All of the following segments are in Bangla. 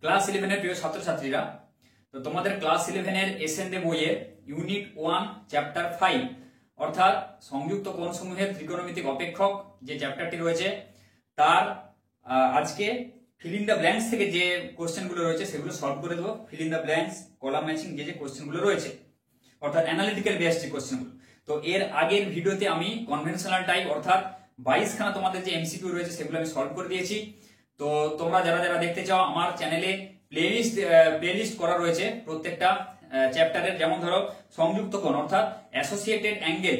ক্লাস 11 এর প্রিয় ছাত্রছাত্রীরা, তো তোমাদের ক্লাস 11 এর এসএনডি বইয়ের ইউনিট 1 চ্যাপ্টার 5 অর্থাৎ সংযুক্ত কোণসমূহের ত্রিকোণমিতিক অপেক্ষক যে চ্যাপ্টারটি রয়েছে তার আজকে ফিল ইন দ্য ব্ল্যাঙ্কস থেকে যে কোশ্চেনগুলো রয়েছে সেগুলো সলভ করে দেবো। Fill in the blanks, column matching যে কোশ্চেনগুলো রয়েছে অর্থাৎ অ্যানালিটিক্যাল বেসড যে কোশ্চেনগুলো। তো এর আগের ভিডিওতে আমি কনভেনশনাল টাইপ অর্থাৎ 22 খানা তোমাদের যে এমসিকিউ রয়েছে সেগুলো আমি সলভ করে দিয়েছি। তো তোমরা যারা যারা দেখতে চাও আমার চ্যানেলে প্লেলিস্ট করা রয়েছে প্রত্যেকটা চ্যাপ্টারের। যেমন ধরো সংযুক্ত কোণ অর্থাৎ অ্যাসোসিয়েটেড অ্যাঙ্গেল,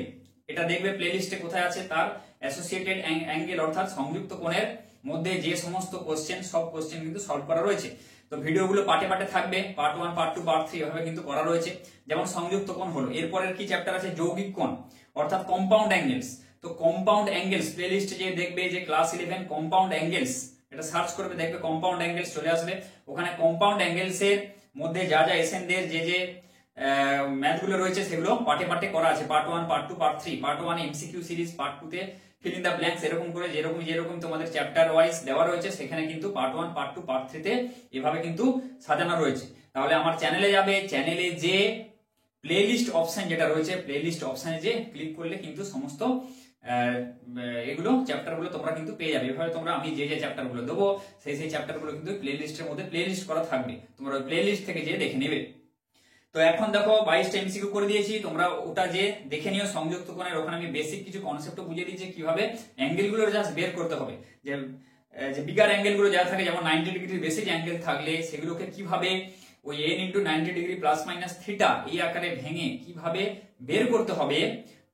এটা দেখবে প্লেলিস্টে কোথায় আছে, তার অ্যাসোসিয়েটেড অ্যাঙ্গেল অর্থাৎ সংযুক্ত কোণের মধ্যে যে সমস্ত কোশ্চেন সব কোশ্চেন কিন্তু সলভ করা রয়েছে। তো ভিডিওগুলো পার্টে পার্টে থাকবে, পার্ট 1 পার্ট 2 পার্ট 3 এভাবে কিন্তু করা রয়েছে। যেমন সংযুক্ত কোণ হলো, এরপরের কি চ্যাপ্টার আছে যৌগিক কোণ অর্থাৎ কম্পাউন্ড অ্যাঙ্গেলস। তো কম্পাউন্ড অ্যাঙ্গেলস প্লেলিস্টে যে দেখবে যে ক্লাস 11 কম্পাউন্ড অ্যাঙ্গেলস, এটা সার্চ করবে দেখবে কম্পাউন্ড অ্যাঙ্গেলস চলে আসবে। ওখানে কম্পাউন্ড অ্যাঙ্গেলস এর মধ্যে যা যা এসএনদের যে ম্যাথগুলো রয়েছে সেগুলো পার্টে পার্টে করা আছে, part 1 part 2 part 3। Part 1 MCQ series, part 2 তে ফিল ইন দ্য ব্ল্যাঙ্কস, এরকম করে যেরকম তোমাদের চ্যাপ্টার ওয়াইজ দেওয়া রয়েছে সেখানে কিন্তু পার্ট 1 পার্ট 2 পার্ট 3 তে এভাবে কিন্তু সাজানো রয়েছে। তাহলে আমার চ্যানেলে যাবে, চ্যানেলে যে প্লেলিস্ট অপশন যেটা রয়েছে প্লেলিস্ট অপশনে যে ক্লিক করলে কিন্তু সমস্ত এগুলো চ্যাপ্টারগুলো তোমরা কিন্তু পেয়ে যাবে। এভাবে তোমরা আমি যে চ্যাপ্টারগুলো দেবো সেই চ্যাপ্টারগুলো কিন্তু প্লেলিস্টের মধ্যে প্লেলিস্ট করা থাকবে, তোমরা ওই প্লেলিস্ট থেকে যে দেখে নেবে। তো এখন দেখো 22টা এমসিকিউ করে দিয়েছি, তোমরা ওটা যে দেখে নিও সংযুক্ত কোণের। ওখানে আমি বেসিক কিছু কনসেপ্ট বুঝিয়ে দিয়েছি কিভাবে অ্যাঙ্গেলগুলো জাস্ট বের করতে হবে। যে বিগার অ্যাঙ্গেলগুলো যা থাকে, যেমন 90 ডিগ্রি বেসিক অ্যাঙ্গেল থাকলে সেগুলোকে কিভাবে ওই n × 90 degree plus minus theta এই আকারে ভেঙে কিভাবে বের করতে হবে,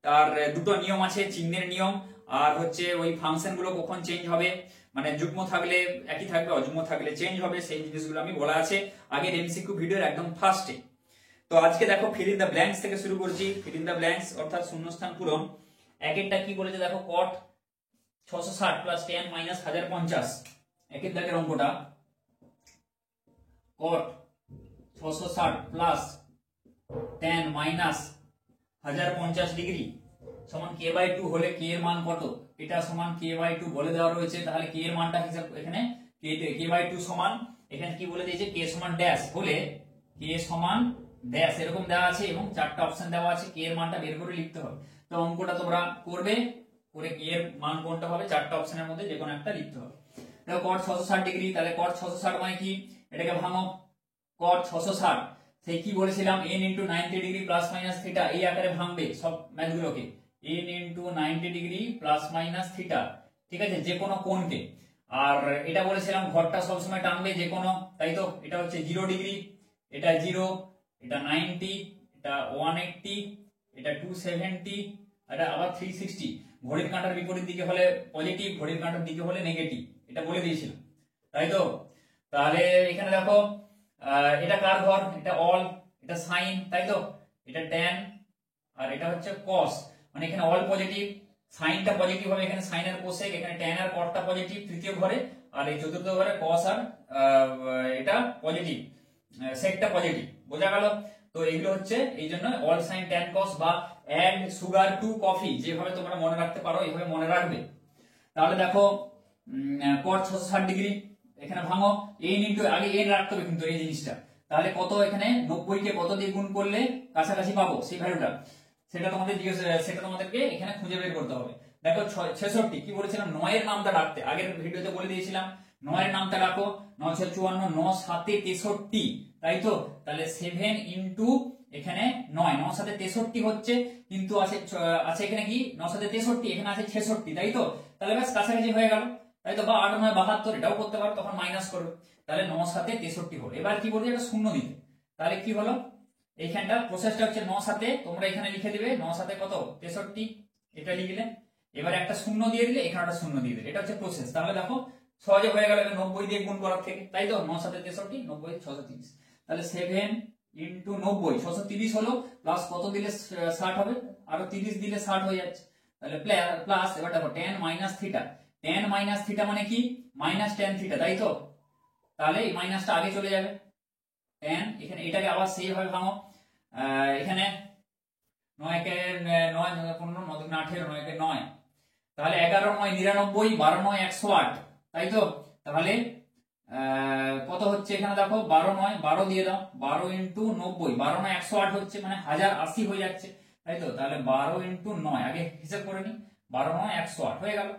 তার দুটো নিয়ম আছে, চিহ্নের নিয়ম আর হচ্ছে ওই ফাংশন গুলো কখন চেঞ্জ হবে, মানে যুগ্ম থাকলে একই থাকবে, অযুগ্ম থাকলে চেঞ্জ হবে, সেই জিনিসগুলো আমি বলা আছে আগের এমসিকিউ ভিডিওর একদম ফার্স্টে। তো আজকে দেখো ফিল ইন দ্য ব্ল্যাঙ্কস থেকে শুরু করছি। ফিল ইন দ্য ব্ল্যাঙ্কস অর্থাৎ শূন্যস্থান পূরণ। একেরটা কি বলেছে দেখো, cot 660 প্লাস tan মাইনাস 1050। একের দাগের অঙ্কটা cot 660 plus tan minus 1050 degree সমান k/2 হলে k এর মান কত, এটা সমান k/2 বলে দেওয়া রয়েছে। তাহলে k এর মানটা হিসাব এখানে k/2 সমান, এখানে কি বলে দিয়েছে, k সমান ড্যাশ হলে k সমান ড্যাশ এরকম দেওয়া আছে এবং চারটা অপশন দেওয়া আছে, k এর মানটা বের করে লিখতে হবে। তো অঙ্কটা তোমরা করবে, করে k এর মান কোনটা হবে চারটা অপশনের মধ্যে যে কোনো একটা লিখতে হবে। দেখো cot 660 ডিগ্রি, তাহলে cot 660 মানে কি, এটাকে ভাঙো। cot 660 সেই কি বলেছিলাম n × 90 degree plus minus theta এই আকারে ভাঙবে সব ম্যাথগুলোকে, n × 90 degree plus minus theta, ঠিক আছে, যে কোনো কোণকে। আর এটা বলেছিলাম ঘরটা সবসময় টানবে যে কোনো, তাই তো। এটা হচ্ছে 0 ডিগ্রি, এটা 0, এটা 90, এটা 180, এটা 270, এটা আবার 360। ঘড়ির কাঁটার বিপরীত দিকে হলে পজিটিভ, ঘড়ির কাঁটার দিকে হলে নেগেটিভ, এটা বলে দিয়েছিলাম, তাই তো। তাহলে এখানে দেখো এটা কার ঘর, এটা অল, এটা সাইন, তাই তো, এটা ট্যান আর এটা হচ্ছে কস, মানে এখানে অল পজিটিভ, সাইনটা পজিটিভ হবে, এখানে সাইন আর কোসেক, এখানে ট্যান আর কটটা পজিটিভ তৃতীয় ঘরে, আর এই চতুর্থ ঘরে কস আর এটা পজিটিভ, সেকটা পজিটিভ, বোঝা গেল। তো এগুলো হচ্ছে এই জন্য অল সাইন ট্যান কস বা অ্যাড সুগার টু কফি, যেভাবে তোমরা মনে রাখতে পারো এইভাবে মনে রাখবে। তাহলে দেখো cot 660 ডিগ্রি এখানে ভাঙো, n × আগে n রাখতে হবে কিন্তু এই জিনিসটা। তাহলে কত, এখানে 90 কে কত দিয়ে গুণ করলে কাছাকাছি পাবো সেই ভ্যালুটা, সেটা তোমাদেরকে এখানে খুঁজে বের করতে হবে। দেখো 66 কি বলেছিলাম, 9 এর নামটা রাখতে, আগের ভিডিওতে বলে দিয়েছিলাম 9 এর নামটা রাখো। 9 × 54, 9 × 7 = 63, তাই তো। তাহলে 7 × এখানে 9, 9 × 7 = 63 হচ্ছে, কিন্তু আছে এখানে কি 9 × 7 = 63, এখানে আছে 66, তাই তো। তাহলে ব্যাস কাছাকাছি হয়ে গেল, তাই তো। বা 8 × 9 = 72, এটাও করতে পারো, তখন মাইনাস করবে। তাহলে 9 × 7 = 63 হলো। এবার কি বলছে, এটা শূন্য দিতে। তাহলে কি হলো, এইখানটা প্রসেসটা হচ্ছে 9 × 7, তোমরা এখানে লিখে দিবে 9 × 7 কত 63, এটা লিখলে। এবার একটা শূন্য দিয়ে দিলে, এখানে একটা শূন্য দিয়ে দিলে, এটা হচ্ছে প্রসেস। তাহলে দেখো সহজে হয়ে গেল 90 দিয়ে গুণ করার থেকে, তাই তো। 9 × 7 = 63, 90 × 630, তাহলে 7 × 90 630 হলো, প্লাস কত দিলে 60 হবে, আরো 30 দিলে 60 হয়ে যাচ্ছে। তাহলে প্লাস, এবার দেখো tan minus theta, tan minus theta মানে কি মাইনাস tan থিটা, তাই তো। তাহলে এই মাইনাসটা আগে চলে যাবে, tan, এখানে এটাকে আবার সেইভাবে ভাঙো। এখানে 9 কে 9, 15, 9 × 18, 9 কে 9, তাহলে 11 × 9 = 99, 12 × 9 = 108, তাই তো। তাহলে কত হচ্ছে এখানে দেখো 12 নয় 12 দিয়ে দাও, 12 ইন্টু 90, 12 নয় 108 হচ্ছে, মানে 1080 হয়ে যাচ্ছে, তাই তো? তাহলে 12 ইন্টু 9 আগে হিসাব করে নি, 12 নয় 108 হয়ে গেল।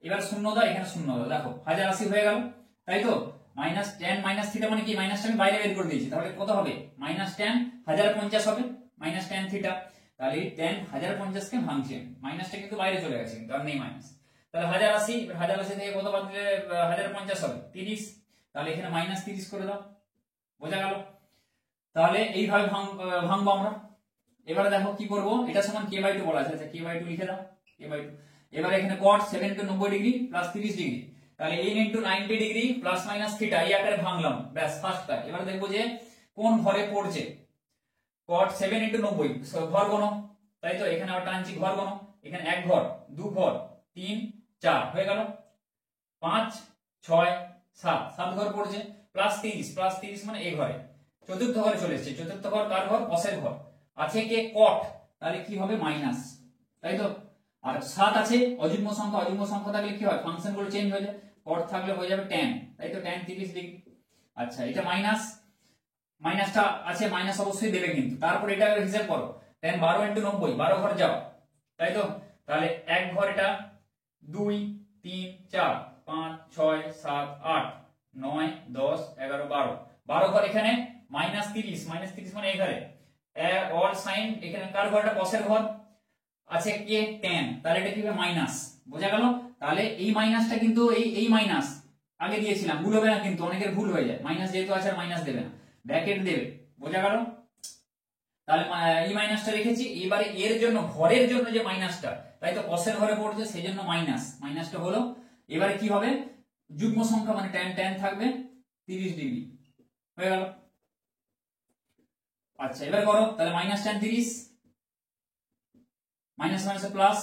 এবার শূন্য দাও, এখানে শূন্য দাও, দেখো 1080 হয়ে গেল, তাই তো? মাইনাস টেন মাইনাস থিটা মানে কি, মাইনাসটা আমি বাইরে বের করে দিয়েছি, তাহলে কত হবে? মাইনাস টেন 1050 হবে, মাইনাস টেন থিটা। তাহলে এই টেন 1050 কে ভাঙছি, মাইনাসটা কিন্তু বাইরে চলে গেছে, কিন্তু আর নেই মাইনাস। তাহলে 1080, 1080 থেকে কত বাদ দিলে 1050 হবে? 30। তাহলে এখানে মাইনাস 30 করে দাও, বোঝা গেল? তাহলে এইভাবে ভাঙবো আমরা। এবারে দেখো কি করব, এটা সমান কে বাই টু বলা আছে, আচ্ছা কে বাই টু লিখে দাও, কে বাই টু। এবারে এখানে cot 7 * 90 ডিগ্রি প্লাস 30 ডিগ্রি, তাহলে a * 90 degree plus minus theta, এই আকারে ভাঙলাম, ব্যাস ফার্স্ট কাজ। এবারে দেখবো যে কোন ঘরে পড়ছে। cot 7 * 90 ঘর গণো, তাই তো? এখানে আবার টানছি ঘর গণো, এখানে এক ঘর, দু ঘর, 3 4 হয়ে গেল, 5 6 7 7 ঘর পড়ছে, প্লাস 30 মানে এই ঘরে, চতুর্থ ঘরে চলে এসেছে। চতুর্থ ঘর কার ঘর? কসের ঘর। আছে কে? cot, তাহলে কি হবে? মাইনাস, তাই তো? আর 7 আছে অযুগ্ম সংখ্যা, অযুগ্ম সংখ্যা থাকলে কি হয়? ফাংশন গুলো চেঞ্জ হয়ে যায়, cot থাকলে হয়ে যাবে tan, তাই তো? tan 30 degree. আচ্ছা এটা মাইনাস, মাইনাসটা আছে, মাইনাস অবশ্যই দেবে কিন্তু। তারপর এটা হিসাব করো, tan 12 * 90, 12 ঘর যাও, তাই তো? তাহলে এক ঘর এটা, 2 3 4 5 6 7 8 9 10 11 12, 12 ঘর এখানে, মাইনাস 30 মানে এই ঘরে অল সাইন, এখানে কার ঘর? এটা কসের ঘর, আছে কে? tan, তাহলে এটা কি হবে? মাইনাস, বোঝা গেল? তাহলে এই মাইনাসটা কিন্তু এই মাইনাস আগে দিয়েছিলাম, ভুল হবে না কিন্তু, অনেকের ভুল হয়ে যায়, মাইনাস যেহেতু আছে আর মাইনাস দেবে না, ব্র্যাকেট দেবে, বোঝা গেল? তাহলে এই মাইনাসটা রেখেছি। এবারে এর জন্য, ঘরের জন্য যে মাইনাসটা, তাই তো? কসের ঘরে পড়ছে সেই জন্য মাইনাসটা হলো। এবারে কি হবে? যুগ্ম সংখ্যা মানে tan থাকবে 30 ডিগ্রি, হয়ে গেল। আচ্ছা এবার করো, তাহলে মাইনাস tan 30 মাইনাস মাইনাসে প্লাস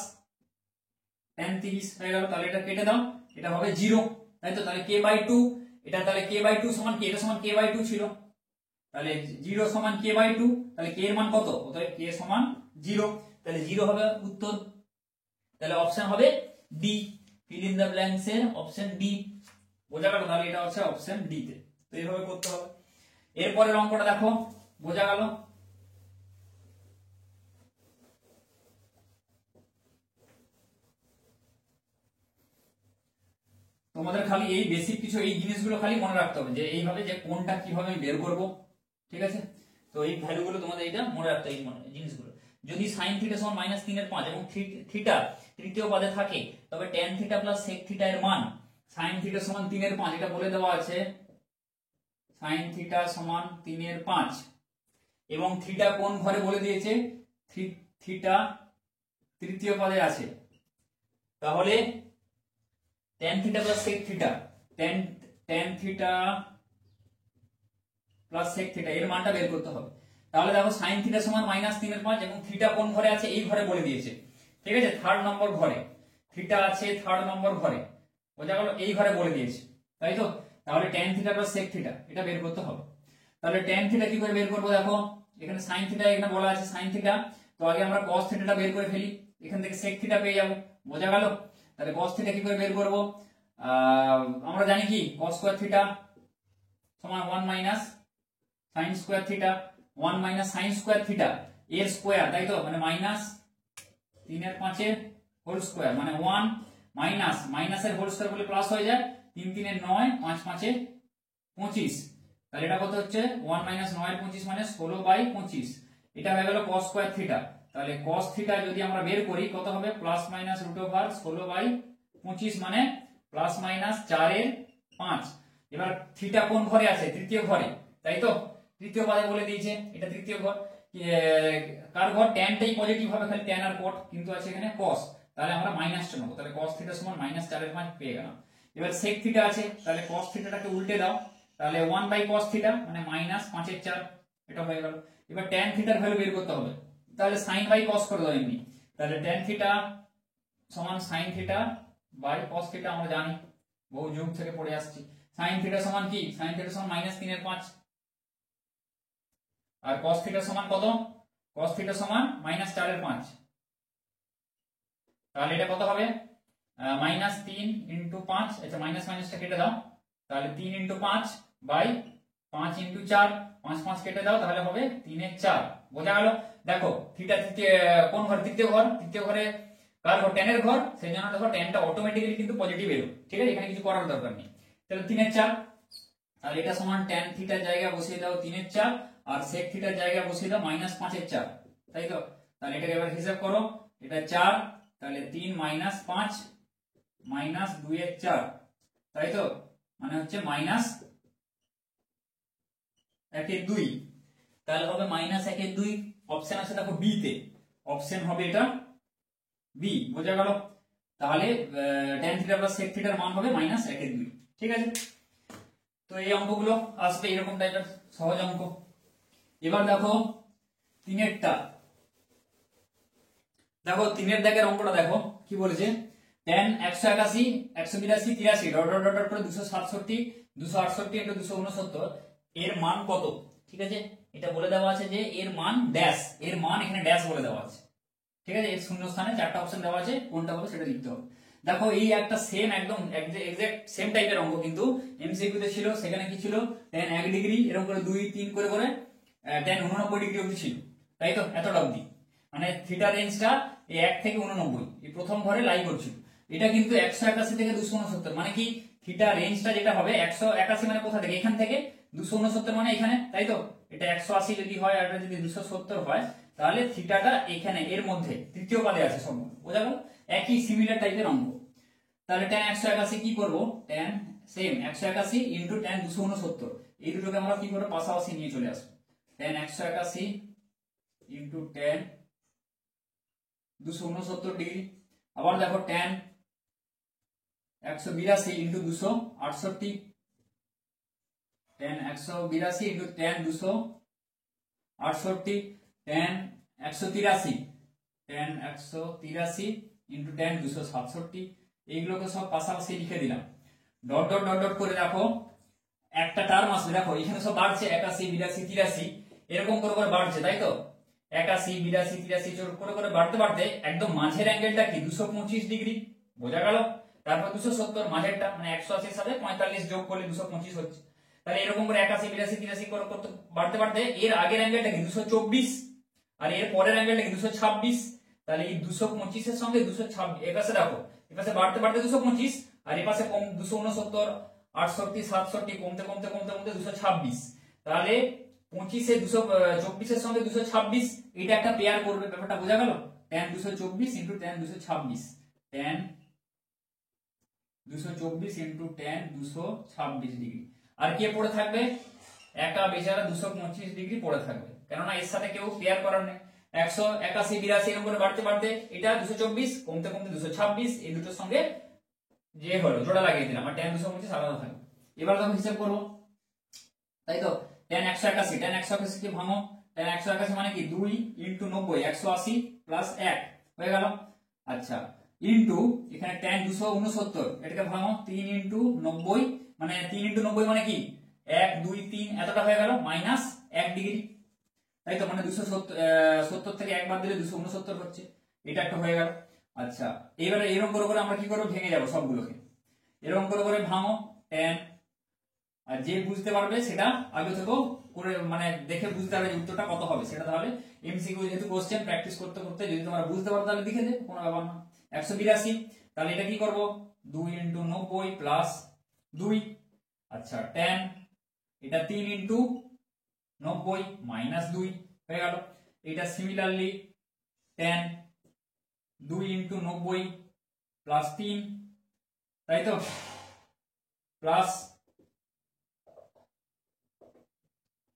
tan 30 হয়ে গেল, তাহলে এটা কেটে দাও, এটা হবে 0, তাই তো? তাহলে k বাই 2, এটা তাহলে k বাই 2 সমান কি? এটা সমান k বাই 2 ছিল, তাহলে 0 সমান k বাই 2, তাহলে k এর মান কত? অতএব k সমান 0, তাহলে 0 হবে উত্তর। তাহলে অপশন হবে D, fill in the blanks এর অপশন ডি, বোঝা গেল? তাহলে এটা হচ্ছে অপশন ডি তে, তো এইভাবে করতে হবে। এরপরের অঙ্কটা দেখো, বোঝা গেল? তোমাদের খালি এই বেসিক কিছু এই জিনিসগুলো খালি মনে রাখতে হবে, যে এইভাবে যে কোনটা কিভাবে আমি বের করব, ঠিক আছে? তো এই ভ্যালুগুলো তোমাদের এটা মনে রাখতে হবে, এই জিনিসগুলো। যদি sin θ সমান -3/5 এবং থিটা তৃতীয় পদে থাকে, তবে tan θ প্লাস sec θ এর মান sin θ সমান 3/5, এটা বলে দেওয়া আছে, sin θ সমান 3/5, এবং থিটা কোন ঘরে বলে দিয়েছে? থিটা তৃতীয় পদে আছে, তাহলে tan θ plus sec θ, tan θ plus sec θ এর মানটা বের করতে হবে। তাহলে দেখো sin θ সমান -3/5 এবং থিটা কোন ঘরে আছে? এই ঘরে বলে দিয়েছে, ঠিক আছে? থার্ড নম্বর ঘরে থিটা আছে, থার্ড নম্বর ঘরে, বোঝা গেল? এই ঘরে বলে দিয়েছে, তাই তো? তাহলে tan θ প্লাস sec θ এটা বের করতে হবে। তাহলে tan θ কি করে বের করব? দেখো এখানে sin θ, এখানে বলা আছে sin θ, তো আগে আমরা cos θ টা বের করে ফেলি, এখান থেকে sec θ পেয়ে যাব, বোঝা গেল? তাহলে cos θ কি করে বের করব? আমরা জানি কি cos স্কয়ার থিটা সমান 1 minus sin square theta, 1 minus sin square theta এর স্কয়ার, তাই তো? মানে মাইনাস 3/5 এর হোল স্কয়ার, মানে 1 মাইনাস মাইনাসের হোল স্কয়ার বলে প্লাস হয়ে যায়, 3 3 এর 9, 5 5 এর 25, তাহলে এটা কত হচ্ছে? 1 মাইনাস 9 এর 25 মানে 16/25, এটা হয়ে গেল cos স্কয়ার থিটা। তাহলে cos থিটা যদি আমরা বের করি কত হবে? প্লাস মাইনাস √16/25 মানে প্লাস মাইনাস 4/5। এবার থিটা কোন ঘরে আছে? তৃতীয় ঘরে, তাই তো? তৃতীয় পদে বলে দিয়েছে, এটা তৃতীয় ঘর, কার ঘর? ট্যানটাই পজিটিভ হবে, খালি ট্যান আর cot, কিন্তু আছে এখানে cos, তাহলে আমরা মাইনাসটা নেব, তাহলে cos থিটা সমান -4/5 পেয়ে গেলাম। এবার sec থিটা আছে, তাহলে cos থিটাটাকে উল্টে দাও, তাহলে 1/cos থিটা মানে -5/4, এটা হয়ে গেল। এবার tan থিটার ভ্যালু বের করতে হবে, তাহলে sin/cos করে দাও এমনি, তাহলে tan থিটা সমান sin theta by cos theta, আমরা জানি বহু যুগ থেকে পড়ে আসছি। sin থিটা সমান কি? sin থিটা সমান -3/5, আর cos থিটা সমান কত? cos থিটা সমান -4/5, তাহলে এটা কত হবে? -3 × 5, আচ্ছা মাইনাস মাইনাসটা কেটে দাও, তাহলে 3 ইন্টু 5 বাই 5 ইন্টু 4, 5 5 কেটে দাও তাহলে হবে 3 এর 4। বোঝা গেল? দেখো থিটা কোন ঘর? তৃতীয় ঘর। তৃতীয় ঘরে কার ঘর? tan এর ঘর। সেই জন্য দেখো tanটা অটোমেটিক্যালি কিন্তু পজিটিভ এলো। ঠিক আছে, এখানে কিছু করার দরকার নেই। তাহলে 3 এর 4, তাহলে এটা সমান tan থিটার জায়গায় বসিয়ে দাও 3 এর 4 আর sec থিটার জায়গায় বসিয়ে দাও -5 এর 4। তাই তো? তাহলে এটাকে এবার হিসাব করো। এটা 4, তাহলে 3 - 5 -2 এর 4। তাই তো? মানে হচ্ছে -1 এর 2। তাহলে হবে -1 এর 2। অপশন আছে দেখো বি তে, অপশন হবে এটা বি। বোঝা গেল? তাহলে tan থিটা প্লাস sec থিটার মান হবে -1 এর 2। ঠিক আছে, তো এই অঙ্কগুলো আসবে এরকম টাইপের সহজ অঙ্ক। এবার দেখো 3 এরটা, দেখো 3 এর দাগের অঙ্কটা দেখো কি বলেছে। tan 181 182 83 ডট ডট ডট করে 267 268 ইনটু 269 এর মান কত? ঠিক আছে, এটা বলে দেওয়া আছে যে এর মান ড্যাশ, এর মান এখানে ড্যাশ বলে দেওয়া আছে। ঠিক আছে, এর শূন্য স্থানে 4টা অপশন দেওয়া আছে, কোনটা হবে সেটা লিখতে হবে। দেখো এই একটা সেম একদম এক্সাক্ট সেম টাইপের অঙ্ক কিন্তু এমসিকিউ তে ছিল। সেখানে কি ছিল? tan 1 ডিগ্রি এরকম করে 2 3 করে করে tan 89 ডিগ্রি অবধি ছিল। তাই তো? এতটা অবধি মানে থিটা রেঞ্জটা এই 1 থেকে 89 এই প্রথম ঘরে লাই করছিল। এটা কিন্তু 181 থেকে 269 মানে কি থিটা রেঞ্জটা যেটা হবে 181 মানে কোথা থেকে? এখান থেকে 269 মানে এখানে। তাই তো? এটা 180 যদি হয় আর এটা যদি 270 হয় তাহলে থিটাটা এখানে এর মধ্যে তৃতীয় পাদে আছে সব। বোঝা গেল? একই সিমিলার টাইপের অঙ্ক। তাহলে tan 181 কি করব? tan সেম 181 ইনটু tan 269 এই দুটোকে আমরা কি করব? পাশাপাশি নিয়ে চলে আসব। tan 181 into tan 269 degree. আবার দেখো tan 182 into 268, tan 182 into tan 268, tan 183 into tan 267 এইগুলোকে সব পাশাপাশি লিখে দিলাম। ডট ডট ডট ডট করে দেখো একটা টার্ম আসবে। দেখো এখানে সব বাড়ছে 81 82 83 এরকম করে করে বাড়ছে। তাই তো? 81 82 83 জোর করে করে বাড়তে বাড়তে একদম মাঝের অ্যাঙ্গেলটা কি 225 ডিগ্রি। বোঝা গেল? তারপর 270 মাঝেরটা মানে 180 এর সাথে 45 যোগ করলে 225 হচ্ছে। তাহলে এরকম করে 81 82 83 করে করতে বাড়তে বাড়তে এর আগের অ্যাঙ্গেলটা কি 224 আর এর পরের অ্যাঙ্গেলটা কি 226। তাহলে এই 225 এর সঙ্গে 226 এর পাশে রাখো, এর পাশে বাড়তে বাড়তে 225 আর এর পাশে কম 269 68 67 কমতে কমতে কমতে কমতে 226। তাহলে 25 এ 224 এর সঙ্গে 226 এটা একটা পেয়ার করবে। ব্যাপারটা বোঝা গেল? tan 224 into tan 226, tan 224 into tan 226 degree. আর কে পড়ে থাকবে? একটা বেচারা 225 ডিগ্রি পড়ে থাকবে, কেননা এর সাথে কেউ পেয়ার করার নেই। 181 82 এরকম করে বাড়তে বাড়তে এটা 224 কমতে কমতে 226 এই দুটোর সঙ্গে যে হলো জোড়া লাগিয়ে দিলাম আর tan 225 আলাদা থাকবে। এবার দেখো হিসাব করবো। তাই তো? tan 181 কে ভাঙো। tan 181 মানে কি 2 ইনটু 90 180 প্লাস 1 হয়ে গেল। আচ্ছা, ইনটু এখানে tan 269 এটাকে ভাঙো 3 ইনটু 90 মানে 3 ইনটু 90 মানে কি 1 2 3 এতটা হয়ে গেল মাইনাস 1 ডিগ্রি। তাই তো? মানে 270 থেকে 1 বাদ দিলে 269 হচ্ছে। এটা একটা হয়ে গেল। আচ্ছা, এবারে এরকম করে করে আমরা কি করব? ভেঙে যাব সবগুলোকে। এরকম করে করে ভাঙো tan, আর যে বুঝতে পারবে সেটা আগে থেকে করে মানে দেখে বুঝতে পারবে যে উত্তরটা কত হবে সেটা। তাহলে এমসিকিউ যেহেতু কোশ্চেন প্র্যাকটিস করতে করতে যদি তোমরা বুঝতে পারো তাহলে লিখে দেবে, কোনো ব্যাপার না। 182 তাহলে এটা কি করব? 2 ইনটু 90 প্লাস 2। আচ্ছা, tan এটা 3 ইনটু 90 মাইনাস 2 হয়ে গেল। এটা সিমিলারলি tan 2 ইনটু 90 প্লাস 3, তাই তো? প্লাস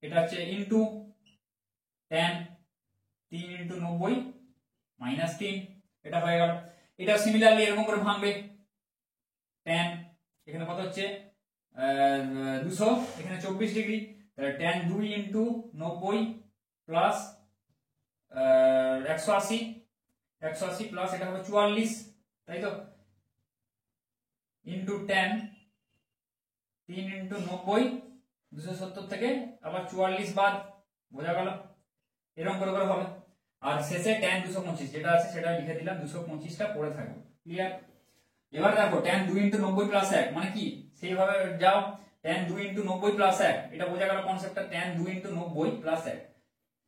এটা হচ্ছে ইনটু tan 3 ইনটু 90 মাইনাস 3 এটা হয়ে গেল। এটা সিমিলারলি এরকম করে ভাঙবে। tan এখানে কত হচ্ছে 200, এখানে 24 ডিগ্রি, তাহলে tan 2 ইনটু 90 প্লাস 180 প্লাস এটা হবে 44, তাই তো? ইনটু tan 3 ইনটু 90 270 থেকে আবার 44 বাদ। বোঝা গেল? এরকম করে করে হবে। আর শেষে tan 225 যেটা আছে সেটা লিখে দিলাম, 225টা পড়ে থাকবে। ক্লিয়ার? এবার দেখো tan 2 ইনটু 90 প্লাস 1 মানে কি সেইভাবে যাও। tan 2 ইন্টু 90 প্লাস 1, এটা বোঝা গেল কনসেপ্টটা। tan 2 ইন্টু 90 প্লাস 1,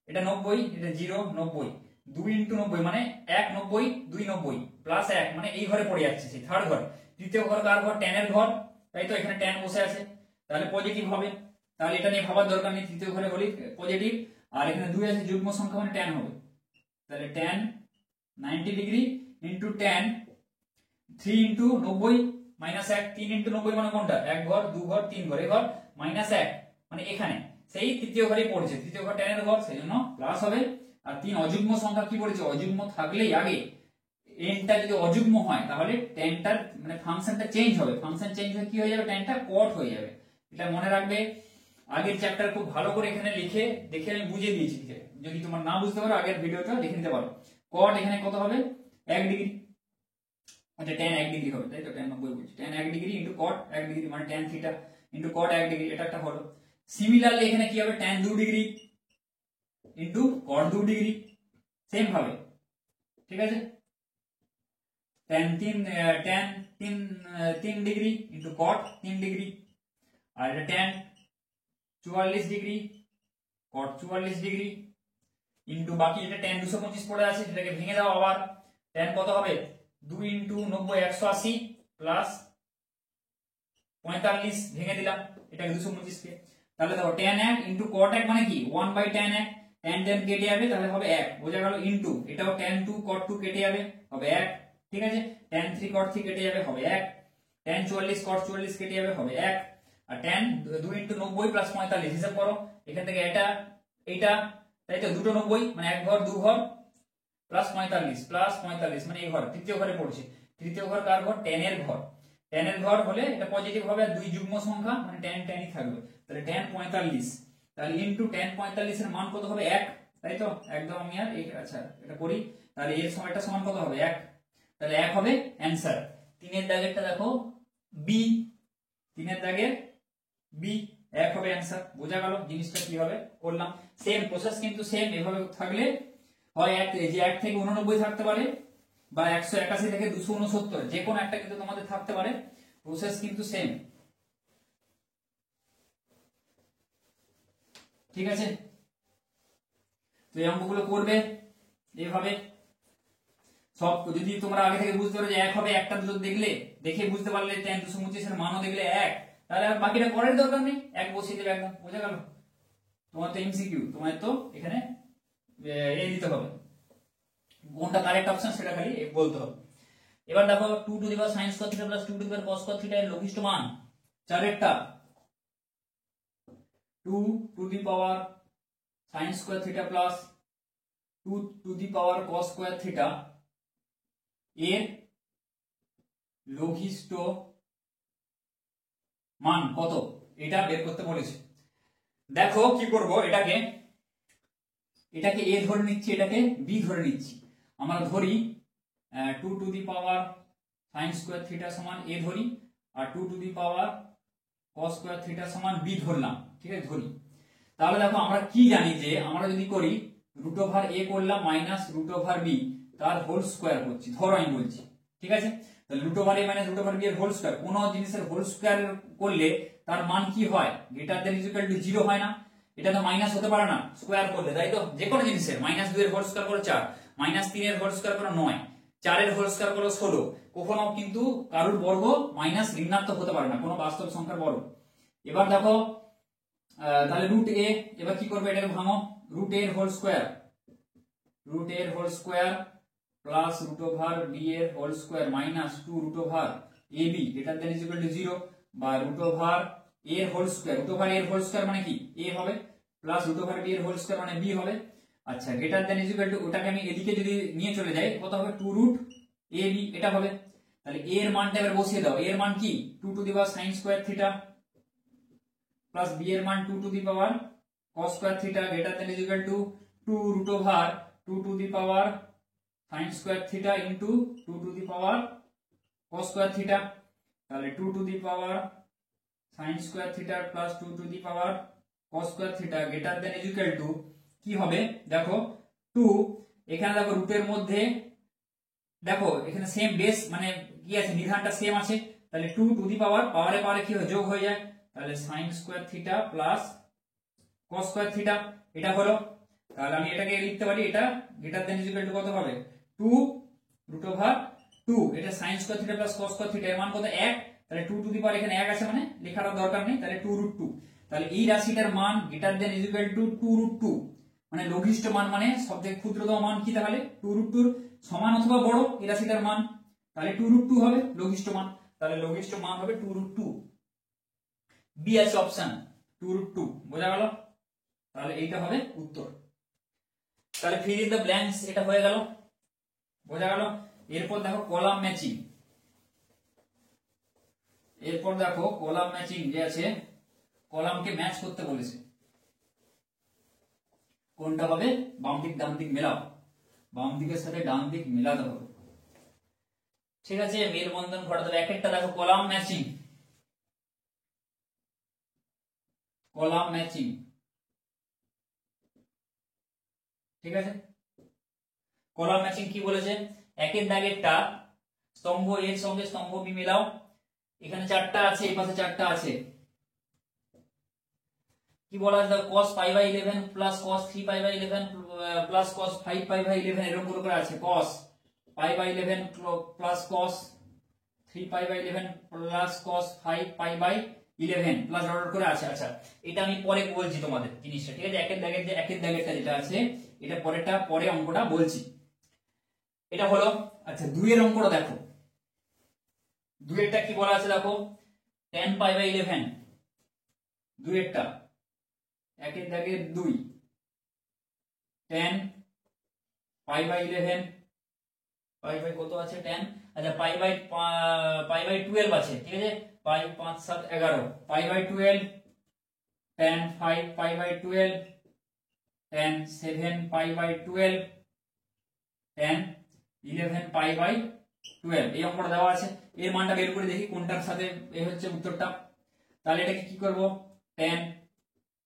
এটা 90, এটা 0 90, 2 ইন্টু 90 মানে 1 90, 2 90 প্লাস 1 মানে এই ঘরে পড়ে যাচ্ছে, সেই থার্ড ঘর। তৃতীয় ঘর কার ঘর? tan এর ঘর, তাই তো এখানে tan বসে আছে, তাহলে পজিটিভ হবে। তাহলে এটা নিয়ে ভাবার দরকার নেই, তৃতীয় ঘরে হলে পজিটিভ। আর এখানে 2 আছে, যুগ্ম সংখ্যা মানে tan হবে, তাহলে tan 90 degree into tan 3 into 90 minus 1, 3 into 90 মানে কোনটা? 1 ঘর 2 ঘর 3 ঘর, এই ঘর মাইনাস 1 মানে এখানে সেই তৃতীয় ঘরেই পড়ছে, তৃতীয় ঘর tan এর ঘর, সেই জন্য প্লাস হবে। আর 3 অযুগ্ম সংখ্যা কি বলেছে? অযুগ্ম থাকলেই আগে nটা যদি অযুগ্ম হয় তাহলে tanটার মানে ফাংশনটা চেঞ্জ হবে, ফাংশন চেঞ্জ হয়ে কি হয়ে যাবে? tanটা cot হয়ে যাবে। এটা মনে রাখবে। আগের চ্যাপ্টার খুব ভালো করে এখানে লিখে দেখে আমি বুঝিয়ে দিয়েছি, যদি তোমার না বুঝতে পারো আগের ভিডিওটা দেখে নিতে পারো। cot এখানে কত হবে? 1 ডিগ্রি, আচ্ছা tan 1 ডিগ্রি হবে, তাই তো? tan 90 বলছি, tan 1 degree into cot 1 degree মানে tan theta into cot 1 degree, এটা একটা হলো। সিমিলারলি এখানে কি হবে? tan 2 degree into cot 2 degree, same ভাবে, ঠিক আছে? tan 3 degree into cot 3 degree, আর এটা tan 44 degree cot 44 degree into বাকি এটা tan 225 পড়ে আছে, সেটাকে ভেঙে দাও আবার। tan কত হবে? 2 ইনটু 90 180 প্লাস 45 ভেঙে দিলাম এটাকে 225 কে। তাহলে দেখো tan 1 ইনটু cot 1 মানে কি? 1 বাই tan 1, tan কেটে যাবে, তাহলে হবে 1, বোঝা গেল। ইনটু এটাও tan 2 cot 2 কেটে যাবে, হবে 1, ঠিক আছে? tan 3 cot 3 কেটে যাবে, হবে 1, tan 44 cot 44 কেটে যাবে, হবে 1, আর tan 2 ইনটু 90 প্লাস 45 হিসাব করো এখান থেকে এটা তাই তো, দুটো 90 মানে এক ঘর 2 ঘর প্লাস 45 মানে এই ঘর তৃতীয় ঘরে পড়ছে। তৃতীয় ঘর কার ঘর? tan এর ঘর। tan এর ঘর হলে এটা পজিটিভ হবে, আর দুই যুগ্ম সংখ্যা মানে tan ই থাকবে, তাহলে tan 45, তাহলে ইনটু tan 45 এর মান কত হবে? 1, তাই তো? একদম আমি আর আচ্ছা এটা করি, তাহলে এর সময়টা সমান কত হবে? 1, তাহলে 1 হবে অ্যানসার। 3 এর দাগেরটা দেখো বি, 3 এর দাগের বি 1 হবে অ্যানসার। বোঝা গেল জিনিসটা কিভাবে করলাম? সেম প্রসেস কিন্তু সেম, এভাবে থাকলে হয় যে 1 থেকে 89 থাকতে পারে, বা 181 থেকে 269, যে কোনো একটা কিন্তু তোমাদের থাকতে পারে, প্রসেস কিন্তু সেম, ঠিক আছে? তো এই অঙ্কগুলো করবে এইভাবে সব। যদি তোমরা আগে থেকে বুঝতে পারো যে 1 হবে, একটা দুটো দেখলে দেখে বুঝতে পারলে tan 225 এর মানও দেখলে 1, তাহলে আর বাকিটা করার দরকার নেই, 1 বসিয়ে দেবে একদম, বোঝা গেল? তোমার তো এমসিকিউ, তোমার তো এখানে দিতে হবে, কোনটা কারেক্ট অপশন সেটা খালি বলতে হবে। এবার দেখো 2 to the power sin square theta plus 2 to the power cos square theta এর লঘিষ্ঠ মান, চারেরটা 2 to the power sin square theta plus 2 to the power cos square theta এর লঘিষ্ঠ মান কত, এটা বের করতে বলেছে। দেখো কি করব, এটাকে a ধরে নিচ্ছি, এটাকে b ধরে নিচ্ছি। আমরা ধরি 2 to the power sin square theta সমান a ধরি, আর 2 to the power cos square theta সমান b ধরলাম, ঠিক আছে? ধরি। তাহলে দেখো আমরা কি জানি যে আমরা যদি করি √a করলাম মাইনাস √b তার হোল স্কয়ার করছি, ধরো আমি বলছি, ঠিক আছে? তাহলে √a মাইনাস √b এর হোল স্কয়ার, কোন জিনিসের হোল স্কয়ার করলে তার মান কি হয়? গ্রেটার দ্যান ইকুয়াল টু 0 হয় না? এটা তো মাইনাস হতে পারে না স্কয়ার করলে, তাই তো? যে কোনো জিনিসের -2 এর হোল স্কয়ার করো 4, -3 এর হোল স্কয়ার করো 9, 4 এর হোল স্কয়ার করো 16, কখনো কিন্তু কারোর বর্গ মাইনাস ঋণাত্মক হতে পারে না, কোনো বাস্তব সংখ্যার বর্গ। এবার দেখো তাহলে √a, এবার কি করবে? এটাকে ভাঙো, √a এর হোল স্কয়ার, √a এর হোল স্কয়ার প্লাস √b এর whole square minus 2√ab greater than equal to 0, বা √a এর হোল স্কয়ার, √a এর হোল স্কয়ার মানে কি? a হবে, প্লাস √b এর হোল স্কয়ার মানে b হবে। আচ্ছা, গ্রেটার দ্যান ইকুয়াল টু, ওটাকে আমি এদিকে যদি নিয়ে চলে যাই কত হবে? 2√ab, এটা হবে। তাহলে a এর মানটা এবার বসিয়ে দাও, a এর মান কি? 2 to the power sin square theta plus b এর মান 2 to the power cos square theta greater than equal two 2 to the power sin square theta into 2 to the power cos square theta. তাহলে 2 to the power sin square theta plus 2 to the power cos square theta greater than equal two কি হবে? দেখো 2, এখানে দেখো রুটের মধ্যে দেখো এখানে সেম বেস মানে কি আছে, নিধানটা সেম আছে, তাহলে 2 টু দি পাওয়ার পাওয়ারে পাওয়ারে কি হয় যোগ হয়ে যায়, তাহলে sin square theta plus cos square theta এটা হলো। তাহলে আমি এটাকে লিখতে পারি, এটা গ্রেটার দ্যান ইকুয়াল টু কত হবে 2 √2, এটা sin square theta plus cos square theta এর মান কত 1, তাহলে 2 টু দি পাওয়ার এখানে 1 আছে মানে লেখার দরকার নেই, তাহলে 2 √2। তাহলে এই রাশিটার মান গ্রেটার দ্যান ইকুয়াল টু 2 √2, মানে লঘিষ্ঠ মান মানে সবথেকে ক্ষুদ্রতম মান কি, তাহলে 2 √2 সমান অথবা বড় এই রাশিটার মান, তাহলে 2 √2 হবে লঘিষ্ঠ মান, তাহলে লঘিষ্ঠ মান হবে 2 √2। বি আছে অপশন 2 √2, বোঝা গেল? তাহলে এইটা হবে উত্তর। তাহলে ফিল ইন দ্য ব্ল্যাঙ্কস এটা হয়ে গেল, বোঝা গেল? এরপর দেখো কলাম ম্যাচিং, এরপর দেখো কলাম ম্যাচিং যে আছে, কলামকে ম্যাচ করতে বলেছে, কোনটা হবে বাম দিক ডান দিক মেলাও, বাম দিকের সাথে ডান দিক মেলাতে হবে, ঠিক আছে? মেলবন্ধন ঘটাতে হবে। এক একটা দেখো কলাম ম্যাচিং, কলাম ম্যাচিং, ঠিক আছে? কলাম ম্যাচিং কি বলেছে, একের দাগেরটা স্তম্ভ এর সঙ্গে স্তম্ভ বি মেলাও, এখানে 4টা আছে এই পাশে 4টা আছে, কি বলা আছে cos π/11 plus cos 3π/11 plus cos 5π/11 এরকম করে আছে, cos π/11 plus cos 3π/11 plus cos 5π/11 plus dot করে আছে। আচ্ছা এটা আমি পরে বলছি তোমাদের জিনিসটা, ঠিক আছে? একের দাগের যে একের দাগেরটা যেটা আছে এটা পরেরটা পরে অঙ্কটা বলছি, এটা হলো। আচ্ছা 2 এর অঙ্কটা দেখো, 2 এরটা কি বলা আছে দেখো, tan π/11, 2 এরটা একের দাগের 2 tan π/11 পাই কত আছে tan, আচ্ছা π/12 আছে, ঠিক আছে? পাই 5 7 11 π/12 tan 5 π/12 tan 7 π/12 tan 11 π/12 এই অঙ্কটা দেওয়া আছে। এর মানটা বের করে দেখি কোনটার সাথে এ হচ্ছে উত্তরটা। তাহলে এটাকে কি করব, tan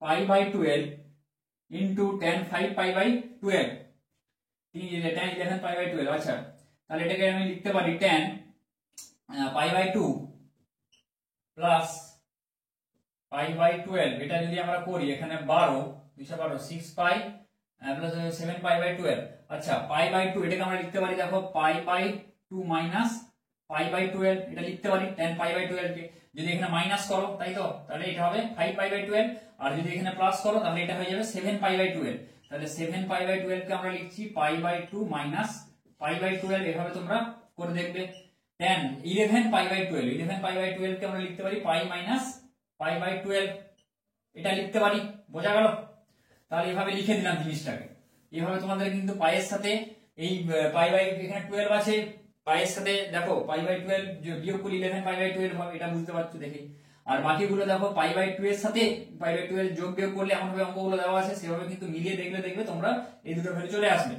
π/12 ইনটু tan 5 π/12 tan 11 π/12। আচ্ছা তাহলে এটাকে আমি লিখতে পারি tan π/2 প্লাস π/12, এটা যদি আমরা করি এখানে 12 212 6 পাই প্লাস 7 π/12। আচ্ছা π/2 এটাকে আমরা লিখতে পারি দেখো π/2 মাইনাস π/12, এটা লিখতে পারি tan π/12 কে যদি এখানে মাইনাস করো তাই তো, তাহলে এটা হবে 5 π/12, আর যদি এখানে প্লাস করো তাহলে এটা হয়ে যাবে 7 π/12। তাহলে 7 π/12 কে আমরা লিখছি π/2 মাইনাস π/12, এভাবে তোমরা করে দেখবে। tan 11 π/12, 11 π/12 কে আমরা লিখতে পারি π মাইনাস π/12, এটা লিখতে পারি, বোঝা গেল? তাহলে এভাবে লিখে দিলাম জিনিসটাকে, এভাবে তোমাদের কিন্তু পাইয়ের সাথে এই এখানে 12 আছে, পাইয়ের সাথে দেখো π/12 বিয়োগ করলে 11 π/12 হবে, এটা বুঝতে পারছো দেখে। আর বাকিগুলো দেখো π/2 এর সাথে π/12 যোগ বিয়োগ করলে এমন ভাবে অঙ্কগুলো দেওয়া আছে, সেভাবে কিন্তু মিলিয়ে দেখলে দেখবে তোমরা এই দুটো ভ্যালু চলে আসবে,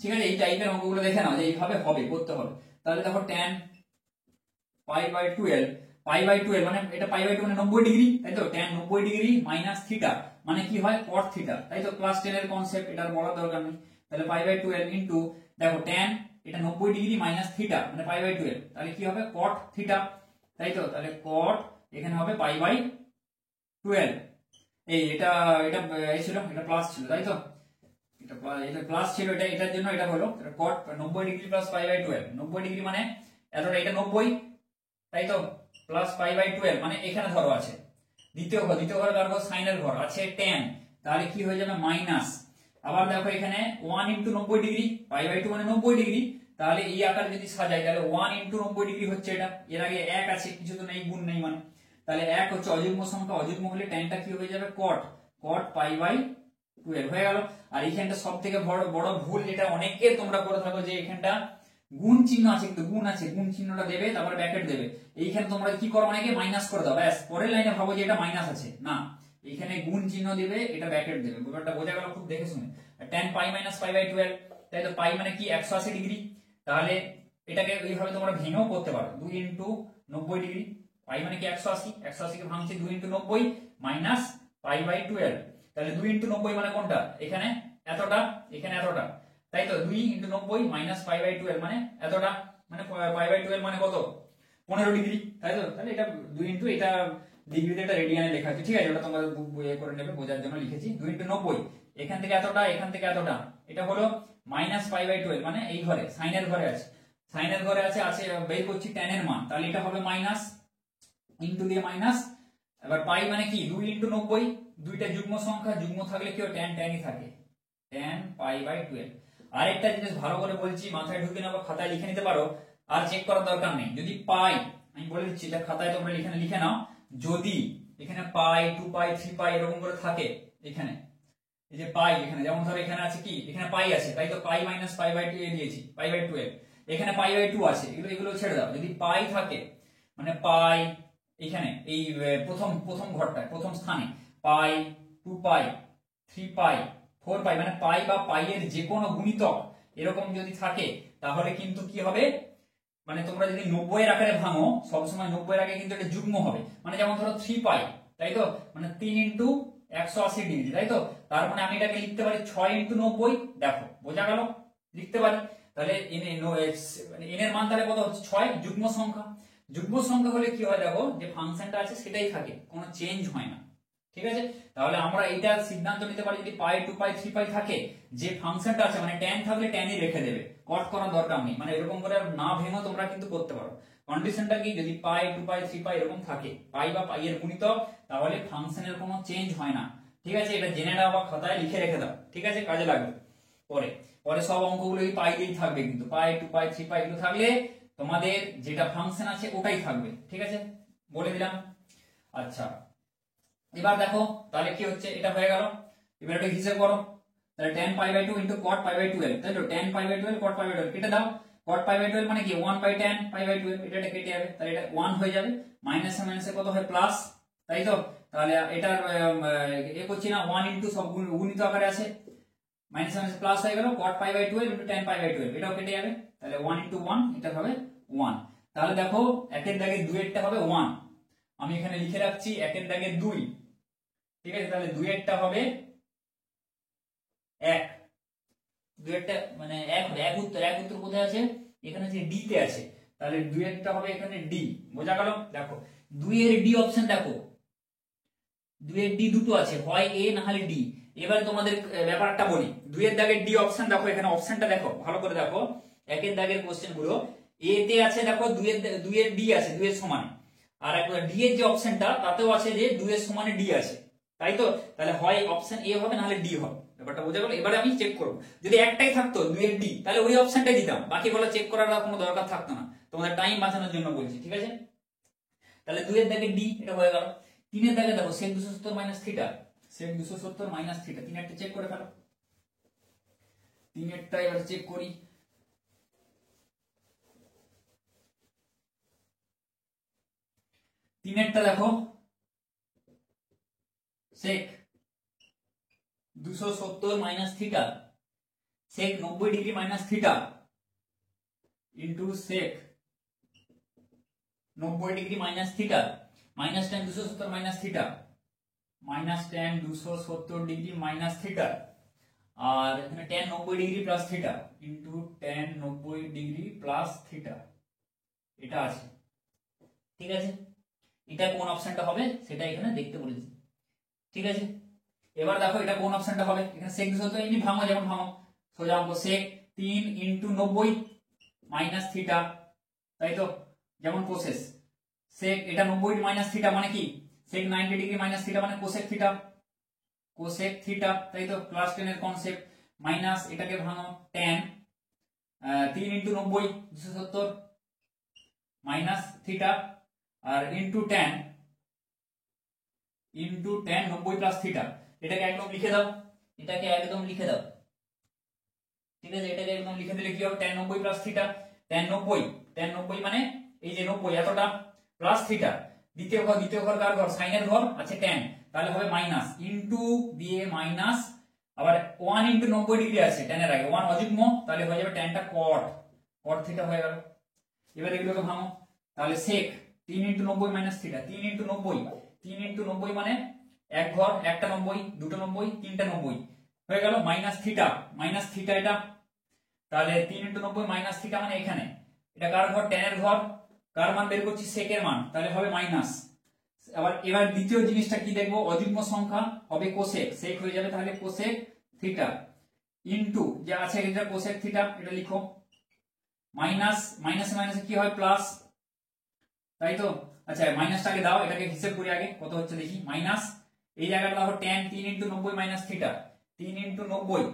ঠিক আছে? এই টাইপের অঙ্কগুলো দেখে নাও যে এইভাবে হবে, করতে হবে। তাহলে দেখো tan π/12 মানে এটা π/2 মানে 90 ডিগ্রি, তাই তো? tan 90 ডিগ্রি মাইনাস থিটা মানে কি হয় cot থিটা, তাই তো? ক্লাস 10 এর কনসেপ্ট, এটা বলার দরকার নেই। তাহলে π/12 ইনটু দেখো tan এটা 90 ডিগ্রি মাইনাস থিটা মানে π/12, তাহলে কি হবে cot থিটা, তাই তো? তাহলে cot এখানে হবে π/12, এই এটা এটা এই ছিল, এটা প্লাস ছিল, তাই তো? এটা প্লাস ছিল, এটা এটার জন্য এটা হলো cot 90 ডিগ্রি প্লাস π/12, 90 ডিগ্রি মানে এতটা, এটা 90 তাই তো, প্লাস π/12 মানে এখানে ধরো আছে দ্বিতীয় ঘর ধরো সাইনের ঘর আছে tan, তাহলে কি হয়ে যাবে মাইনাস। আবার দেখো এখানে 1 ইনটু 90 ডিগ্রি, π/2 মানে 90 ডিগ্রি, তাহলে এই আকারে যদি সাজাই তাহলে 1 ইনটু 90 ডিগ্রি হচ্ছে এটা, এর আগে 1 আছে কিছু তো নেই, গুণ নেই মানে, তাহলে 1 হচ্ছে অযুগ্ম সংখ্যা, অযুগ্ম হলে tanটা কি হয়ে যাবে cot π/12 হয়ে গেল। আর এইখানটা সবথেকে বড় ভুল যেটা অনেকে তোমরা করে থাকো, যে এখানটা গুণ চিহ্ন আছে, কিন্তু গুণ আছে, গুণ চিহ্নটা দেবে তারপরে ব্র্যাকেট দেবে, এইখানে তোমরা কি করো অনেকে মাইনাস করে দাও, ব্যাস পরের লাইনে ভাবো যে এটা মাইনাস আছে, না এইখানে গুণ চিহ্ন দিবে, এটা ব্র্যাকেট দেবে, ব্যাপারটা বোঝা গেল খুব দেখে শুনে। tan π মাইনাস π/12, তাই তো পাই মানে কি 180 ডিগ্রি, তাহলে এটাকে এইভাবে তোমরা ভেঙেও করতে পারো, 2 ইনটু 90 ডিগ্রি, পাই মানে কি 180, 180 কে ভাঙছি 2 ইনটু 90 মাইনাস π/12, তাহলে 2 ইনটু 90 মানে কোনটা, এখানে এতটা এখানে এতটা, তাই তো? 2 ইনটু 90 মাইনাস π/12 মানে এতটা, মানে π/12 মানে কত 15 ডিগ্রি, তাই তো? তাহলে এটা 2 ইন্টু এটা ডিগ্রিতে এটা রেডিয়ানে লেখা আছে, ঠিক আছে? ওটা তোমরা বইয়ে করে নেবে, বোঝার জন্য লিখেছি 2 ইন্টু 90, এখান থেকে এতটা, এখান থেকে এতটা, এটা হলো -π/12, মানে এই ঘরে সাইনের ঘরে আছে, সাইনের ঘরে আছে আছে বের করছি tan এর মান, তাহলে এটা হবে মাইনাস ইন্টু দিয়ে মাইনাস, এবার পাই মানে কি 2 ইন্টু 90, দুইটা যুগ্ম সংখ্যা, যুগ্ম থাকলে কি tan tanই থাকে, tan π/12। আরেকটা জিনিস ভালো করে বলছি, মাথায় ঢুকে নেবো, খাতায় লিখে নিতে পারো, আর চেক করার দরকার নেই। যদি পাই, আমি বলে দিচ্ছি, এটা খাতায় তোমরা লিখে নাও, যদি এখানে পাই 2 পাই 3 পাই এরকম করে থাকে, এখানে এই যে পাই, এখানে যেমন ধরো এখানে আছে কি, এখানে পাই আছে, তাই তো পাই মাইনাস π/2 এ দিয়েছি, π/12, এখানে π/2 আছে, এগুলো ছেড়ে দাও। যদি পাই থাকে মানে পাই এখানে এই প্রথম প্রথম ঘরটায়, প্রথম স্থানে পাই 2 পাই 3 পাই 4 পাই, মানে পাই বা পাই এর যে কোনো গুণিতক এরকম যদি থাকে, তাহলে কিন্তু কি হবে, মানে তোমরা যদি 90 এর আকারে ভাঙো, সবসময় 90 এর আগে কিন্তু এটা যুগ্ম হবে, মানে যেমন ধরো 3 পাই, তাই তো, মানে 3 ইন্টু 180 ডিগ্রি, তাই তো? তার মানে আমি এটাকে লিখতে পারি 6 ইন্টু 90, দেখো বোঝা গেল, লিখতে পারি। তাহলে এন এর মান তাহলে কত হচ্ছে 6, যুগ্ম সংখ্যা। যুগ্ম সংখ্যা হলে কি হয়, দেখো যে ফাংশনটা আছে সেটাই থাকে, কোনো চেঞ্জ হয় না, ঠিক আছে? তাহলে আমরা এইটা সিদ্ধান্ত নিতে পারি, যদি পাই 2 পাই 3 পাই থাকে, যে ফাংশনটা আছে মানে tan থাকলে tanই রেখে দেবে, কট করার দরকার নেই, মানে এরকম করে না ভেঙে তোমরা কিন্তু করতে পারো। কন্ডিশনটা কি, যদি পাই 2 পাই 3 পাই এরকম থাকে, পাই বা পাই এর গুণিতক, তাহলে ফাংশনের কোনো চেঞ্জ হয় না, ঠিক আছে? এটা জেনে নাও বা খাতায় লিখে রেখে দাও, ঠিক আছে? কাজে লাগবে পরে। পরে সব অঙ্কগুলো এই পাই দিয়েই থাকবে, কিন্তু পাই 2 পাই 3 পাই এগুলো থাকলে তোমাদের যেটা ফাংশন আছে ওটাই থাকবে, ঠিক আছে? বলে দিলাম। আচ্ছা, এবার দেখো তাহলে কি হচ্ছে, এটা হয়ে গেল। এবার এটা হিসাব করো, তাহলে tan π/2 ইনটু cot π/12, তাই তো? tan π/12 cot π/12 কেটে দাও, cot π/12 মানে কি 1/tan π/12, এটা কেটে যাবে, তাহলে এটা 1 হয়ে যাবে, মাইনাসে মাইনাসে কত হয় প্লাস, তাই তো? তাহলে এটার এ করছি না, 1 ইনটু সব গুণিত আকারে আছে, মাইনাসে মাইনাসে প্লাস হয়ে গেল, cot π/12 ইনটু tan π/12, এটাও কেটে যাবে, তাহলে 1 ইনটু 1, এটা হবে 1। তাহলে দেখো একের দাগে 2 এরটা হবে 1, আমি এখানে লিখে রাখছি একের দাগে 2, ঠিক আছে? তাহলে 2 এরটা হবে 1, 2 এরটা মানে 1 হবে, এক উত্তর কোথায় আছে, এখানে যে ডি তে আছে, তাহলে 2 এরটা হবে এখানে ডি, বোঝা গেল? দেখো 2 এর ডি অপশন, দেখো 2 এর ডি দুটো আছে, হয় এ না হলে ডি। এবার তোমাদের ব্যাপারটা বলি, 2 এর দাগের ডি অপশন দেখো, এখানে অপশনটা দেখো ভালো করে দেখো, একের দাগের কোশ্চেন গুলো, এ তে আছে দেখো 2 এর ডি আছে 2 এর সমানে, আর একটা ডি এর যে অপশনটা তাতেও আছে যে 2 এর সমানে ডি আছে, তাই তো? তাহলে হয় অপশন এ হবে না হলে ডি হবে, ব্যাপারটা বোঝা গেল? এবারে আমি চেক করব, যদি একটাই থাকতো 2 এর ডি, তাহলে ওই অপশনটাই দিতাম, বাকিগুলো চেক করার কোনো দরকার থাকতো না, তোমাদের টাইম বাঁচানোর জন্য বলছি, ঠিক আছে? তাহলে 2 এর দাগে ডি, এটা হয়ে গেল। 3 এর দাগে দেখো sec 270 minus theta, sec 270 minus theta, 3 এরটা চেক করে ফেলো, 3 এরটা এবার চেক করি। 3 এরটা দেখো sec 270 minus theta, sec 90 degree minus theta into sec 90 degree minus theta minus tan 270 minus theta, minus tan 270 degree minus theta, আর এখানে tan 90 degree plus theta into tan 90 degree plus theta, এটা আছে, ঠিক আছে? এটা কোন অপশনটা হবে সেটা এখানে দেখতে বলেছি, ঠিক আছে? এবার দেখো এটা কোন অপশনটা হবে, এখানে sec 270 এমনি ভাঙো, যেমন ভাঙো সোজা অঙ্ক, sec 3 ইনটু 90 মাইনাস থিটা, তাই তো? যেমন কোসেস sec, এটা 90 মাইনাস থিটা মানে কি, sec 90 ডিগ্রি মাইনাস থিটা মানে কোসেক থিটা, কোসেক থিটা, তাই তো? প্লাস 10 এর কনসেপ্ট, মাইনাস এটাকে ভাঙো tan 3 ইনটু 90 270 মাইনাস থিটা, আর ইনটু tan 90 প্লাস থিটা, এটাকে একদম লিখে দাও, এটাকে একদম লিখে দাও, ঠিক আছে? এটাকে একদম লিখে দিলে কি হবে, tan 90 প্লাস থিটা, tan 90 মানে এই যে 90 এতটা প্লাস থিটা, দ্বিতীয় ঘর কার ঘর, সাইনের ঘর আছে tan, তাহলে হবে মাইনাস ইনটু দিয়ে মাইনাস, আবার 1 ইনটু 90 ডিগ্রি আছে tan এর আগে, 1 অযুগ্ম, তাহলে হয়ে যাবে tanটা cot থিটা হয়ে গেল। এবার এগুলোকে ভাঙো, তাহলে sec 3 into 90 minus theta, 3 into 90 মানে এক ঘর, একটা 90, দুটো 90, তিনটা 90 হয়ে গেল, মাইনাস থিটা এটা, তাহলে 3 ইনটু 90 মাইনাস থিটা মানে এখানে, এটা কার ঘর, tan এর ঘর, কার মান বের করছি সেকের মান, তাহলে হবে মাইনাস। এবার দ্বিতীয় জিনিসটা কি দেখবো, অযুগ্ম সংখ্যা হবে কোসেক, সেক হয়ে যাবে, তাহলে কোসেক থিটা ইনটু যে আছে এটা কোসেক থিটা, এটা লিখো মাইনাস, মাইনাসে মাইনাসে কি হয় প্লাস, তাই তো। আচ্ছা মাইনাসটাকে দাও, এটাকে হিসাব করি আগে কত হচ্ছে দেখি। মাইনাস এই জায়গাটা দেখো tan 3 into 90 minus theta, 3 into 90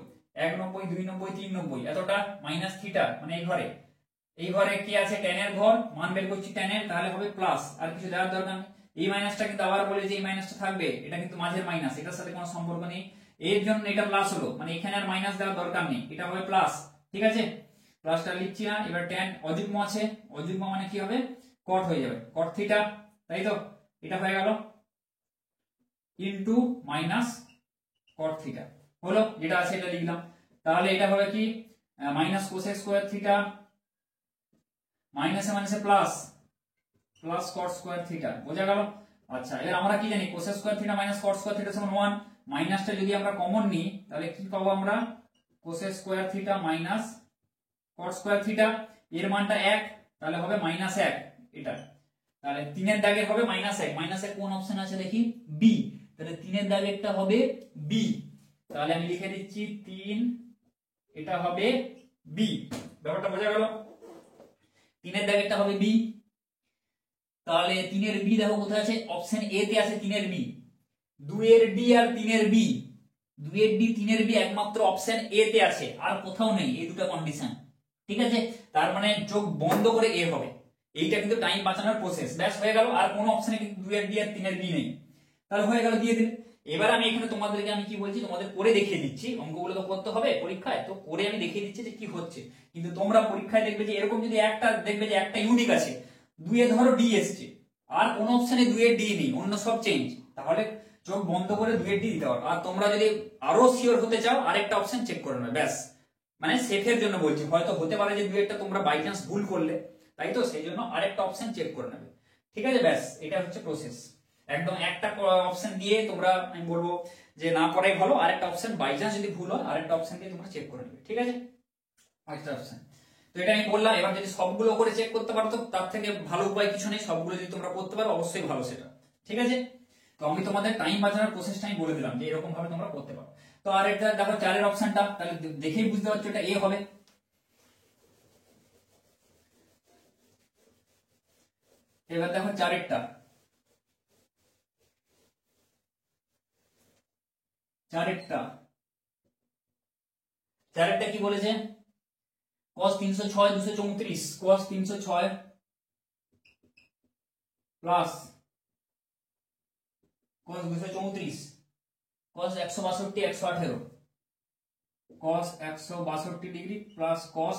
190 290 390 এতটা মাইনাস থিটা, মানে এই ঘরে কি আছে tan এর ঘর, মান বের করছি tan এর, তাহলে হবে প্লাস, আর কিছু দেওয়ার দরকার নেই। এই মাইনাসটা কিন্তু আবার বলে যে এই মাইনাসটা থাকবে, এটা কিন্তু মাঝের মাইনাস, এটার সাথে কোনো সম্পর্ক নেই, এর জন্য এটা প্লাস হলো, মানে এখানে আর মাইনাস দেওয়ার দরকার নেই, এটা হবে প্লাস, ঠিক আছে। প্লাসটা লিখছি না। এবার tan অযুগ্ম আছে, অযুগ্ম মানে কি হবে কট হয়ে যাবে, কট থিটা, তাই তো। এটা হয়ে গেল ইনটু মাইনাস কট থিটা, হলো যেটা আছে এটা লিখলাম। তাহলে এটা হবে কি মাইনাস কোসেক স্কয়ার থিটা মাইনাসে মাইনাসে plus, plus cot square theta, বোঝা গেল। আচ্ছা এবার আমরা কি জানি কোসেক স্কয়ার থিটা মাইনাস কট স্কয়ার থিটা সমান 1, মাইনাসটা যদি আমরা কমন নিই তাহলে কি পাবো আমরা, কোসেক স্কয়ার থিটা মাইনাস কট স্কয়ার থিটা, এর মানটা 1, তাহলে হবে মাইনাস 1 এটা, তাহলে 3 এর দাগের হবে মাইনাস 1, মাইনাস 1 কোন অপশন আছে দেখি বি, তাহলে 3 এর দাগেরটা হবে বি, তাহলে আমি লিখে দিচ্ছি 3, এটা হবে বি, ব্যাপারটা বোঝা গেল। 3 এর দাগেরটা হবে বি, তাহলে 3 এর বি দেখো কোথায় আছে, অপশন এ তে আছে 3 এর বি, 2 এর ডি আর 3 এর বি, 2 এর ডি 3 এর বি একমাত্র অপশন এ তে আছে, আর কোথাও নেই এই দুটো কন্ডিশন, ঠিক আছে। তার মানে চোখ বন্ধ করে এ হবে, এইটা কিন্তু টাইম বাঁচানোর প্রসেস, ব্যাস হয়ে গেল। আর কোনো অপশনে কিন্তু 2 এর ডি আর 3 এর বি নেই, তাহলে হয়ে গেল, দিয়ে দিন। এবার আমি এখানে তোমাদেরকে আমি কি বলছি, তোমাদের করে দেখিয়ে দিচ্ছি, অঙ্কগুলো তো করতে হবে পরীক্ষায়, তো করে আমি দেখিয়ে দিচ্ছি যে কি হচ্ছে। কিন্তু তোমরা পরীক্ষায় দেখবে যে এরকম যদি একটা দেখবে যে একটা ইউনিক আছে, 2 এ ধরো ডি এসছে, আর কোন অপশনে 2 এর ডি নেই, অন্য সব চেঞ্জ, তাহলে চোখ বন্ধ করে 2 এর ডি দিতে হবে। আর তোমরা যদি আরো সিওর হতে চাও আরেকটা অপশন চেক করে নেবে, ব্যাস, মানে সেফের জন্য বলছি, হয়তো হতে পারে যে 2 একটা তোমরা বাই চান্স ভুল করলে, তাই তো, সেই জন্য আরেকটা অপশন চেক করে নেবে, ঠিক আছে, ব্যাস এটা হচ্ছে প্রসেস। একদম একটা অপশন দিয়ে তোমরা, আমি বলবো যে না করাই ভালো, আরেকটা অপশন বাই চান্স যদি ভুল হয় আরেকটা অপশন দিয়ে তোমরা চেক করে নেবে, ঠিক আছে, আরেকটা অপশন। তো এটা আমি বললাম, এবার যদি সবগুলো করে চেক করতে পারো তো তার থেকে ভালো উপায় কিছু নেই, সবগুলো যদি তোমরা করতে পারো অবশ্যই ভালো সেটা, ঠিক আছে। তো আমি তোমাদের টাইম বাঁচানোর প্রসেসটা আমি বলে দিলাম যে এরকম ভাবে তোমরা করতে পারো। তো আর এটা দেখো 4 এর অপশনটা, তাহলে দেখেই বুঝতে পারছো এটা এ হবে। এবার দেখো 4 এরটা, 4 এরটা কি বলেছে, cos 306 234, cos 306 plus cos 234, cos 162 118, cos 162 degree plus cos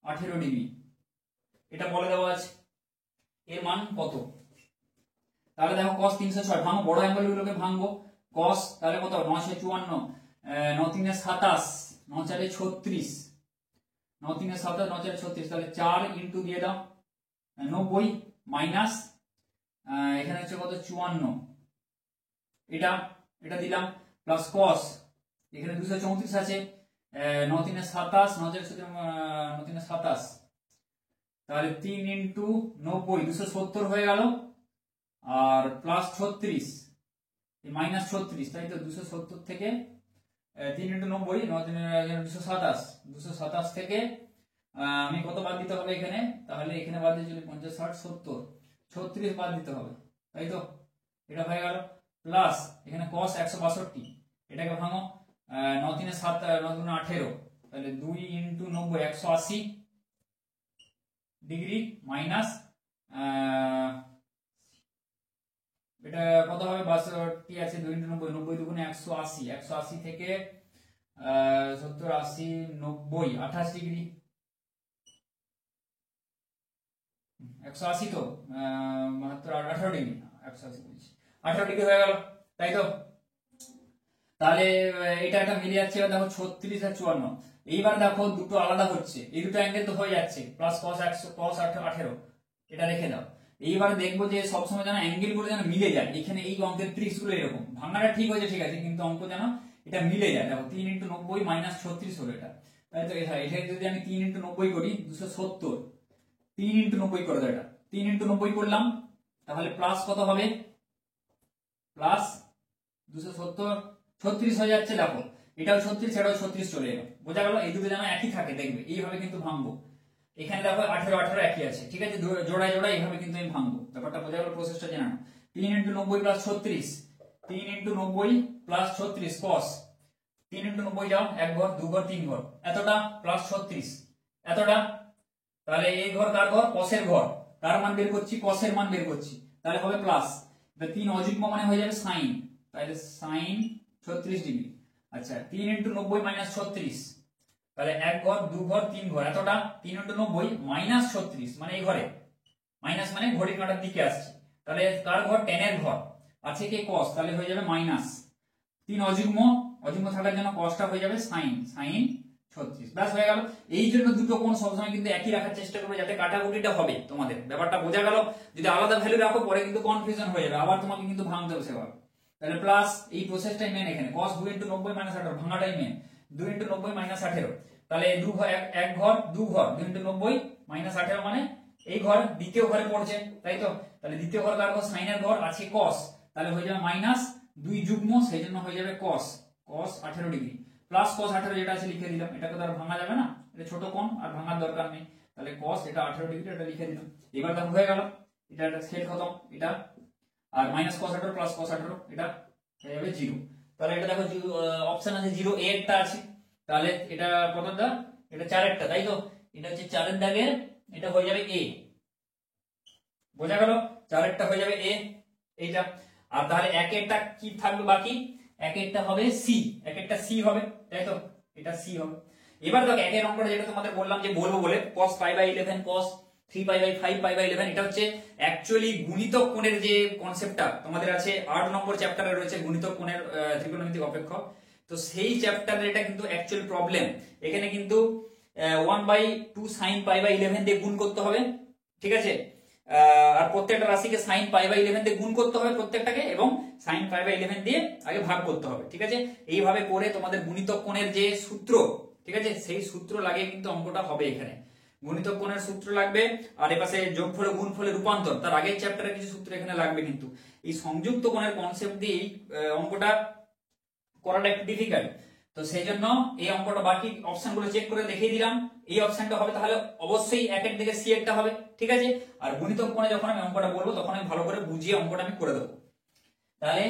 18 degree, এটা বলে দেওয়া আছে, এর মান কত। তাহলে দেখো cos 306 ভাঙো, বড় অ্যাঙ্গেল গুলোকে ভাঙবো, cos তাহলে কত 954, 9 3 27, 9 4 36, 9 3 27, 9 4 36, তাহলে 4 ইনটু দিয়ে দাও 90 মাইনাস এখানে হচ্ছে কত 54, এটা এটা দিলাম প্লাস cos এখানে 234 আছে, 9 3 27, 9 4 27, তাহলে 3 ইনটু 90 270 হয়ে গেল, আর প্লাস 36 মাইনাস 36, তাই তো 270 থেকে 3 ইনটু 90 227, 227 থেকে আমি কত বাদ দিতে হবে এখানে, তাহলে এখানে বাদ দিয়ে 50 60 70 36 বাদ দিতে হবে, তাই তো, এটা হয়ে গেল, প্লাস এখানে cos 162, এটাকে ভাঙো, 9 3 7 9 2 18, তাহলে 2 ইনটু 90 180 ডিগ্রি মাইনাস এটা কত হবে 62 আছে, 2 ইনটু 90 90 দুগুণে 180, 180 থেকে 70 80 90 28 ডিগ্রি, 180 তো 18 ডিগ্রি, 180 বলছি 18 ডিগ্রি হয়ে গেল, তাই তো। তাহলে এটা একটা মিলে যাচ্ছে, এবার দেখো 36 আর 54, এইবার দেখো দুটো আলাদা হচ্ছে, এই দুটো অ্যাঙ্গেল তো হয়ে যাচ্ছে, প্লাস cos 18, এটা রেখে দাও। এইবার দেখবো যে সবসময় যেন অ্যাঙ্গেল গুলো যেন মিলে যায়, এখানে এই অঙ্কের ট্রিক্স গুলো এরকম, ভাঙাটা ঠিক হয়েছে ঠিক আছে, কিন্তু অঙ্ক যেন এটা মিলে যায়। দেখো 3 ইনটু 90 মাইনাস 36 হলো এটা, তাই তো, এটা যদি আমি 3 ইনটু 90 করি 270, 3 ইন্টু 90 করে দাও, এটা 3 ইন্টু 90 করলাম, তাহলে প্লাস কত হবে, প্লাস 270, 36 হয়ে যাচ্ছে। দেখো এটাও 36, এটাও 36 চলে এলো, বোঝা গেল? এই দুটো যেন একই থাকে, দেখবে এইভাবে কিন্তু ভাঙবো। এখানে দেখো 18 18 একই আছে, ঠিক আছে, জোড়ায় জোড়ায় এইভাবে কিন্তু আমি ভাঙবো। ব্যাপারটা বোঝা গেল? প্রসেসটা জেনে নাও। 3 into 90 plus 36, 3 into 90 plus 36 cos, 3 into 90 যাও, 1 ঘর 2 ঘর 3 ঘর, এতটা প্লাস 36 এতটা, তাহলে এই ঘর কার ঘর, cos এর ঘর, কার মান বের করছি, cos এর মান বের করছি, তাহলে হবে প্লাস। 3 অযুগ্ম মানে হয়ে যাবে sin, তাহলে sin 36 ডিগ্রি। আচ্ছা 3 ইন্টু 90 মাইনাস 36, তাহলে 1 ঘর 2 ঘর 3 ঘর, এতটা 3 ইন্টু 90 মাইনাস 36 মানে এই ঘরে, মাইনাস মানে ঘড়ির কাঁটার দিকে আসছে, তাহলে কার ঘর, tan এর ঘর, আছে কি cos, তাহলে হয়ে যাবে মাইনাস 3 অযুগ্ম, অযুগ্ম থাকার জন্য cosটা হয়ে যাবে sin, sin 36, ব্যাস হয়ে গেল। এই জন্য দুটো কোণ সবসময় কিন্তু একই রাখার চেষ্টা করবে, যাতে কাটাকুটিটা হবে তোমাদের। ব্যাপারটা বোঝা গেল? যদি আলাদা ভ্যালু রাখো পরে কিন্তু কনফিউশন হয়ে যাবে, আবার তোমাকে কিন্তু ভাঙতে হবে সেভাবে। তাহলে প্লাস, এই প্রসেসটাই মেন এখানে, cos 2 ইন্টু 90 মাইনাস 18, ভাঙাটাই মেন, 2 ইন্টু 90 মাইনাস 18, তাহলে 2 ঘর 1 ঘর 2 ঘর, 2 ইন্টু 90 মাইনাস 18 মানে এই ঘর দ্বিতীয় ঘরে পড়ছে, তাই তো? তাহলে দ্বিতীয় ঘর কার ঘর, sin এর ঘর, আছে cos, তাহলে হয়ে যাবে মাইনাস 2 যুগ্ম, সেই জন্য হয়ে যাবে cos, cos 18 degree plus cos 18 যেটা আছে লিখে দিলাম, এটাকে তো আর ভাঙা যাবে না, এটা ছোট কোণ আর ভাঙার দরকার নেই, তাহলে cos এটা 18 ডিগ্রি, এটা লিখে দিলাম। এবার দেখো হয়ে গেল, এটা একটা খেল খতম, এটা আর মাইনাস cos 18 প্লাস cos 18 এটা হয়ে যাবে 0। তাহলে এটা দেখো অপশন আছে 0, a একটা আছে, তাহলে এটা কতটা, এটা 4 একটা, তাই তো? এটা হচ্ছে 4 এর দাগের, এটা হয়ে যাবে a, বোঝা গেল? 4 একটা হয়ে যাবে a এইটা। আর তাহলে 1 একটা কি থাকবে বাকি, 1 একটা হবে c, 1 একটা c হবে, তাই তো? এটা c হবে। এবার দেখো 1 এর অঙ্কটা যেটা তোমাদের বললাম যে বলবো বলে, cos pi by 11 cos 3 pi by 5 pi by 11, এটা হচ্ছে অ্যাকচুয়ালি গুণিতক কোণের যে কনসেপ্টটা তোমাদের আছে 8 নম্বর চ্যাপ্টারে রয়েছে, গুণিতক কোণের ত্রিকোণমিতিক অপেক্ষক, তো সেই চ্যাপ্টারে এটা কিন্তু অ্যাকচুয়াল প্রবলেম। এখানে কিন্তু 1/2 sin pi by 11 দিয়ে গুণ করতে হবে, ঠিক আছে? আর প্রত্যেকটা রাশিকে sin pi by 11 দিয়ে গুণ করতে হবে প্রত্যেকটাকে, এবং sin pi by 11 দিয়ে আগে ভাগ করতে হবে, ঠিক আছে? এইভাবে করে তোমাদের গুণিতক কোণের যে সূত্র, ঠিক আছে, সেই সূত্র লাগিয়ে কিন্তু অঙ্কটা হবে। এখানে গুণিতক কোণের সূত্র লাগবে, আর এপাশে যোগফল গুণফলের রূপান্তর, তার আগের চ্যাপ্টারে কিছু সূত্র এখানে লাগবে, কিন্তু এই সংযুক্ত কোণের কনসেপ্ট দিয়ে অঙ্কটা করাটা একটু ডিফিকাল্ট, তো সেই জন্য এই অঙ্কটা বাকি অপশনগুলো চেক করে দেখিয়ে দিলাম। এই অপশনটা হবে, তাহলে অবশ্যই 1 এর দিকে c একটা হবে, ঠিক আছে? আর গুণিতক কোণে যখন আমি অঙ্কটা বলবো তখন আমি ভালো করে বুঝিয়ে অঙ্কটা আমি করে দেবো। তাহলে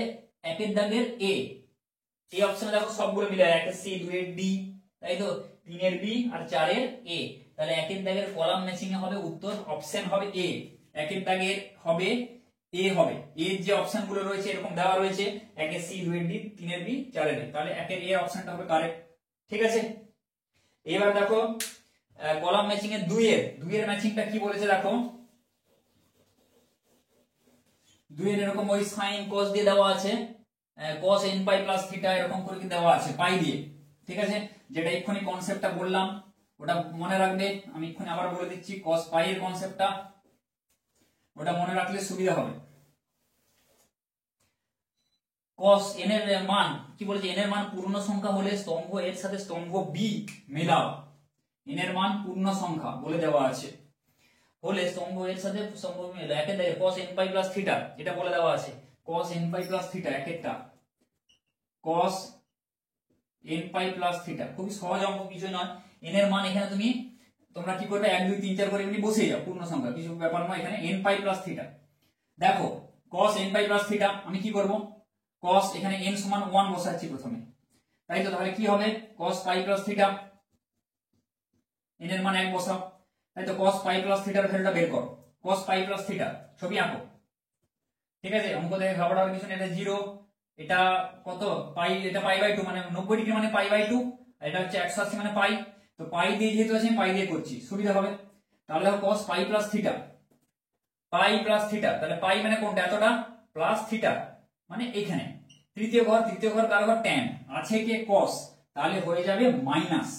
1 এর দাগের a, এই অপশনে দেখো সবগুলো মিলে 1 এর c, 2 এর d, তাই তো, 3 এর b আর 4 এর a, তাহলে 1 এর দাগের কলাম ম্যাচিং এ হবে, উত্তর অপশন হবে a, 1 এর দাগের হবে a হবে, এর যে অপশন গুলো রয়েছে এরকম দেওয়া রয়েছে, 1 এর c, 2 এর d, 3 এর b, 4 এর a, তাহলে 1 এর a অপশনটা হবে কারেক্ট, ঠিক আছে? এবার দেখো কলাম ম্যাচিং এর 2 এর ম্যাচিংটা কি বলেছে দেখো, 2 এর এরকম ওই sin cos দিয়ে দেওয়া আছে, cos n pi plus theta এরকম করে কি দেওয়া আছে পাই দিয়ে, ঠিক আছে? যেটা এক্ষুনি কনসেপ্টটা বললাম ওটা মনে রাখবে, আমি এক্ষুনি আবার বলে দিচ্ছি, cos pi এর কনসেপ্টটা ওটা মনে রাখলে সুবিধা হবে। cos n এর মান কি বলেছে, n এর মান পূর্ণ সংখ্যা হলে স্তম্ভ এর সাথে স্তম্ভ b মেলাও, n এর মান পূর্ণ সংখ্যা বলে দেওয়া আছে, হলে স্তম্ভ এর সাথে স্তম্ভ মেলাও। 1 এর cos n pi plus theta এটা বলে দেওয়া আছে, cos n pi plus theta 1 একটা, cos n pi plus theta, খুবই সহজ অঙ্ক, কিছু নয়। n এর মান এখানে তোমরা কি করবে, 1 2 3 4 করে এমনি বসিয়ে যাও, পূর্ণ সংখ্যা কিছু ব্যাপার নয়, এখানে n pi plus theta। দেখো cos n pi plus theta আমি কি করব, cos এখানে n সমান 1 বসাচ্ছি প্রথমে, তাই তো? তাহলে কি হবে, cos pi plus theta, n এর মান 1 বসাও, তাই তো? cos pi plus theta এর ভ্যালুটা বের করো, cos pi plus theta ছবি আঁকো, ঠিক আছে? অঙ্ক দেখে ঘাবড়ানোর কিছু নেই, এটা 0, এটা কত পাই, এটা পাই বাই 2 মানে 90 ডিগ্রি মানে পাই বাই 2, এটা হচ্ছে 180 মানে পাই, তো পাই দিয়ে যেহেতু আছে আমি পাই দিয়ে করছি, সুবিধা হবে। তাহলে দেখো cos pi plus theta, পাই প্লাস থিটা, তাহলে পাই মানে কোনটা, এতটা, প্লাস থিটা মানে এখানে তৃতীয় ঘর কার ঘর, tan, আছে কি cos, তাহলে হয়ে যাবে মাইনাস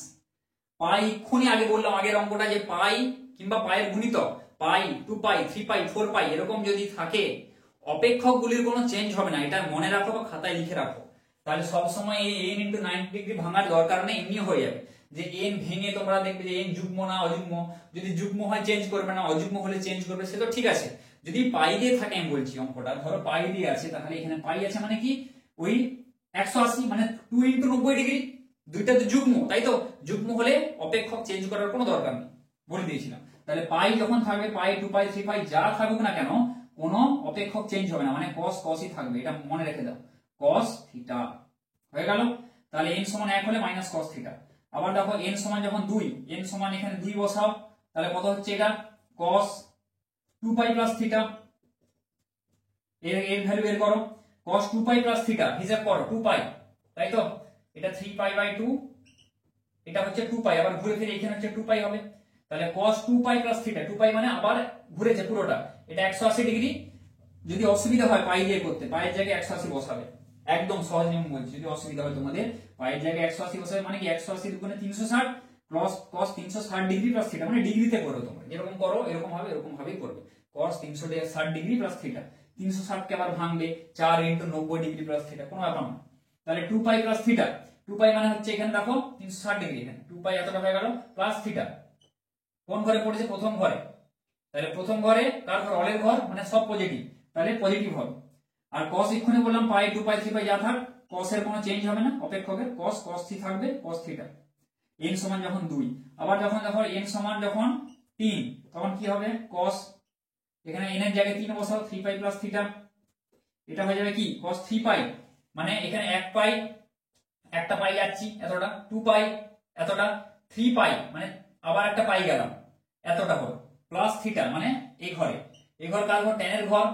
পাই। এক্ষুনি আগে বললাম আগের অঙ্কটা যে পাই কিংবা পায়ের গুণিতক, পাই 2 পাই 3 পাই 4 পাই এরকম যদি থাকে, অপেক্ষক গুলির কোনো চেঞ্জ হবে না, এটা মনে রাখো বা খাতায় লিখে রাখো, তাহলে সব সময় এই n * 90 ডিগ্রি ভাঙার দরকার নেই, এমনি হয়ে যাবে। যে এন ভেঙে তোমরা দেখবে যে এন যুগ্ম না অযুগ্ম, যদি যুগ্ম হয় চেঞ্জ করবে না, অযুগ্ম হলে চেঞ্জ করবে, সে তো ঠিক আছে। যদি পাই দিয়ে থাকে, আমি বলছি অঙ্কটা ধরো পাই দিয়ে আছে, তাহলে এখানে পাই আছে মানে কি ওই 180 মানে 2 × 90 ডিগ্রি, দুইটা তো যুগ্ম, তাই তো? যুগ্ম হলে অপেক্ষক চেঞ্জ করার কোনো দরকার নেই, বলে দিয়েছিলাম। তাহলে পাই যখন থাকবে, পাই 2 পাই 3 পাই যা থাকুক না কেন, কোনো অপেক্ষক চেঞ্জ হবে না, মানে cos cosই থাকবে, এটা মনে রেখে দাও, cos থিটা হয়ে গেল। তাহলে n সমান 1 হলে মাইনাস cos থিটা। আবার দেখো n সমান যখন 2, n সমান এখানে 2 বসাও, তাহলে কত হচ্ছে এটা cos 2 পাই প্লাস থিটা, এর ভ্যালু বের করো, cos 2 পাই প্লাস থিটা হিসাব করো 2 পাই, তাই তো? এটা 3 পাই বাই 2, এটা হচ্ছে 2 পাই, আবার ঘুরে ফিরে এখানে হচ্ছে 2 পাই হবে। তাহলে cos 2 পাই প্লাস থিটা, 2 পাই মানে আবার ঘুরেছে পুরোটা, এটা 180 ডিগ্রি। যদি অসুবিধা হয় পাই দিয়ে করতে, পায়ের জায়গায় 180 বসাবে, একদম সহজ নিয়ম বলছি। যদি অসুবিধা হয় তোমাদের, পায়ের জায়গায় 180 বসাবে, মানে কি 180 দুগুণে 360 plus cos 360 degree plus theta, মানে ডিগ্রিতে করো তোমরা, যেরকম করো এরকম ভাবেই করবে। cos 360 ডিগ্রি প্লাস থিটা, 360 কে আবার ভাঙবে 4 × 90 ডিগ্রি প্লাস থিটা, কোনো ব্যাপার না। তাহলে 2 পাই প্লাস থিটা, 2 পাই মানে হচ্ছে এখানে দেখো 360 ডিগ্রি, এখানে 2 পাই এতটা হয়ে গেল প্লাস থিটা, কোন ঘরে পড়েছে? প্রথম ঘরে। তাহলে প্রথম ঘরে কার ঘর? অলের ঘর, মানে সব পজিটিভ, তাহলে পজিটিভ হবে। আর cos এক্ষুনি বললাম পাই 2 পাই 3 পাই যা থাক, cos এর কোনো চেঞ্জ হবে না, অপেক্ষকের cos cos থি থাকবে, cos থিটা। n সমান যখন 2, আবার যখন দেখো n সমান যখন 3, তখন কি হবে? cos, এখানে n এর জায়গায় 3 বসাও, 3 পাই প্লাস থিটা, এটা হয়ে যাবে কি cos 3 পাই, মানে এখানে 1 পাই, একটা পাই যাচ্ছি এতটা, 2 পাই এতটা, 3 পাই মানে আবার একটা পাই গেলাম এতটা হলো, প্লাস থিটা মানে এই ঘরে, এই ঘর কার ঘর? tan এর ঘর,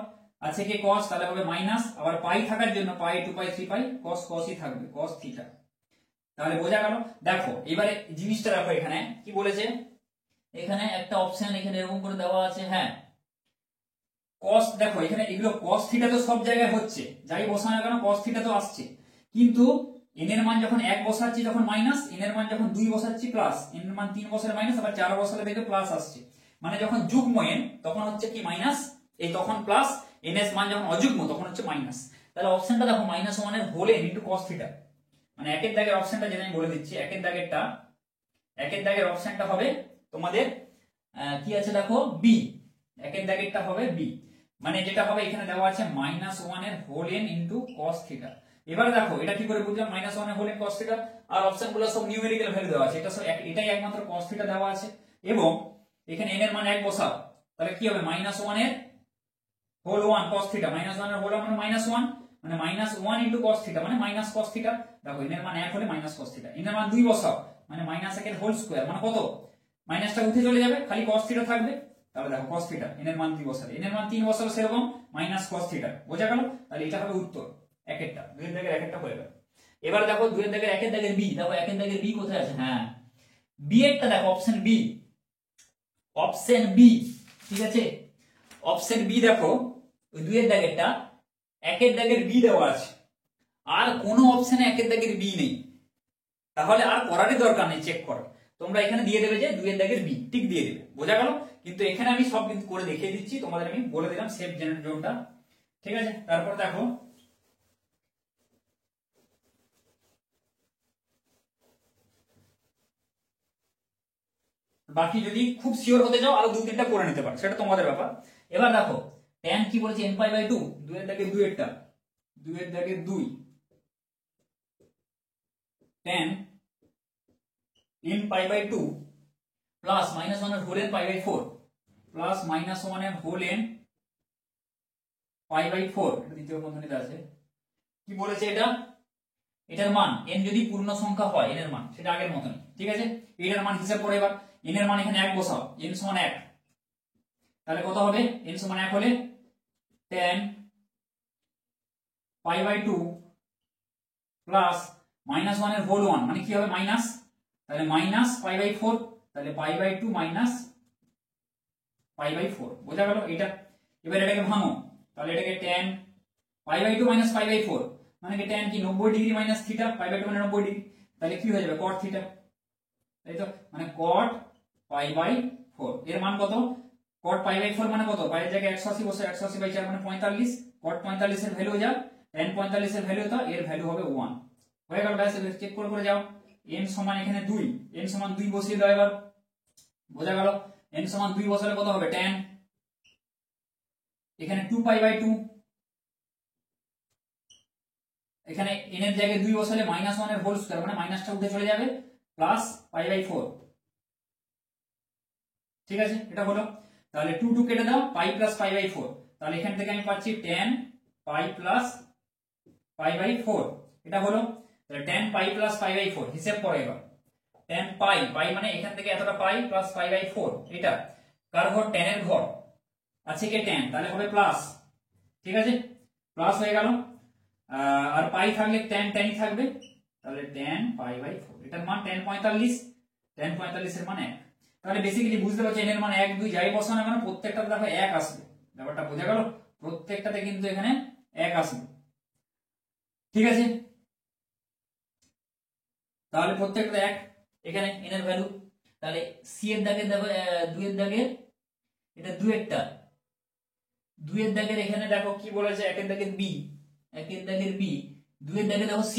আছে কি cos, তাহলে হবে মাইনাস, আবার পাই থাকার জন্য পাই 2 পাই 3 পাই cos cosই থাকবে, cos থিটা। তাহলে বোঝা গেল? দেখো এবারে জিনিসটা দেখো, এখানে কি বলেছে, এখানে একটা অপশন এখানে এরকম করে দেওয়া আছে, হ্যাঁ cos, দেখো এখানে এগুলো cos থিটা তো সব জায়গায় হচ্ছে, যাই বসানো না কেন cos থিটা তো আসছে, কিন্তু n এর মান যখন 1 বসাচ্ছি তখন মাইনাস, n এর মান যখন 2 বসাচ্ছি প্লাস, n এর মান 3 বসালে মাইনাস, আবার 4 বসালে দেখবে প্লাস আসছে, মানে যখন যুগ্ম n তখন হচ্ছে কি মাইনাস, এই তখন প্লাস, n এর মান যখন অযুগ্ম তখন হচ্ছে মাইনাস। তাহলে অপশনটা দেখো -1 এর whole n into cos theta, মানে একের দাগের অপশনটা যেটা আমি বলে দিচ্ছি, একের দাগের অপশনটা হবে তোমাদের কি আছে দেখো b, একের দাগেরটা হবে b, মানে যেটা হবে এখানে দেওয়া আছে -1 এর whole n into cos theta. এবার দেখো এটা কি করে বুঝলাম, -1 এর হোল n cos থিটা, আর অপশনগুলো সব নিউমেরিক্যাল ভ্যালু দেওয়া আছে, এটা সব এটাই একমাত্র cos থিটা দেওয়া আছে, এবং এখানে n এর মান 1 বসাও, তাহলে কি হবে -1 এর হোল 1 cos থিটা, -1 এর হোল 1 মানে -1, মানে -1 ইনটু cos থিটা মানে মাইনাস cos থিটা। দেখো n এর মান 1 হলে মাইনাস cos থিটা, n এর মান 2 বসাও, মানে -1 এর হোল স্কয়ার, মানে কত? মাইনাসটা উঠে চলে যাবে, খালি cos থিটা থাকবে, তাহলে দেখো cos থিটা, n এর মান 2 বসালে, n এর মান 3 বসালে সেরকম মাইনাস cos থিটা, বোঝা গেল? তাহলে এটা হবে উত্তর, একেরটা, দুইয়ের দাগের একেরটা হয়ে গেল। এবার দেখো দুইয়ের দাগের একের দাগের বি, দেখো একের দাগের বি কোথায় আছে, হ্যাঁ বি এরটা দেখো, অপশন বি, ঠিক আছে, অপশন বি দেখো, ওই দুইয়ের দাগেরটা, একের দাগের বি দেওয়া আছে, আর কোনো অপশনে একের দাগের বি নেই, তাহলে আর করারই দরকার নেই, চেক করো তোমরা, এখানে দিয়ে দেবে যে দুইয়ের দাগের বি, টিক দিয়ে দেবে, বোঝা গেল? কিন্তু এখানে আমি সব কিন্তু করে দেখিয়ে দিচ্ছি তোমাদের, আমি বলে দিলাম সেফ জোনটা, ঠিক আছে। তারপর দেখো বাকি যদি খুব শিওর হতে যাও আরো 2-3টা করে নিতে পারো, সেটা তোমাদের ব্যাপার। এবার দেখো tan কি বলেছে, n পাই বাই 2, দুইয়ের দাগের 2 এরটা, দুইয়ের দাগের 2 tan n pi by 2 plus -1 এর whole n pi by 4, plus -1 এর হোল n পাই বাই 4, এটা দ্বিতীয় বন্ধনীতে আছে। কি বলেছে এটা, এটার মান n যদি পূর্ণ সংখ্যা হয়, n এর মান সেটা আগের মতনই, ঠিক আছে। এটার মান হিসাব করে এবার n এর মান এখানে 1 বসাও, n সমান 1, তাহলে কত হবে, n সমান 1 হলে tan পাই বাই 2 প্লাস -1 এর হোল 1 মানে কি হবে মাইনাস, তাহলে মাইনাস পাই বাই 4, তাহলে pi by 2 minus pi by 4, বোঝা গেল এটা। এবার এটাকে ভাঙো, তাহলে এটাকে tan pi by 2 minus pi by 4 মানে কি tan কি 90 degree minus theta, pi by 2 মানে 90 ডিগ্রি, তাহলে কি হয়ে যাবে cot থিটা, তাই তো, মানে cot পাই বাই 4, এর মান কত, cot পাই বাই 4 মানে কত, পাইয়ের জায়গায় 180 বসে, 180 বাই 4 মানে 45, cot 45 এর ভ্যালু যা, tan 45 এর ভ্যালু তো, এর ভ্যালু হবে 1, হয়ে গেল, ব্যাস চেক করে যাও। n সমান এখানে 2, n সমান 2 বসিয়ে দাও এবার, বোঝা গেল? n সমান 2 বসালে কত হবে tan, এখানে 2π/2, এখানে n এর জায়গায় 2 বসালে -1 এর হোল স্কয়ার মানে মাইনাসটা উঠে চলে যাবে প্লাস π/4, ঠিক আছে? এটা হলো, তাহলে 2 2 কেটে দাও, পাই প্লাস π/4, তাহলে এখান থেকে আমি পাচ্ছি tan পাই প্লাস π/4, এটা হলো। তাহলে tan পাই প্লাস π/4 হিসাব করো এবার, tan পাই, পাই মানে এখান থেকে এতটা পাই প্লাস π/4, এটা কার ঘর? tan এর ঘর, আছে কি tan, তাহলে হবে প্লাস, ঠিক আছে? প্লাস হয়ে গেল, আর পাই থাকলে tan tan ই থাকবে, তাহলে tan π/4, এটার মান tan 45, tan 45 এর মান 1। তাহলে বেসিক্যালি বুঝতে পারছো n এর মান 1 2 যাই বসানো মানে প্রত্যেকটাতে দেখো 1 আসবে, ব্যাপারটা বোঝা গেল? প্রত্যেকটাতে কিন্তু এখানে 1 আসবে, ঠিক আছে? তাহলে প্রত্যেকটা 1, এখানে n এর ভ্যালু, তাহলে c এর দাগে দেখো 2 এর দাগে, এটা 2 এরটা, 2 এর দাগের এখানে দেখো কি বলেছে, 1 এর দাগের b, 1 এর দাগের b, 2 এর দাগে দেখো c,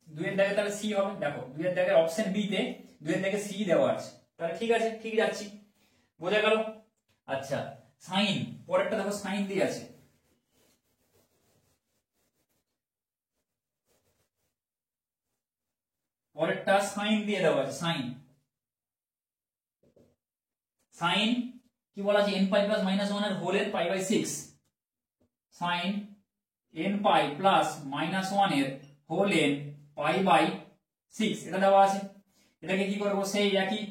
2 এর দাগে তাহলে c হবে, দেখো 2 এর দাগের অপশন b তে 2 এর দাগে c দেওয়া আছে, তাহলে ঠিক আছে, ঠিক যাচ্ছি, বোঝা গেল? আচ্ছা, সাইন, পরেরটা দেখো সাইন দিয়ে আছে, পরেরটা সাইন দিয়ে দেওয়া আছে, সাইন, সাইন কি বলা আছে, n পাই প্লাস -1 এর হোল এর π/6, সাইন n পাই প্লাস -1 এর হোল এর π/6, এটা দেওয়া আছে। এটাকে কি করব, সেই একই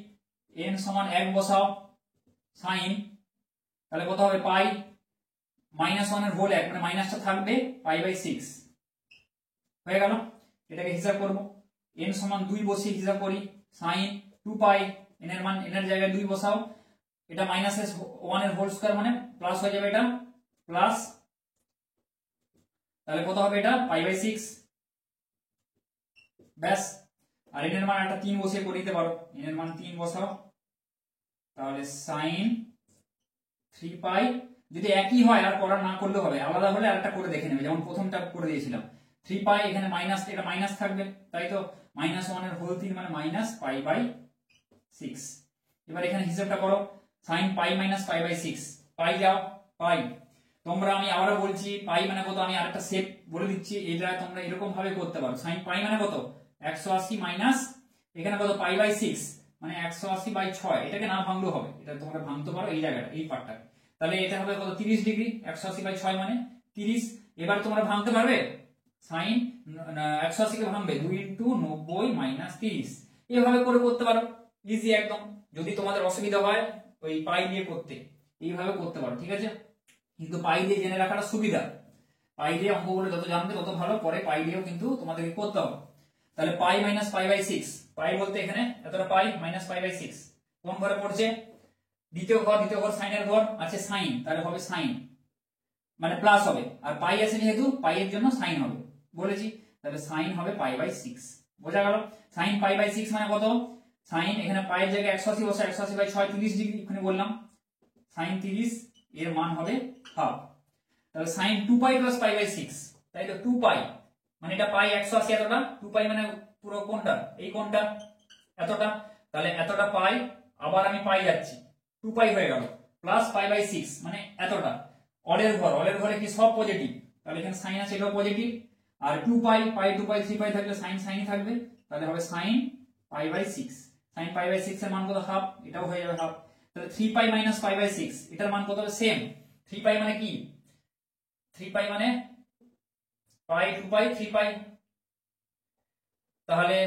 n সমান 1 বসাও, সাইন, তাহলে কত হবে, পাই -1 এর হোল 1 মানে মাইনাসটা থাকবে π/6 হয়ে গেল। এটাকে হিসাব করব, n সমান 2 বসিয়ে হিসাব করি, সাইন 2π, n এর মান n এর জায়গায় 2 বসাও, এটা -1 এর হোল স্কয়ার মানে প্লাস হয়ে যাবে, এটা প্লাস, তাহলে কত হবে এটা π/6, ব্যাস। আর n এর মান একটা 3 বসিয়ে করে দিতে পারো, n এর মান 3 বসাও, তাহলে sin 3π, যদি একই হয় আর করা না করলে হবে, আলাদা হলে আরেকটা করে দেখে নেবে, যেমন প্রথমটা করে দিয়েছিলাম 3π, এখানে মাইনাস, এটা মাইনাস থাকবে, তাই তো, -1 এর হোল 3 মানে -π/6। এবার এখানে হিসাবটা করো, sin π - π/6, পাই যাও, পাই, তোমরা আমি আবারও বলছি পাই মানে কত, আমি আরেকটা শেপ বলে দিচ্ছি, এটা তোমরা এরকম ভাবে করতে পারো, sin π মানে কত 180 মাইনাস এখানে কত π/6 মানে 180/6, এটাকে না ভাঙলেও হবে, এটা তোমরা ভাঙতে পারো এই জায়গাটা, এই পার্টটা, তাহলে এটা হবে কত 30 ডিগ্রি, 180/6 মানে 30। এবার তোমরা ভাঙতে পারবে, sin 180 কে ভাঙবে 2 × 90 - 30, এইভাবে করে করতে পারো, ইজি একদম। যদি তোমাদের অসুবিধা হয় ওই পাই দিয়ে করতে, এইভাবে করতে পারো, ঠিক আছে? কিন্তু পাই দিয়ে জেনে রাখাটা সুবিধা, পাই দিয়ে অঙ্কগুলো যত জানবে তত ভালো, পরে পাই দিয়েও কিন্তু তোমাদেরকে করতে হবে। তাহলে পাই - π/6, পাই বলতে এখানে এতটা পাই -π/6 কোন ঘরে পড়ছে, দ্বিতীয় ঘর, দ্বিতীয় ঘর সাইনের ঘর আছে, সাইন, তাহলে হবে সাইন মানে প্লাস হবে, আর পাই আছে যেহেতু পাই এর জন্য সাইন হবে বলেছি, তাহলে সাইন হবে π/6, বোঝা গেল? সাইন π/6 মানে কত, সাইন এখানে পাই এর জায়গায় 180 বসে, 180/6 30 ডিগ্রি, এখানে বললাম সাইন 30, এর মান হবে হাফ, তাহলে সাইন 2π + π/6, তাই তো, 2π মানে এটা পাই 180 এতটা, 2π মানে পুরো কোনটা, এই কোনটা এতটা, তাহলে এতটা পাই, আবার আমি পাই যাচ্ছি 2π হয়ে গেল, প্লাস π/6 মানে এতটা, অলের ঘর, অলের ঘরে কি সব পজিটিভ, তাহলে এখানে সাইন আছে, এটাও পজিটিভ, আর 2π, পাই 2π 3π থাকলে সাইন সাইনই থাকবে, তাহলে হবে সাইন π/6, সাইন π/6 এর মান কত, হাফ, এটাও হয়ে যাবে হাফ, তাহলে 3π - π/6 এটার মান কত হবে, সেম, 3π মানে কি, 3π মানে পাই 2π 3π, তাহলে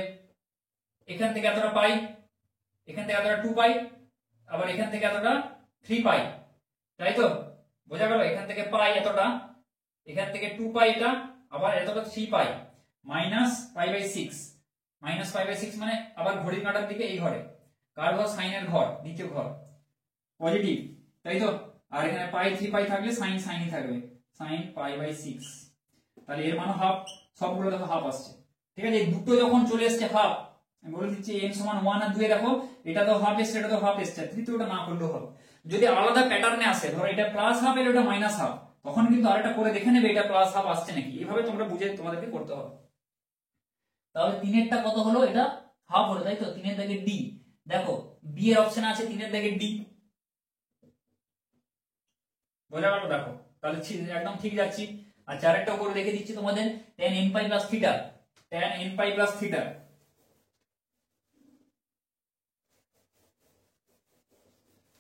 এখান থেকে এতটা পাই, এখান থেকে এতটা 2π, আবার এখান থেকে এতটা 3π, তাই তো, বোঝা গেল? এখান থেকে পাই এতটা, এখান থেকে 2π, এটা আবার এতটা 3π মাইনাস π/6, মাইনাস π/6 মানে আবার ঘড়ির কাঁটার দিকে, এই ঘরে কার ঘর, সাইনের ঘর, দ্বিতীয় ঘর পজিটিভ, তাই তো, আর এখানে পাই 3π থাকলে সাইন সাইনই থাকবে, সাইন π/6, তাহলে এর মান হাফ, সবগুলো দেখো হাফ আসছে, ঠিক আছে? দুটো যখন চলে আসছে হাফ, আমি বলে দিচ্ছি n সমান 1 আর 2 এ দেখো এটা তো হাফ এসছে, এটা তো হাফ এসছে, তৃতীয়টা না করলেও হবে। যদি আলাদা প্যাটার্নে আসে, ধরো এটা প্লাস হাফ এর ওটা মাইনাস হাফ, তখন কিন্তু আরেকটা করে দেখে নেবে এটা প্লাস হাফ আসছে নাকি, এইভাবে তোমরা বুঝে তোমাদেরকে করতে হবে। তাহলে 3 এরটা কত হলো, এটা হাফ হলো, তাই তো? 3 এর দাগে ডি, দেখো বি এর অপশন আছে 3 এর দাগে ডি, বোঝা গেল? দেখো তাহলে একদম ঠিক যাচ্ছি। আর চারেরটাও করে দেখে দিচ্ছি তোমাদের, tan n পাই প্লাস থিটা, tan n পাই প্লাস থিটা,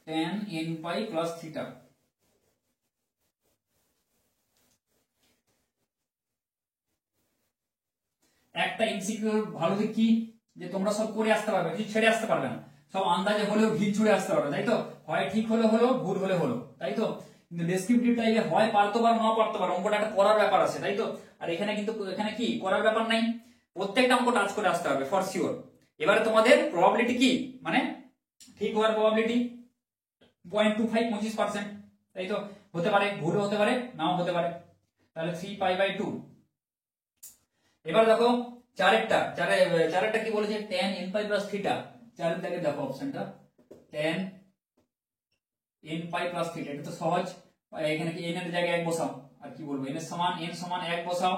tan n পাই প্লাস থিটা। একটা এমসিকিউ ভালো দিক কি, যে তোমরা সব করে আসতে পারবে, কিছু ছেড়ে আসতে পারবে না, সব আন্দাজে হলেও ভিড় ছুড়ে আসতে পারবে, তাই তো? হয় ঠিক হলে হলো, ভুল হলে হলো, তাই তো? কিন্তু ডেসক্রিপটিভ টাইপে হয় পারতে পারো নাও পারতে পারো, অঙ্কটা একটা করার ব্যাপার আছে, তাই তো? আর এখানে কিন্তু এখানে কি করার ব্যাপার নাই, প্রত্যেকটা অঙ্ক টাচ করে আসতে হবে ফর শিওর। এবারে তোমাদের প্রবাবিলিটি কি, মানে ঠিক হওয়ার প্রবাবিলিটি 0.25, 25%, তাই তো? হতে পারে, ভুলও হতে পারে, নাও হতে পারে। তাহলে 3π/2। এবার দেখো চারেরটা কি বলেছে, tan n পাই প্লাস থিটা। চারের দিকে দেখো অপশনটা, tan n পাই প্লাস থিটা, এটা তো সহজ। এখানে কি n এর জায়গায় 1 বসাও, আর কি বলবো, n সমান 1 বসাও,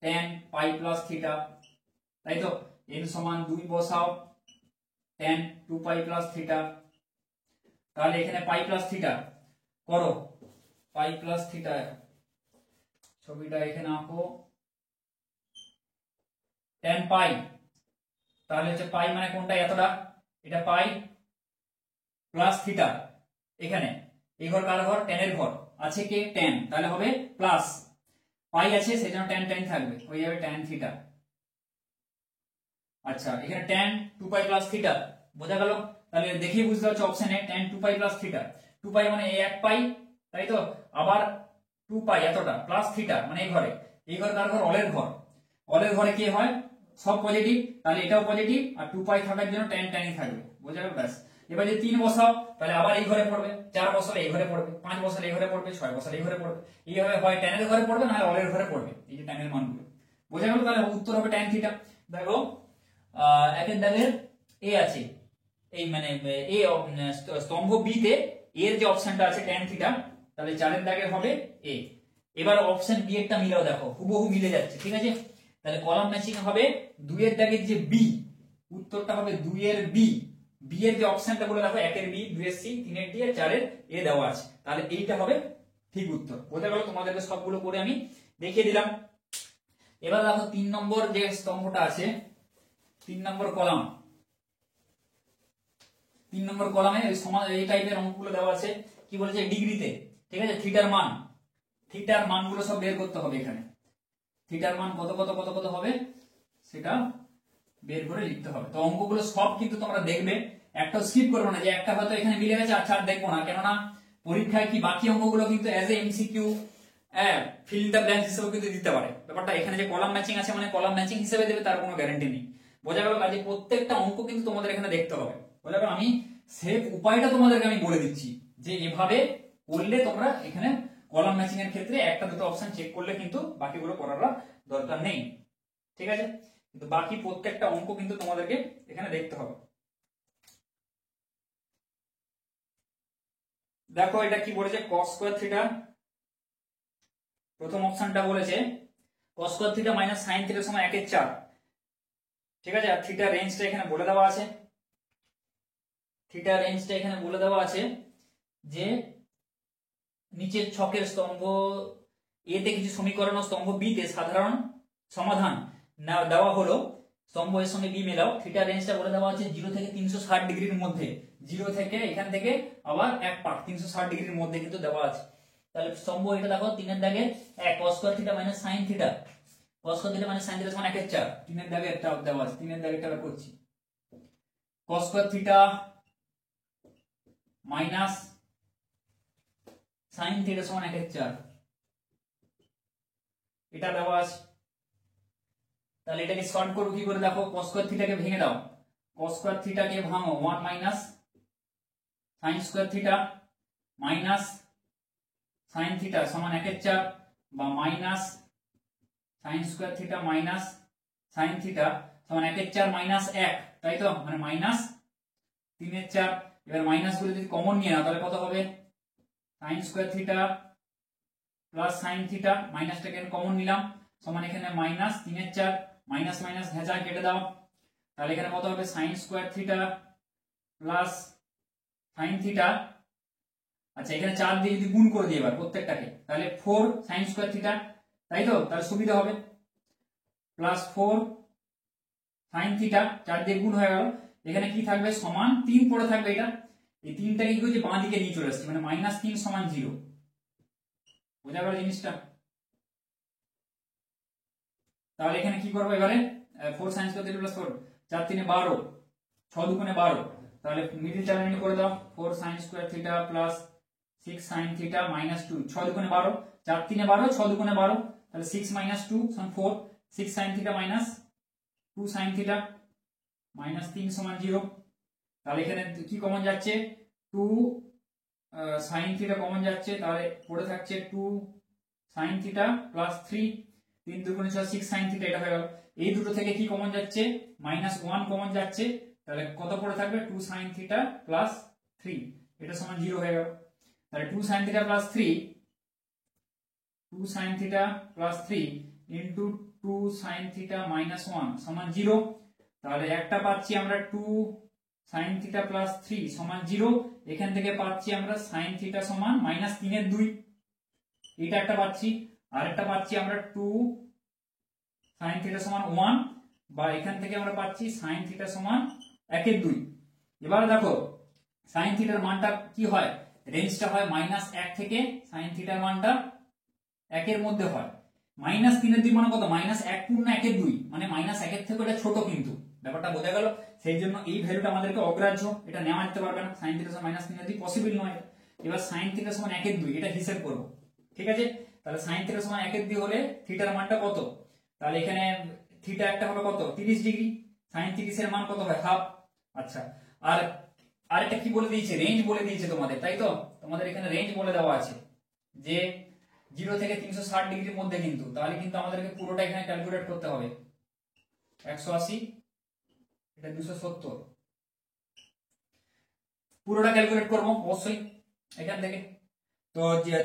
tan পাই প্লাস থিটা, তাই তো? n সমান 2 বসাও, tan 2 পাই প্লাস থিটা। তাহলে এখানে পাই প্লাস থিটা করো, পাই প্লাস থিটা, ছবিটা এখানে আঁকো, tan পাই, তাহলে হচ্ছে পাই মানে কোনটা, এতটা, এটা পাই প্লাস থিটা, এখানে এই ঘর কার ঘর, tan এর ঘর, আছে কে tan, তাহলে হবে প্লাস, পাই আছে সেজন্য tan tan থাকবে, হয়ে যাবে tan থিটা। আচ্ছা এখানে tan 2 পাই প্লাস থিটা, বোঝা গেল? তাহলে দেখেই বুঝতে পারছো অপশনে tan 2 পাই প্লাস থিটা, 2 পাই মানে 1 পাই, তাই তো? আবার 2 পাই এতটা প্লাস থিটা মানে এই ঘর কার ঘর, অলের ঘর, অলের ঘরে কি হয়, সব পজিটিভ, তাহলে এটাও পজিটিভ, আর 2 পাই থাকার জন্য tan tan থাকবে, বোঝা গেল? ব্যাস। এবার যদি 3 বসাও তাহলে আবার এই ঘরে পড়বে, 4 বসালে এই ঘরে পড়বে, 5 বসালে এই ঘরে পড়বে, 6 বসালে এই ঘরে পড়বে, এইভাবে হয় tan এর ঘরে পড়বে, না হয় অলের ঘরে পড়বে, এই যে tan এর মানগুলো, বোঝা গেল? তাহলে উত্তর হবে tan থিটা। দেখো একের দাগের এ আছে, এই মানে এ স্তম্ভ বি তে এর যে অপশনটা আছে tan থিটা, তাহলে চারের দাগের হবে এ। এবার অপশন বি এরটা মিলাও, দেখো হুবহু মিলে যাচ্ছে, ঠিক আছে? তাহলে কলাম ম্যাচিং হবে 2 এর দাগের যে বি, উত্তরটা হবে 2 এর বি, বি এর যে অপশনটা বলে দেখো 1 এর বি, 2 এর সি, 3 এর ডি আর 4 এর এ দেওয়া আছে, তাহলে এইটা হবে ঠিক উত্তর। বোঝা গেল? তোমাদেরকে সবগুলো করে আমি দেখিয়ে দিলাম। এবার দেখো 3 নম্বর যে স্তম্ভটা আছে, 3 নম্বর কলাম, 3 নম্বর কলামে এই টাইপের অঙ্কগুলো দেওয়া আছে, কি বলেছে, ডিগ্রিতে, ঠিক আছে? থিটার মানগুলো সব বের করতে হবে, এখানে থিটার মান কত কত কত কত হবে সেটা বের করে লিখতে হবে। তো অঙ্কগুলো সব কিন্তু তোমরা দেখবে, একটা স্কিপ করবে না, যে একটা হয়তো এখানে মিলে গেছে আচ্ছা আর দেখবো না, কেননা পরীক্ষায় কি বাকি অঙ্কগুলো কিন্তু as a MCQ fill in the blanks হিসেবে কিন্তু দিতে পারে। ব্যাপারটা এখানে যে কলাম ম্যাচিং আছে মানে কলাম ম্যাচিং হিসেবে দেবে তার কোনো গ্যারান্টি নেই, বোঝা গেল? কাজে প্রত্যেকটা অঙ্ক কিন্তু তোমাদের এখানে দেখতে হবে, বোঝা গেল? আমি সেফ উপায়টা তোমাদেরকে আমি বলে দিচ্ছি, যে এভাবে করলে তোমরা এখানে কলাম ম্যাচিং এর ক্ষেত্রে একটা দুটো অপশন চেক করলে কিন্তু বাকিগুলো করার দরকার নেই, ঠিক আছে? কিন্তু বাকি প্রত্যেকটা অঙ্ক কিন্তু তোমাদেরকে এখানে দেখতে হবে। দেখো এটা কি বলেছে, cos স্কয়ার থিটা, প্রথম অপশনটা বলেছে cos square theta minus sin theta সমান 1/4, ঠিক আছে? আর থিটা রেঞ্জটা এখানে বলে দেওয়া আছে, থিটা রেঞ্জটা এখানে বলে দেওয়া আছে যে নিচের ছকের স্তম্ভ এ তে কিছু সমীকরণ ও স্তম্ভ বি তে সাধারণ সমাধান দেওয়া হলো, স্তম্ভ এর সঙ্গে বি মেলাও, থিটা রেঞ্জটা বলে দেওয়া আছে 0 থেকে 360 ডিগ্রির মধ্যে, 0 থেকে এখান থেকে আবার এক পাক 360 ডিগ্রির মধ্যে কিন্তু দেওয়া আছে। তাহলে স্তম্ভ এটা দেখো 3 এর দাগে 1 cos square theta minus sin theta, cos square theta minus sin theta সমান 1/4, 3 এর দাগে একটা দেওয়া আছে, 3 এর দাগে একটা করছি, cos square theta minus sin theta সমান 1/4, এটা দেওয়া আছে। তাহলে এটাকে সল্ভ করব কি করে, দেখো cos স্কয়ার থিটাকে ভেঙে দাও, cos স্কয়ার থিটাকে ভাঙো, 1 minus sin square theta minus sin theta সমান 1/4, বা minus sin square theta minus sin theta সমান 1/4 মাইনাস 1, তাই তো? মানে মাইনাস 3/4। এবার মাইনাস গুলো যদি কমন নিয়ে নাও তাহলে কত হবে, sin square theta plus sin theta, মাইনাসটাকে কমন নিলাম, সমান এখানে মাইনাস 3/4, মাইনাস মাইনাস ভেজা কেটে দাও, তাহলে এখানে কত হবে sine square theta plus sine theta. আচ্ছা এখানে 4 দিয়ে যদি গুণ করে দিই এবার প্রত্যেকটাকে, তাহলে 4 সাইন স্কোয়ার থিটা, তাই তো? তাহলে সুবিধা হবে, প্লাস 4 সাইন থিটা, 4 দিয়ে গুণ হয়ে গেল। এখানে কি থাকবে সমান 3 পড়ে থাকবে, এটা এই 3টাকে কি করছি বাঁ দিকে নিয়ে চলে আসছে, মানে -3 সমান 0। বোঝা গেল জিনিসটা? তাহলে এখানে কি করবো এবারে 4 সাইন স্কয়ার থিটা প্লাস 4, 4 3 12, 6 2 12, তাহলে মিডল টার্ম করে দাও 4 sine square theta plus 6 sine theta minus 2, 6 2 12, 4 3 12, 6 2 12, তাহলে 6 মাইনাস 2 সমান 4, 6 sine theta minus 2 sine theta minus 3 সমান 0। তাহলে এখানে কি কমন যাচ্ছে 2 সাইন থিটা কমন যাচ্ছে, তাহলে পড়ে থাকছে 2 sine theta plus 3, 3 2 6 6 sine theta, এটা হয়ে গেল। এই দুটো থেকে কি কমন যাচ্ছে -1 কমন যাচ্ছে, তাহলে কত পড়ে থাকবে 2 সাইন থিটা প্লাস 3, এটা সমান 0 হয়ে গেল। তাহলে 2 sine theta plus 3, 2 sine theta plus 3 into 2 sine theta minus 1 সমান 0। তাহলে একটা পাচ্ছি আমরা 2 সাইন থিটা প্লাস 3 সমান 0, এখান থেকে পাচ্ছি আমরা সাইন থিটা সমান -3 এর 2, এটা একটা পাচ্ছি। আর একটা পাচ্ছি আমরা 2 সাইন থিটা সমান 1, বা এখান থেকে আমরা পাচ্ছি সাইন থিটা সমান 1 এর 2। এবারে দেখো সাইন থিটার মানটা কি হয়, রেঞ্জটা হয় -1 থেকে সাইন থিটার মানটা 1 এর মধ্যে হয়। -3 এর 2 মানে কত, -1 পূর্ণ 1 এর 2, মানে -1 এর থেকে এটা ছোট, কিন্তু ব্যাপারটা বোঝা গেল। সেই জন্য এই ভ্যালুটা আমাদেরকে অগ্রাহ্য, এটা নেওয়া যেতে পারবে না, সাইন থিটা সমান -3 এর 2 পসিবল নয়। এবার সাইন থিটা সমান 1 এর 2 এটা হিসাব করব, ঠিক আছে? তাহলে সাইন থিটা সমান 1 এর 2 হলে থিটার মানটা কত, তাহলে এখানে থিটা একটা হবে কত 30 ডিগ্রি, সাইন 30 এর মান কত হয় হাফ। আচ্ছা আর আরেকটা কি বলে দিয়েছে, রেঞ্জ বলে দিয়েছে তোমাদের, তাই তো? তোমাদের এখানে রেঞ্জ বলে দেওয়া আছে যে 0 থেকে 360 ডিগ্রির মধ্যে, কিন্তু তাহলে কিন্তু আমাদেরকে পুরোটা এখানে ক্যালকুলেট করতে হবে। 180, এটা 270, পুরোটা ক্যালকুলেট করবো অবশ্যই এখান থেকে। তো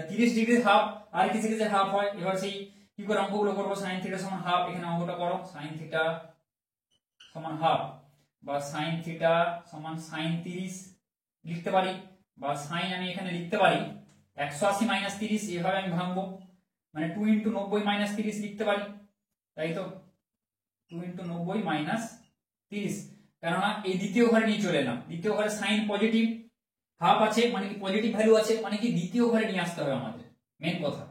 30 ডিগ্রি হাফ, আর কিছু কিছু হাফ হয়। এবার সেই কি করে অঙ্কগুলো করবো, সাইন থিটা সমান হাফ, এখানে অঙ্কটা করো সাইন থিটা সমান হাফ, বা সাইন থিটা সমান সাইন 30 লিখতে পারি, বা সাইন আমি এখানে লিখতে পারি 180 মাইনাস 30, এভাবে আমি ভাঙবো, মানে 2 ইন্টু 90 মাইনাস 30 লিখতে পারি, তাই তো? 2 ইন্টু 90 মাইনাস 30, কেননা এই দ্বিতীয় ঘরে নিয়ে চলে এলাম, দ্বিতীয় ঘরে সাইন পজিটিভ হাফ আছে, মানে কি পজিটিভ ভ্যালু আছে, মানে কি দ্বিতীয় ঘরে নিয়ে আসতে হবে আমাদের, মেন কথা।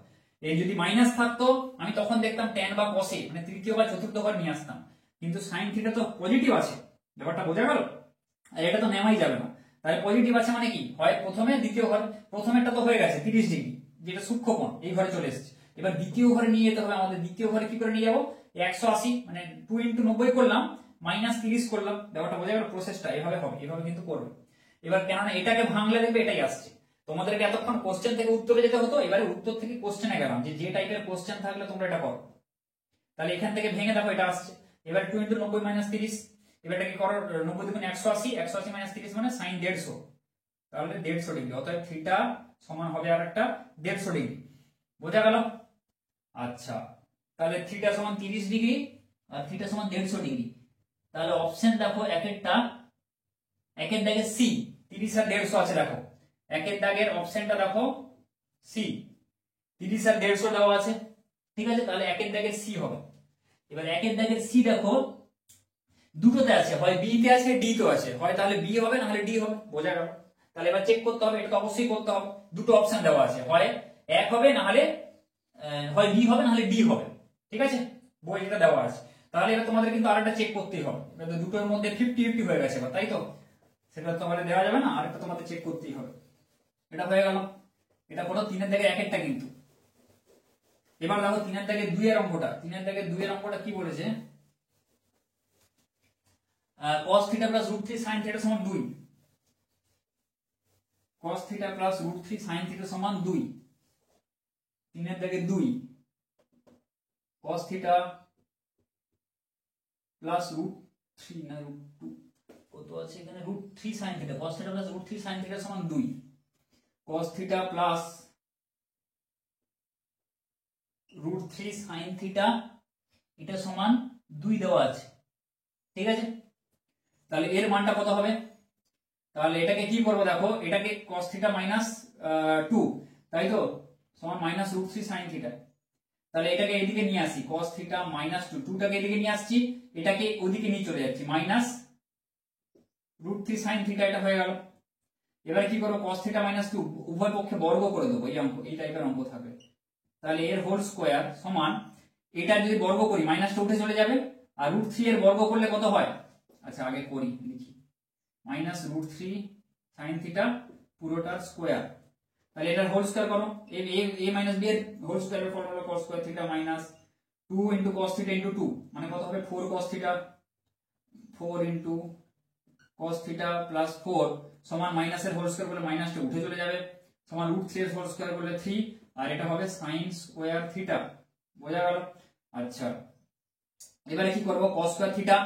এই যদি মাইনাস থাকতো আমি তখন দেখতাম ট্যান বা কসে, মানে তৃতীয় বা চতুর্থ ঘর নিয়ে আসতাম, কিন্তু সাইন থিটা তো পজিটিভ আছে, ব্যাপারটা বোঝা গেল? আর এটা তো নেওয়াই যাবে না, তাহলে পজিটিভ আছে মানে কি হয় প্রথমে দ্বিতীয় ঘর, প্রথমেরটা তো হয়ে গেছে 30 ডিগ্রি, যেটা সূক্ষ্মকোণ এই ঘরে চলে এসেছে, এবার দ্বিতীয় ঘরে নিয়ে যেতে হবে আমাদের। দ্বিতীয় ঘরে কি করে নিয়ে যাবো, 180 মানে 2 ইন্টু 90 করলাম মাইনাস 30 করলাম, ব্যাপারটা বোঝা গেল? প্রসেসটা এভাবে হবে, এভাবে কিন্তু করবে। এবার কেননা এটাকে ভাঙলে দেখবে এটাই আসছে, তোমাদেরকে এতক্ষণ কোশ্চেন থেকে উত্তরে যেতে হতো, এবারে উত্তর থেকে কোশ্চেনে গেলাম, যে টাইপের কোশ্চেন থাকলে তোমরা এটা করো। তাহলে এখান থেকে ভেঙে দেখো এটা আসছে, এবার 2 ইন্টু 90 মাইনাস 30, এবার এটা কি করো 90 দুগুণে 180, 180 মাইনাস 30 মানে সাইন 150, তাহলে 150 ডিগ্রি, অতএব থিটা সমান হবে আর একটা 150 ডিগ্রি। বোঝা গেল? আচ্ছা তাহলে থিটা সমান 30 ডিগ্রি আর থিটা সমান 150 ডিগ্রি। তাহলে অপশন দেখো একের দাগে সি, 30 আর 150 আছে, দেখো একের দাগের অপশনটা দেখো সি, 30 আর 150 দেওয়া আছে, ঠিক আছে? তাহলে একের দাগের সি হবে। এবার একের দাগের সি দেখো দুটোতে আছে, হয় বি তে আছে ডি তে আছে, হয় তাহলে বি হবে না হলে ডি হবে, বোঝা গেল? তাহলে এবার চেক করতে হবে, এটা তো অবশ্যই করতে হবে, দুটো অপশন দেওয়া আছে, হয় এক হবে না হলে হয় বি হবে না হলে ডি হবে, ঠিক আছে? বই এটা দেওয়া আছে। তাহলে এবার তোমাদের কিন্তু আরেকটা চেক করতেই হবে, এটা দুটোর মধ্যে 50-50 হয়ে গেছে, তাই তো? সেটা তোমাদের দেওয়া যাবে না, আরেকটা তোমাদের চেক করতেই হবে। এটা হয়ে গেল, এটা পড়ো 3 এর দাগে একেরটা কিন্তু। এবার দেখো 3 এর দাগে 2 এর অঙ্কটা, 3 এর দাগে 2 এর অঙ্কটা কি বলেছে, cos theta plus √3 sin theta সমান 2, cos theta plus √3 sin theta সমান 2, 3 এর দাগে 2, cos থিটা প্লাস √3 না √2 কত আছে এখানে, √3 sin theta, cos theta plus √3 sin theta সমান 2, cos theta plus √3 sin theta এটা সমান 2 দেওয়া আছে, ঠিক আছে? তাহলে এর মানটা কত হবে? তাহলে এটাকে কি করবো দেখো, এটাকে cos থিটা মাইনাস 2, তাই তো, সমান মাইনাস রুট 3 sin থিটা। তাহলে এটাকে এদিকে নিয়ে আসি, cos থিটা মাইনাস 2, 2 টাকে এদিকে নিয়ে আসছি, এটাকে ওদিকে নিয়ে চলে যাচ্ছি, মাইনাস রুট 3 sin থিটা, এটা হয়ে গেল। এবারে কি করবো, cos থিটা মাইনাস 2 উভয় পক্ষে বর্গ করে দেবো, এই অঙ্ক, এই টাইপের অঙ্ক থাকবে। তাহলে এর হোল স্কয়ার সমান, এটা যদি বর্গ করি মাইনাসটা উঠে চলে যাবে, আর রুট 3 এর বর্গ করলে কত হয়? আচ্ছা আগে করি, লিখি, মাইনাস রুট 3 sin থিটা পুরোটার স্কয়ার। তাহলে এটার হোল স্কয়ার করো, a মাইনাস b এর হোল স্কয়ারের formula cos square theta minus 2 into cos theta into 2 মানে কত হবে 4 cos theta, 4 into cos theta plus 4 সমান মাইনাসের হোল স্কয়ার করলে মাইনাসটা উঠে চলে যাবে, সমান রুট 3 এর হোল স্কয়ার করলে 3, আর এটা হবে sin স্কয়ার থিটা। বোঝা গেল? আচ্ছা এবারে কি করব, cos স্কয়ার থিটা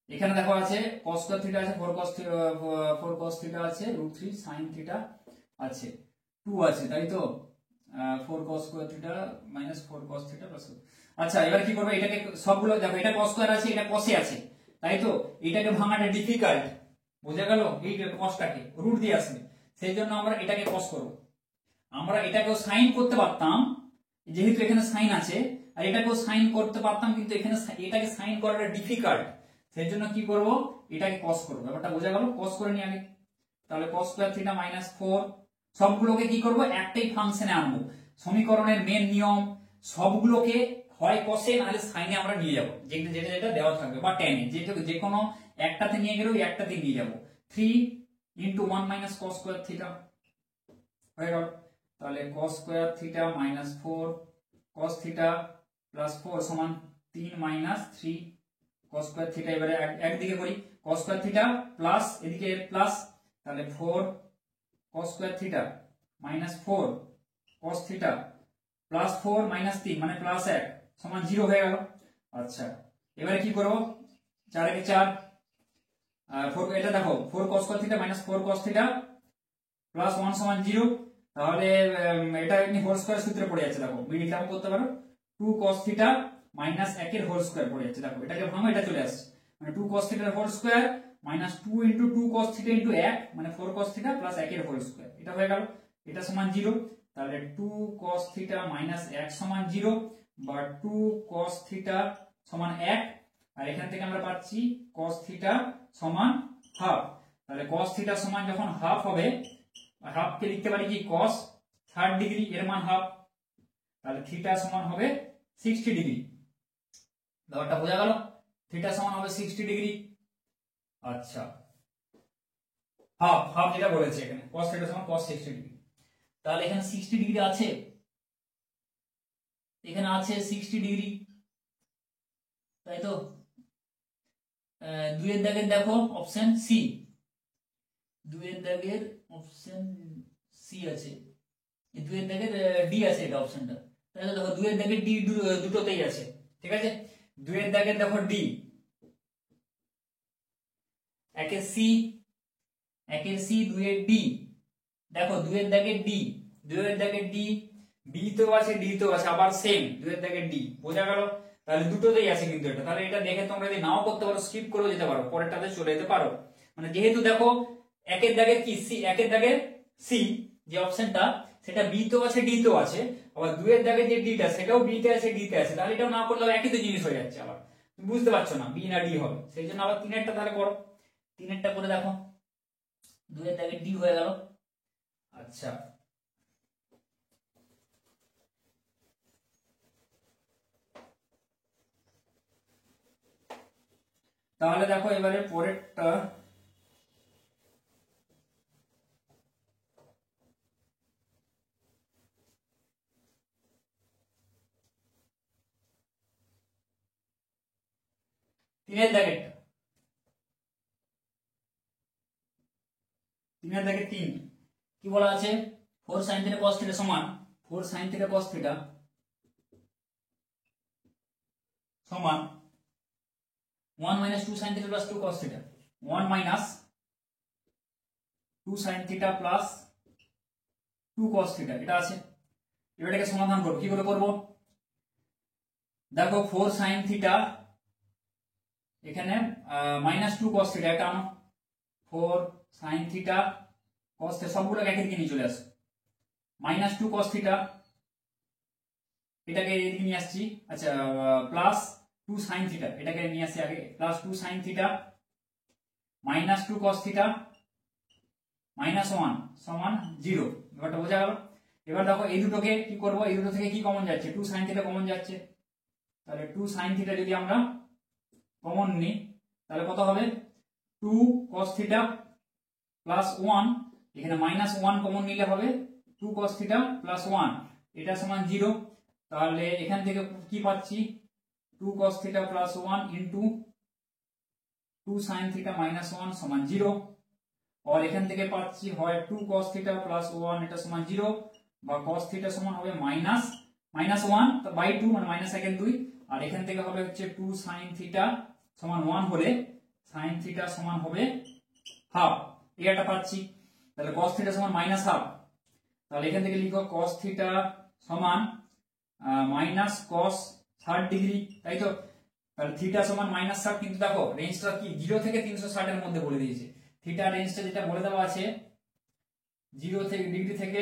এখানে দেখো আছে, cos স্কয়ার থিটা আছে, 4 cos থিটা আছে, রুট 3 sin থিটা আছে, 2 আছে, তাই তো, 4 cos square theta minus 4 cos theta plus. আচ্ছা এবার কি করবে, এটাকে সবগুলো দেখো, এটা cos স্কয়ার আছে, এটা cos এ আছে, তাই তো, এটাকে ভাঙাটা ডিফিকাল্ট। বোঝা গেল? এই cosটাকে রুট দিয়ে আসবে, সেই জন্য আমরা এটাকে cos করব। আমরা এটাকেও সাইন করতে পারতাম, যেহেতু এখানে সাইন আছে, আর এটাকেও সাইন করতে পারতাম, কিন্তু এখানে এটাকে সাইন করাটা ডিফিকাল্ট, সেই জন্য কি করব, এটাকে cos করব। ব্যাপারটা বোঝা গেল? cos করে নি আগে। তাহলে cos স্কয়ার থিটা মাইনাস 4, সবগুলোকে কি করব, একটাই ফাংশনে আনবো। সমীকরণের মেন নিয়ম, সবগুলোকে হয় cos এ নাহলে সাইনে আমরা নিয়ে যাব, যেটা যেটা যেটা দেওয়া থাকবে, বা tan এ, যেটা যে কোনো একটাতে নিয়ে গেলেও একটাতে নিয়ে যাব। 3 into 1 minus cos square theta হয়ে গেল। তাহলে cos square theta minus 4 cos theta plus 4 সমান 3 মাইনাস 3 cos স্কয়ার থিটা। এবারে একদিকে করি, cos স্কয়ার থিটা প্লাস এদিকে প্লাস, তাহলে 4 cos square theta minus 4 cos theta plus 4 minus 3 মানে প্লাস 1 সমান 0 হয়ে গেল। আচ্ছা এবারে কি করব, 4 একে 4, আর 4 এটা দেখো 4 cos square theta minus 4 cos theta plus 1 সমান 0, তাহলে এটা এমনি হোল স্কয়ার সূত্রে পড়ে যাচ্ছে, দেখো মিডিল টার্ম করতে পারো, 2 cos থিটা মাইনাস 1 এর হোল স্কয়ার পড়ে যাচ্ছে, দেখো এটাকে ভাঙো, এটা চলে আসছে, মানে 2 cos থিটার whole square minus 2 into 2 cos theta into 1 মানে 4 cos থিটা প্লাস 1 এর হোল স্কয়ার, এটা হয়ে গেল, এটা সমান 0। তাহলে 2 cos থিটা মাইনাস 1 সমান 0, বা 2 cos থিটা সমান 1, আর এখান থেকে আমরা পাচ্ছি cos থিটা সমান হাফ। তাহলে cos থিটা সমান যখন হাফ হবে, হাফ কে লিখতে পারি কি cos 3 ডিগ্রি, এর মান হাফ, তাহলে থিটা সমান হবে 60 ডিগ্রি। ব্যাপারটা বোঝা গেল? থিটা সমান হবে 60 ডিগ্রি। আচ্ছা হাফ হাফ যেটা বলেছে এখানে, cos থিটা সমান cos 60 ডিগ্রি। তাহলে এখানে 60 ডিগ্রি আছে, এখানে আছে 60 ডিগ্রি, তাই তো। 2 এর দাগের দেখো অপশন সি, 2 এর দাগের অপশন সি আছে, 2 এর দাগের ডি আছে, এটা অপশনটা, তাহলে দেখো 2 এর দাগের ডি দুটোতেই আছে, ঠিক আছে। 2 এর দাগের দেখো ডি, একের সি, একের সি, 2 এর ডি, দেখো 2 এর দাগের ডি, 2 এর দাগের ডি, বি তো আছে, ডি তো আছে, আবার সেম 2 এর দাগের ডি, বোঝা গেল? তাহলে দুটোতেই আছে কিন্তু এটা, তাহলে এটা দেখে তোমরা যদি নাও করতে পারো স্কিপ করে যেতে পারো, পরেরটাতে চলে যেতে পারো। মানে যেহেতু দেখো একের দাগের কি সি, একের দাগের সি যে অপশনটা, সেটা বি তো আছে, ডি তো আছে, আবার 2 এর দাগের যে ডিটা সেটাও বি তে আছে, ডি তে আছে, তাহলে এটাও না করলে একই তো জিনিস হয়ে যাচ্ছে, আবার তুমি বুঝতে পারছো না বি না ডি হবে, সেই জন্য আবার 3 এরটা তাহলে করো, 3 এরটা করে দেখো, 2 এর দাগের ডি হয়ে গেল। আচ্ছা তাহলে দেখো এবারে পরেরটা, তিনের দাগেরটা, 3 এর দাগের 3 কি বলা আছে, 4 sin থিটা cos থিটা সমান 4 sin থিটা cos থিটা সমান 1 minus 2 sin theta plus 2 cos theta, 1 minus 2 sin theta plus 2 cos theta, এটা আছে। এবার এটাকে সমাধান করব, কি করে করব, দেখো 4 sin theta এখানে -2 cos থিটা এটা আনো, 4 sin থিটা cos থিটা সবগুলো একের দিকে নিয়ে চলে আসো, -2 cos থিটা এটাকে এদিকে নিয়ে আসছি। আচ্ছা +2 sin থিটা এটাকে নিয়ে আসি আগে, +2 sin থিটা -2 cos থিটা -1 সমান 0। ব্যাপারটা বোঝা গেল? এবার দেখো এই দুটোকে কি করব, এই দুটো থেকে কি কমন যাচ্ছে, 2 sin থিটা কমন যাচ্ছে, তাহলে 2 sin থিটা যদি আমরা কমন নিই তাহলে কত হবে, 2 cos থিটা +1, এখানে -1 কমন নিলে হবে 2 cos থিটা +1, এটা সমান 0। তাহলে এখান থেকে কি পাচ্ছি, 2 cos theta +1 into 2 sin theta -1 সমান 0। और এখান থেকে পাচ্ছি হয় 2 cos থিটা +1 এটা সমান 0, বা cos থিটা সমান হবে -1/2 মানে -2, আর এখান থেকে হবে হচ্ছে 2 sin থিটা সমান 1 হলে sin থিটা সমান হবে হাফ, এটা পাচ্ছি। তাহলে cos থিটা সমান -1/2, তাহলে এখান থেকে লিখো cos থিটা সমান -cos 60 ডিগ্রি, তাই তো? তাহলে থিটা সমান -60, কিন্তু দেখো রেঞ্জটা কি 0 থেকে 360 এর মধ্যে বলে দিয়েছে। থিটা রেঞ্জটা যেটা বলে দেওয়া আছে 0 থেকে ডিগ্রি থেকে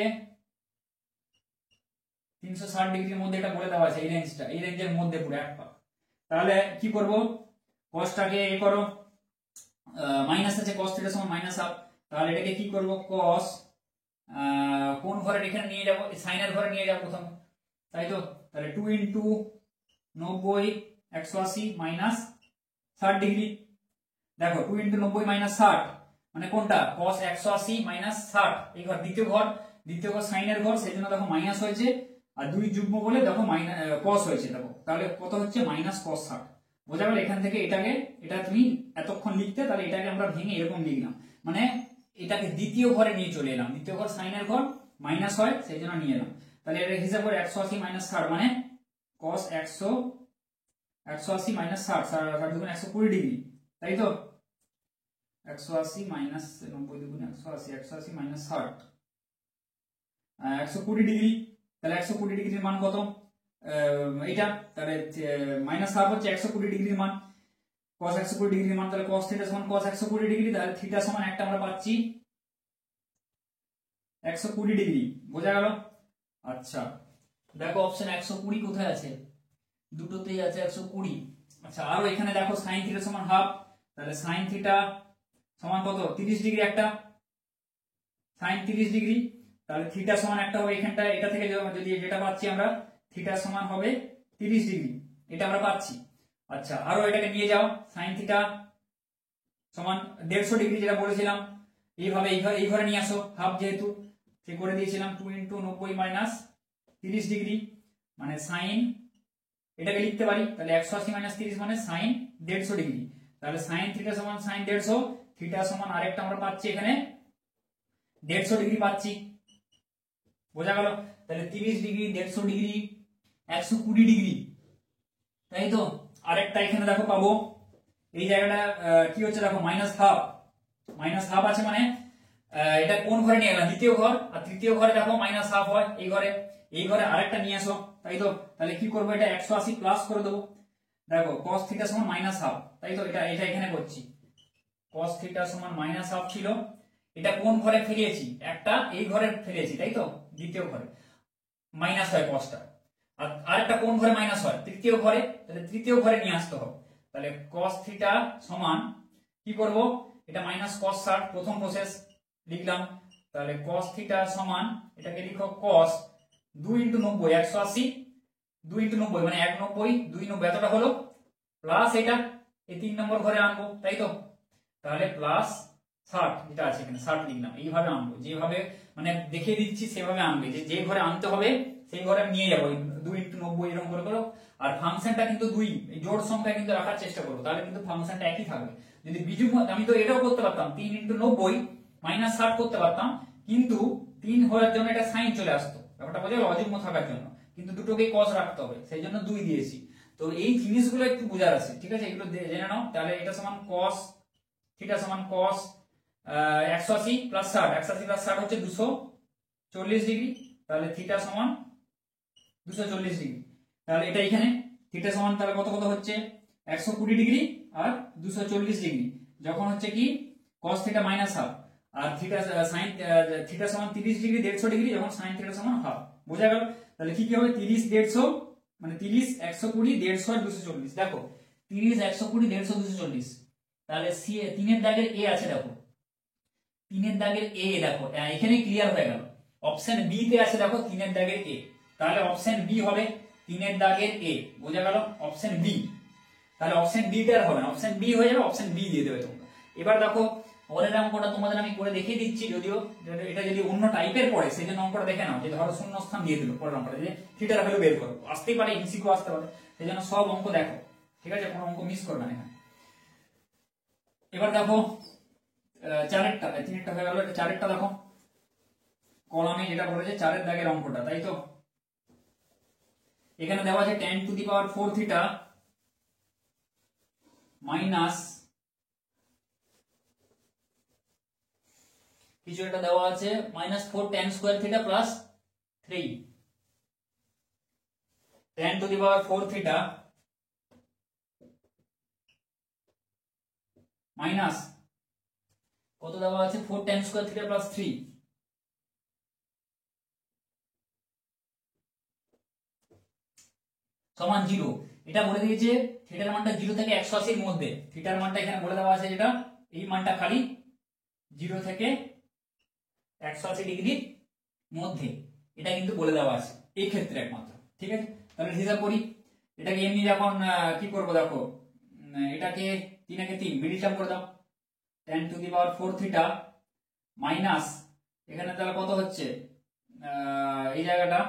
360 ডিগ্রির মধ্যে এটা বলে দেওয়া আছে, এই রেঞ্জটা, এই রেঞ্জের মধ্যে পুরো এক পাক। তাহলে কি করব, cosটাকে এ করো, মাইনাস আছে cos থিটা সমান -1/2, তাহলে এটাকে কি করব, cos কোন ঘরে এখানে নিয়ে যাব, সাইনের ঘরে নিয়ে যাব প্রথম, তাই তো? তাহলে 2 ইনটু 90 180 মাইনাস 60 ডিগ্রি। দেখো 2 ইনটু 90 মাইনাস 60 মানে কোনটা, cos 180 মাইনাস 60, এই ঘর দ্বিতীয় ঘর সাইনের ঘর, সেজন্য দেখো মাইনাস হয়েছে, আর দুই যুগ্ম বলে দেখো cos হয়েছে, দেখো তাহলে কত হচ্ছে -cos 60। বোঝা গেল? এখান থেকে এটা তুমি এতক্ষণ লিখতে, তাহলে এটাকে আমরা ভেঙে এরকম লিখলাম, মানে এটাকে দ্বিতীয় ঘরে নিয়ে চলে এলাম, দ্বিতীয় ঘর সাইনের ঘর মাইনাস হয় সেই জন্য নিয়ে এলাম। তাহলে এটা হিসাব করে 180 মাইনাস 60 মানে cos 180 মাইনাস 60, 120 ডিগ্রি, তাই তো? 180 মাইনাস 90 দুগুণ 180, 180 মাইনাস 60 120 ডিগ্রি। তাহলে 120 ডিগ্রির মান কত, এইটা, তাহলে -1/2 হচ্ছে 120 ডিগ্রির মান, cos 120 ডিগ্রির মান, তাহলে cos থিটা সমান cos 120 ডিগ্রি, তাহলে থিটা সমান একটা আমরা পাচ্ছি 120 ডিগ্রি। বোঝা গেল? আচ্ছা দেখো অপশন 120 কোথায় আছে, দুটোতেই আছে 120। আচ্ছা আরো এখানে দেখো sin থিটা সমান হাফ, তাহলে sin থিটা সমান কত, 30 ডিগ্রি, একটা sin 30 ডিগ্রি, তাহলে থিটা সমান একটা হবে এখানটা, এটা থেকে যদি যেটা পাচ্ছি আমরা থিটা সমান হবে 30 ডিগ্রি, এটা আমরা পাচ্ছি। আচ্ছা আরো এটাকে নিয়ে যাও, sin থিটা সমান 150 ডিগ্রি যেটা বলেছিলাম, এইভাবে এই ঘরে নিয়ে আসো, হাফ যেহেতু সে করে দিয়েছিলাম, 2 ইনটু 90 মাইনাস 30 ডিগ্রি মানে sin, এটাকে লিখতে পারি, তাহলে 180 মাইনাস 30 মানে sin 150 ডিগ্রি, তাহলে sin থিটা সমান sin 150, থিটা সমান আরেকটা আমরা পাচ্ছি এখানে 150 ডিগ্রি পাচ্ছি। বোঝা গেল? তাহলে 30 ডিগ্রি, 150 ডিগ্রি, 120 ডিগ্রি, তাই তো? আরেকটা এখানে দেখো পাবো, এই জায়গাটা কি হচ্ছে দেখো -1/2 আছে, মানে এটা কোন ঘরে নিয়ে গেলাম, দ্বিতীয় ঘর, আর তৃতীয় ঘরে দেখো -1/2 হয়, এই ঘরে আরেকটা নিয়ে আসো, তাই তো? তাহলে কি করবো, এটা 180 প্লাস করে দেবো, দেখো cos থিটা সমান -1/2, তাই তো? এটা এখানে করছি, cos থিটা সমান -1/2 ছিল, এটা কোন ঘরে ফেলিয়েছি, একটা এই ঘরে ফেলিয়েছি, তাই তো? দ্বিতীয় ঘরে মাইনাস হয় cosটা, আর আরেকটা কোন ঘরে মাইনাস হয়, তৃতীয় ঘরে, তাহলে তৃতীয় ঘরে নিয়ে আসতে হবে। তাহলে cos থিটা সমান কি করব, এটা -cos 60 প্রথম প্রসেস লিখলাম, তাহলে cos থিটা সমান এটাকে লিখো cos 2 ইনটু 90 180, 2 ইনটু 90 মানে 190, 290 এতটা হলো, প্লাস এটা এই 3 নম্বর ঘরে আনবো, তাই তো? তাহলে প্লাস 60 যেটা আছে এখানে 60 লিখলাম, এইভাবে আনবো, যেভাবে মানে দেখিয়ে দিচ্ছি সেভাবে আনবে, যে ঘরে আনতে হবে সেই ঘরে নিয়ে যাবো, 2 ইনটু 90 এরকম করে করো, আর ফাংশনটা কিন্তু 2, এই জোড় সংখ্যা কিন্তু রাখার চেষ্টা করবো, তাহলে কিন্তু ফাংশনটা একই থাকবে। যদি বিযুগ্ম, আমি তো এটাও করতে পারতাম 3 ইনটু 90 মাইনাস 60 করতে পারতাম, কিন্তু 3 হওয়ার জন্য এটা সাইন চলে আসতো, ব্যাপারটা বোঝা গেল, অযুগ্ম থাকার জন্য, কিন্তু দুটোকে cos রাখতে হবে, সেই জন্য 2 দিয়েছি। তো এই জিনিসগুলো একটু বোঝার আছে, ঠিক আছে? এগুলো জেনে নাও। তাহলে এটা সমান cos থিটা সমান cos 180 প্লাস 60, 180 প্লাস 60 হচ্ছে 240 ডিগ্রি, তাহলে থিটা সমান 240 ডিগ্রি। তাহলে এটা এখানে থিটা সমান তাহলে কত হচ্ছে 120 ডিগ্রি, আর 240 ডিগ্রি, যখন হচ্ছে কি cos থিটা মাইনাস হাফ, আর থিটা sin থিটা সমান 30 ডিগ্রি 150 ডিগ্রি যখন sin থিটা সমান হাফ। বোঝা গেল? তাহলে কি কি হবে 30 150 মানে 30 120 150 আর 240। দেখো 30 120 150 240, তাহলে সি তিনের দাগের এ আছে, দেখো তিনের দাগের এ, দেখো এখানে ক্লিয়ার হয়ে গেল। অপশন বি তে আছে দেখো তিনের দাগের এ, তাহলে অপশন বি হবে তিনের দাগের এ। বোঝা গেল? Option B. তাহলে অপশন বি টা হবে না, অপশন বি হয়ে যাবে, অপশন বি দিয়ে দেবে তোমরা। এবার দেখো পরের অঙ্কটা তোমাদের আমি করে দেখিয়ে দিচ্ছি, যদিও এটা যদি অন্য টাইপের পড়ে সেই জন্য অঙ্কটা দেখে নাও, যে ধরো শূন্য স্থান দিয়ে দিল পরের অঙ্কটা, যে থিটার ভ্যালু বের করো, আসতেই পারে এমসিকিউ আসতে পারে, সেই জন্য সব অঙ্ক দেখো, ঠিক আছে? কোনো অঙ্ক মিস করবে না এখানে। এবার দেখো চারেরটা, তিনেরটা হয়ে গেল, এটা চারেরটা দেখো কলামে যেটা বলেছে চারের দাগের অঙ্কটা, তাই তো? এখানে দেওয়া আছে tan to the power 4 theta minus কিছু একটা দেওয়া আছে -4 tan square theta plus 3, tan to the power 4 theta minus কত দেওয়া আছে 4 tan স্কয়ার থিটা প্লাস 3, সমান 0। এটা বলে দিয়েছে থিটার মানটা 0 থেকে 180 এর মধ্যে, থিটার মানটা এখানে বলে দেওয়া আছে, যেটা এই মানটা খালি 0 থেকে 180 ডিগ্রির মধ্যে, এটা কিন্তু বলে দেওয়া আছে এই ক্ষেত্রে একমাত্র, ঠিক আছে? তাহলে হিসাব করি, এটাকে এমনি যখন কি করব দেখো, এটাকে 3 একে 3 মিডিল টার্ম করে দাও, tan to the power 4 theta minus এখানে তাহলে কত হচ্ছে এই জায়গাটা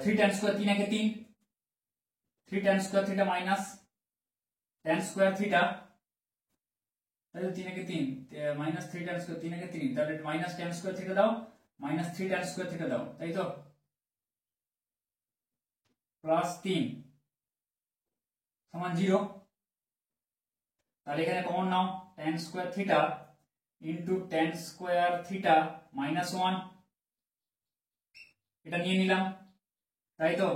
3 tan স্কয়ার, 3 একে 3, 3 tan square theta minus tan square theta, তাহলে 3 একে 3 মাইনাস 3 tan স্কয়ার, 3 একে 3, তাহলে মাইনাস tan স্কয়ার থিটা দাও, মাইনাস 3 tan স্কয়ার থিটা দাও, তাই তো? প্লাস 3 সমান 0। তাহলে এখানে কমন নাও, tan square theta into tan square theta minus 1, এটা নিয়ে নিলাম, তাই তো?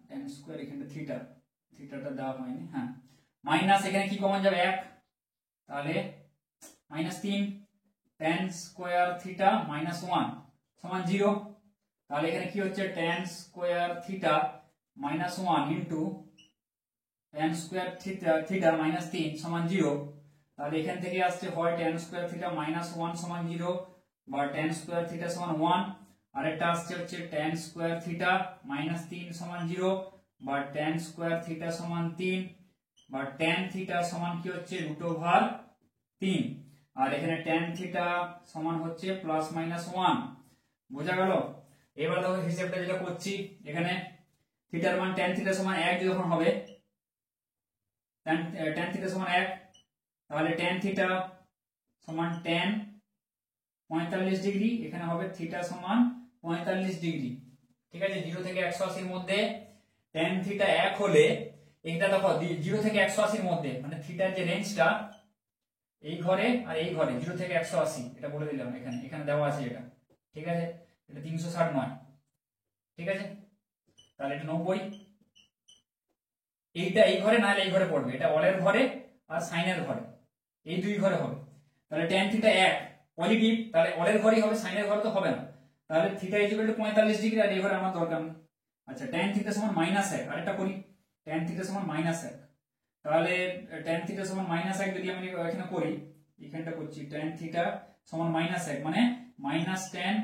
tan স্কয়ার এখানে থিটা, থিটাটা দেওয়া হয়নি, হ্যাঁ, মাইনাস এখানে কি কমন যাবে 1, তাহলে -3 tan স্কয়ার থিটা মাইনাস 1 সমান 0। তাহলে এখানে কি হচ্ছে tan square theta minus 1 into tan square theta minus 3 সমান 0। তাহলে এখান থেকে আসছে হয় tan স্কয়ার থিটা মাইনাস 1 সমান 0 বা tan স্কয়ার থিটা সমান 1, আরেকটা আসছে হচ্ছে tan স্কয়ার থিটা মাইনাস 3 সমান 0 বা tan স্কয়ার থিটা সমান 3 বা tan থিটা সমান কি হচ্ছে √3, আর এখানে tan থিটা সমান হচ্ছে প্লাস মাইনাস 1। বোঝা গেল? এবার দেখো হিসাবটা যেটা করছি, এখানে থিটার মান tan থিটা সমান 1 যখন হবে, tan থিটা সমান 1, তাহলে tan থিটা সমান tan 45 ডিগ্রি, এখানে হবে থিটা সমান 45 ডিগ্রি, ঠিক আছে? 0 থেকে 180 এর মধ্যে tan থিটা 1 হলে, এটা দেখো 0 থেকে 180 এর মধ্যে, মানে থিটার যে রেঞ্জটা এই ঘরে আর এই ঘরে 0 থেকে 180, এটা বলে দিলাম, এখানে এখানে দেওয়া আছে এটা, ঠিক আছে? এটা 360 নয়, ঠিক আছে? তাহলে এটা 90, এইটা এই ঘরে না এই ঘরে পড়বে, এটা অলের ঘরে আর সাইনের ঘরে, এই দুই ঘরে হবে। তাহলে tan থিটা 1 পজিটিভ, তাহলে অলের ঘরেই হবে, সাইনের ঘরে তো হবে না। তাহলে থিটা ইকুয়াল টু 45 ডিগ্রি, আর এই ঘরে আমার দরকার নেই। আচ্ছা, tan থিটা সমান -1, আরেকটা করি, tan থিটা সমান -1, তাহলে tan থিটা সমান -1 যদি আমি এখানে করি, এখানটা করছি tan থিটা সমান -1 মানে মাইনাস tan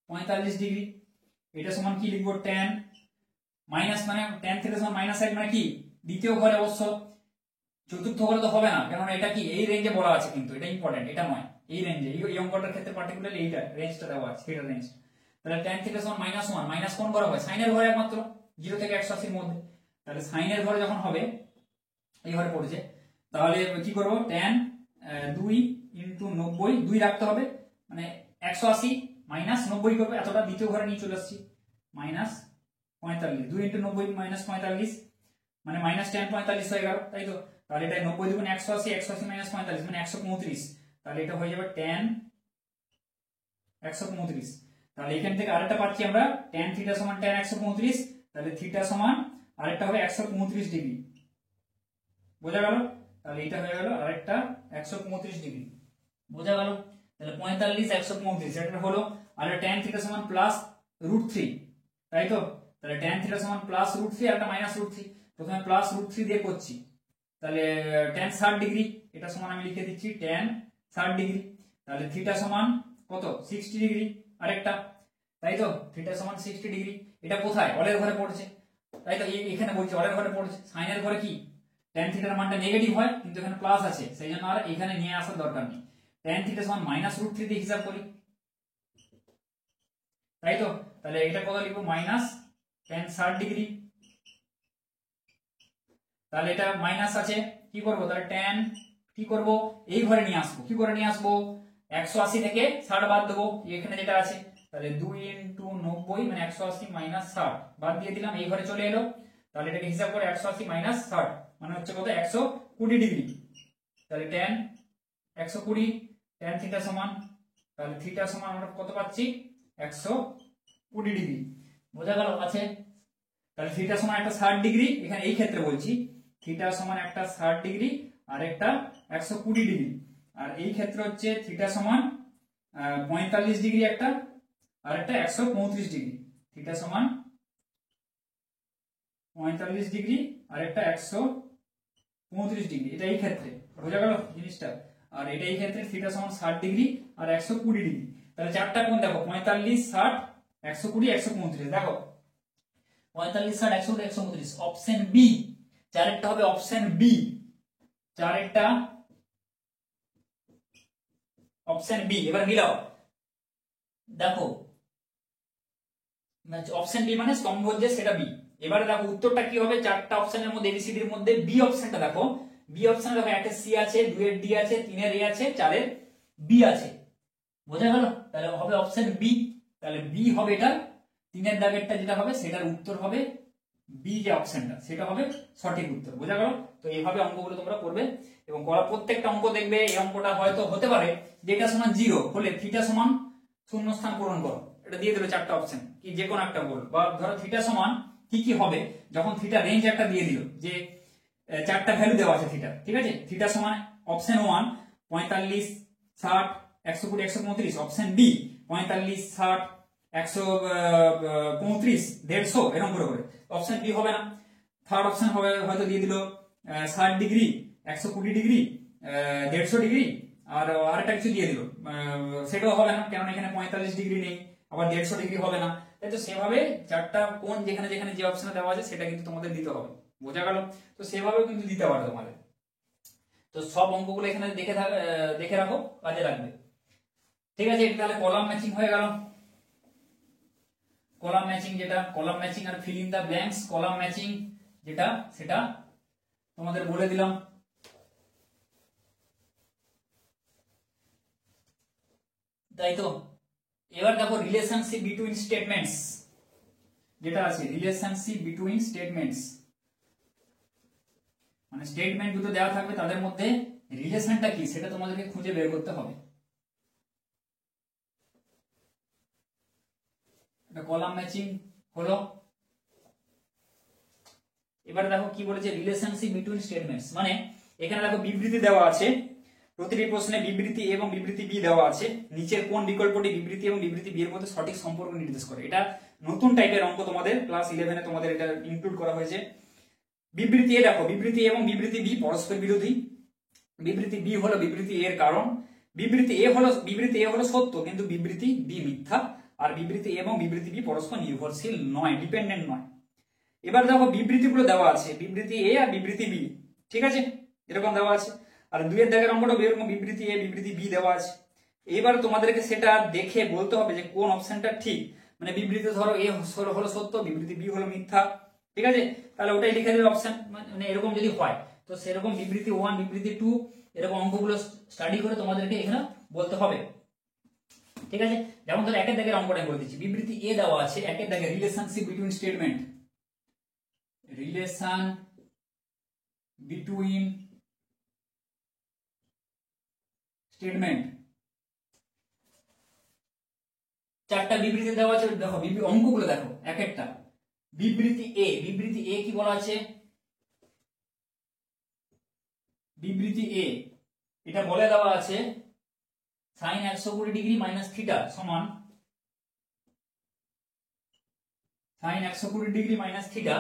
45 ডিগ্রি, এটা সমান কি লিখবো, tan মাইনাস মানে tan থিটা সমান -1 মানে কি দ্বিতীয় ঘরে, অবশ্য চতুর্থ ঘরে তো হবে না, কারণ এটা কি এই রেঞ্জে বলা আছে, কিন্তু এটা ইম্পর্টেন্ট, এটা নয়, এই রেঞ্জে, এই অঙ্কটার ক্ষেত্রে পার্টিকুলারলি এইটা রেঞ্জটা দেওয়া আছে, থিটা রেঞ্জ। তাহলে tan থিটা সমান -1, মাইনাস কোন ঘরে হয়, সাইনের ঘরে একমাত্র, 0 থেকে 180 এর মধ্যে। তাহলে সাইনের ঘরে যখন হবে, এই ঘরে পড়েছে, তাহলে কি করব, tan 2 ইনটু 90, 2 রাখতে হবে, মানে 180 মাইনাস 90 করবে, এতটা দ্বিতীয় ঘরে নিয়ে চলে আসছি, -45, 2 ইনটু 90 -45 মানে -tan 45 হয়ে গেল, তাই তো? তাহলে এটা 90 দুগুণ 180, 180 মাইনাস 45 মানে 135, তাহলে এটা হয়ে যাবে tan 135। তাহলে এখান থেকে আরেকটা পাচ্ছি আমরা, tan থিটা সমান tan 135, তাহলে থিটা সমান আরেকটা হবে 135 ডিগ্রি, বোঝা গেল? তাহলে এটা হয়ে গেল আরেকটা 135 ডিগ্রি। বোঝা গেল? তাহলে 45 135 এটা হলো। আর tan থিটা সমান প্লাস √3, তাই তো? তাহলে tan থিটা সমান প্লাস √3 আর একটা মাইনাস √3। প্রথমে প্লাস √3 দিয়ে করছি, তাহলে tan 60 ডিগ্রি, এটা সমান আমি লিখে দিচ্ছি tan 60 ডিগ্রি। তাহলে থিটা সমান কত? 60 ডিগ্রি আরেকটা, তাই তো? থিটা সমান 60 ডিগ্রি। এটা কোথায়? অলের ঘরে পড়ছে, তাই তো? এখানে বলছি অলের ঘরে পড়ছে। সাইনের ঘরে কি tan থিটার মানটা নেগেটিভ হয়, কিন্তু এখানে প্লাস আছে, সেই জন্য আর এখানে নিয়ে আসার দরকার নেই। tan থিটা সমান মাইনাস √3 দিয়ে হিসাব করি, তাই তো? তাহলে এটা কত লিখবো? Minus tan 60 degree. তাহলে এটা মাইনাস আছে, কি করব? তাহলে tan কি করব? এই ঘরে নিয়ে আসবো। কি করে নিয়ে আসবো? 180 থেকে 60 বাদ দেবো, এখানে যেটা আছে। তাহলে 2 × 90 মানে 180 মাইনাস 60 বাদ দিয়ে দিলাম, এই ঘরে চলে এলো। তাহলে এটাকে হিসাব করে 180 মাইনাস 60 মানে হচ্ছে কত? 120 ডিগ্রি। তাহলে tan 120, tan থিটা সমান, তাহলে থিটা সমান আমরা কত পাচ্ছি? 120 ডিগ্রি। বোঝা গেল? আছে। তাহলে থিটা সমান একটা 60 ডিগ্রি, এখানে এই ক্ষেত্রে বলছি থিটা সমান একটা 60 ডিগ্রি আর একটা 120 ডিগ্রি। আর এই ক্ষেত্রে হচ্ছে থিটা সমান 45 ডিগ্রি একটা আর একটা 135 ডিগ্রি। থিটা সমান 45 ডিগ্রি আর একটা 135 ডিগ্রি, এটা এই ক্ষেত্রে। বোঝা গেল জিনিসটা? আর এটা এই ক্ষেত্রে থিটা সমান 60 ডিগ্রি আর 120 ডিগ্রি। তাহলে চারটা কোণ দেখো, 45 60 120 135। দেখো 45 60 120 135, অপশন বি। চারেরটা হবে অপশন বি, চারেরটা অপশন বি। এবার মিলাও, দেখো অপশন বি মানে স্তম্ভ যে সেটা বি। এবারে দেখো উত্তরটা কি হবে? চারটা অপশনের মধ্যে এবিসিডি এর মধ্যে বি অপশনটা দেখো। বি অপশনে দেখো 1 এর সি আছে, 2 এর ডি আছে, 3 এর এ আছে, 4 এর বি আছে। বোঝা গেল? তাহলে হবে অপশন বি। তাহলে বি হবে এটা, 3 এর দাগেরটা যেটা হবে সেটার উত্তর হবে বি, যে অপশনটা সেটা হবে সঠিক উত্তর। বোঝা গেল? তো এইভাবে অঙ্কগুলো তোমরা করবে এবং করা প্রত্যেকটা অঙ্ক দেখবে এই অঙ্কটা হয়তো হতে পারে যে এটা সমান 0 হলে থিটা সমান শূন্যস্থান পূরণ করো, এটা দিয়ে দিল চারটা অপশন, কি যে কোনো একটা বল। বা ধরো থিটা সমান কি কি হবে, যখন থিটা রেঞ্জ একটা দিয়ে দিল যে চারটা ভ্যালু দেওয়া আছে থিটা, ঠিক আছে? থিটা সমান অপশন 1 45 60 120 135, অপশন বি 45 60 135 150, এরকম করে করে। অপশন বি হবে না। থার্ড অপশন হবে, হয়তো দিয়ে দিল 60 ডিগ্রি 120 ডিগ্রি 150 ডিগ্রি আর আরেকটা কিছু দিয়ে দিল, সেটাও হবে না, কারণ এখানে 45 ডিগ্রি নেই, আবার 150 ডিগ্রি হবে না। তাই তো সেভাবে চারটা কোণ যেখানে যেখানে যে অপশনে দেওয়া আছে সেটা কিন্তু তোমাদের দিতে হবে। বোঝা গেল? তো সেভাবেও কিন্তু দিতে পারো তোমাদের। তো সব অঙ্কগুলো এখানে দেখে রাখো, কাজে লাগবে। ঠিক আছে? এটা তাহলে কলাম ম্যাচিং হয়ে গেল। কলাম ম্যাচিং যেটা, কলাম ম্যাচিং আর fill in the blanks, column matching যেটা সেটা তোমাদের বলে দিলাম। তাই তো? এবার দেখো রিলেশনশিপ বিটুইন স্টেটমেন্টস যেটা আছে, রিলেশনশিপ বিটুইন স্টেটমেন্টস মানে স্টেটমেন্ট দুটো দেওয়া থাকবে, তাদের মধ্যে রিলেশনটা কি সেটা তোমাদেরকে খুঁজে বের করতে হবে। এটা কলাম ম্যাচিং হলো। এবার দেখো কি বলেছে, রিলেশনশিপ বিটুইন স্টেটমেন্টস মানে এখানে দেখো বিবৃতি দেওয়া আছে, প্রতিটি প্রশ্নে বিবৃতি এ এবং বিবৃতি বি দেওয়া আছে। নিচের কোন বিকল্পটি বিবৃতি এবং বিবৃতি বি এর মধ্যে সঠিক সম্পর্ক নির্দেশ করে? এটা নতুন টাইপের অঙ্ক, তোমাদের ক্লাস 11 এ তোমাদের এটা ইনক্লুড করা হয়েছে। বিবৃতি এ দেখো, বিবৃতি এবং বিবৃতি বি পরস্পর বিরোধী। বিবৃতি বি হলো বিবৃতি এর কারণ। বিবৃতি এ হলো সত্য কিন্তু বিবৃতি বি মিথ্যা। আর বিবৃতি এবং বিবৃতি বি পরস্পর নির্ভরশীল নয়, ডিপেন্ডেন্ট নয়। এবার দেখো বিবৃতিগুলো দেওয়া আছে, বিবৃতি এ আর বিবৃতি বি, ঠিক আছে? এরকম দেওয়া আছে। আর 2 এর দাগের অঙ্কটা এরকম বিবৃতি এ বিবৃতি বি দেওয়া আছে। এবার তোমাদেরকে সেটা দেখে বলতে হবে যে কোন অপশনটা ঠিক। মানে বিবৃতি ধরো এ হলো সত্য, বিবৃতি বি হলো মিথ্যা, ঠিক আছে? তাহলে ওটাই লিখে দেবে অপশন। মানে এরকম যদি হয় তো সেরকম বিবৃতি 1 বিবৃতি 2 এরকম অঙ্কগুলো স্টাডি করে তোমাদেরকে এখানে বলতে হবে, ঠিক আছে? যেমন ধরো 1 এর দাগের অঙ্কটা বলে দিচ্ছি। বিবৃতি এ দেওয়া আছে 1 এর দাগে, relationship between statement, relation between statement, চারটা বিবৃতি দেওয়া আছে। দেখো অঙ্কগুলো দেখো এক একটা। বিবৃতি এ কি বলা আছে? বিবৃতি এ এটা বলে দেওয়া আছে sin 120 ডিগ্রি মাইনাস থিটা সমান sin 120 ডিগ্রি মাইনাস থিটা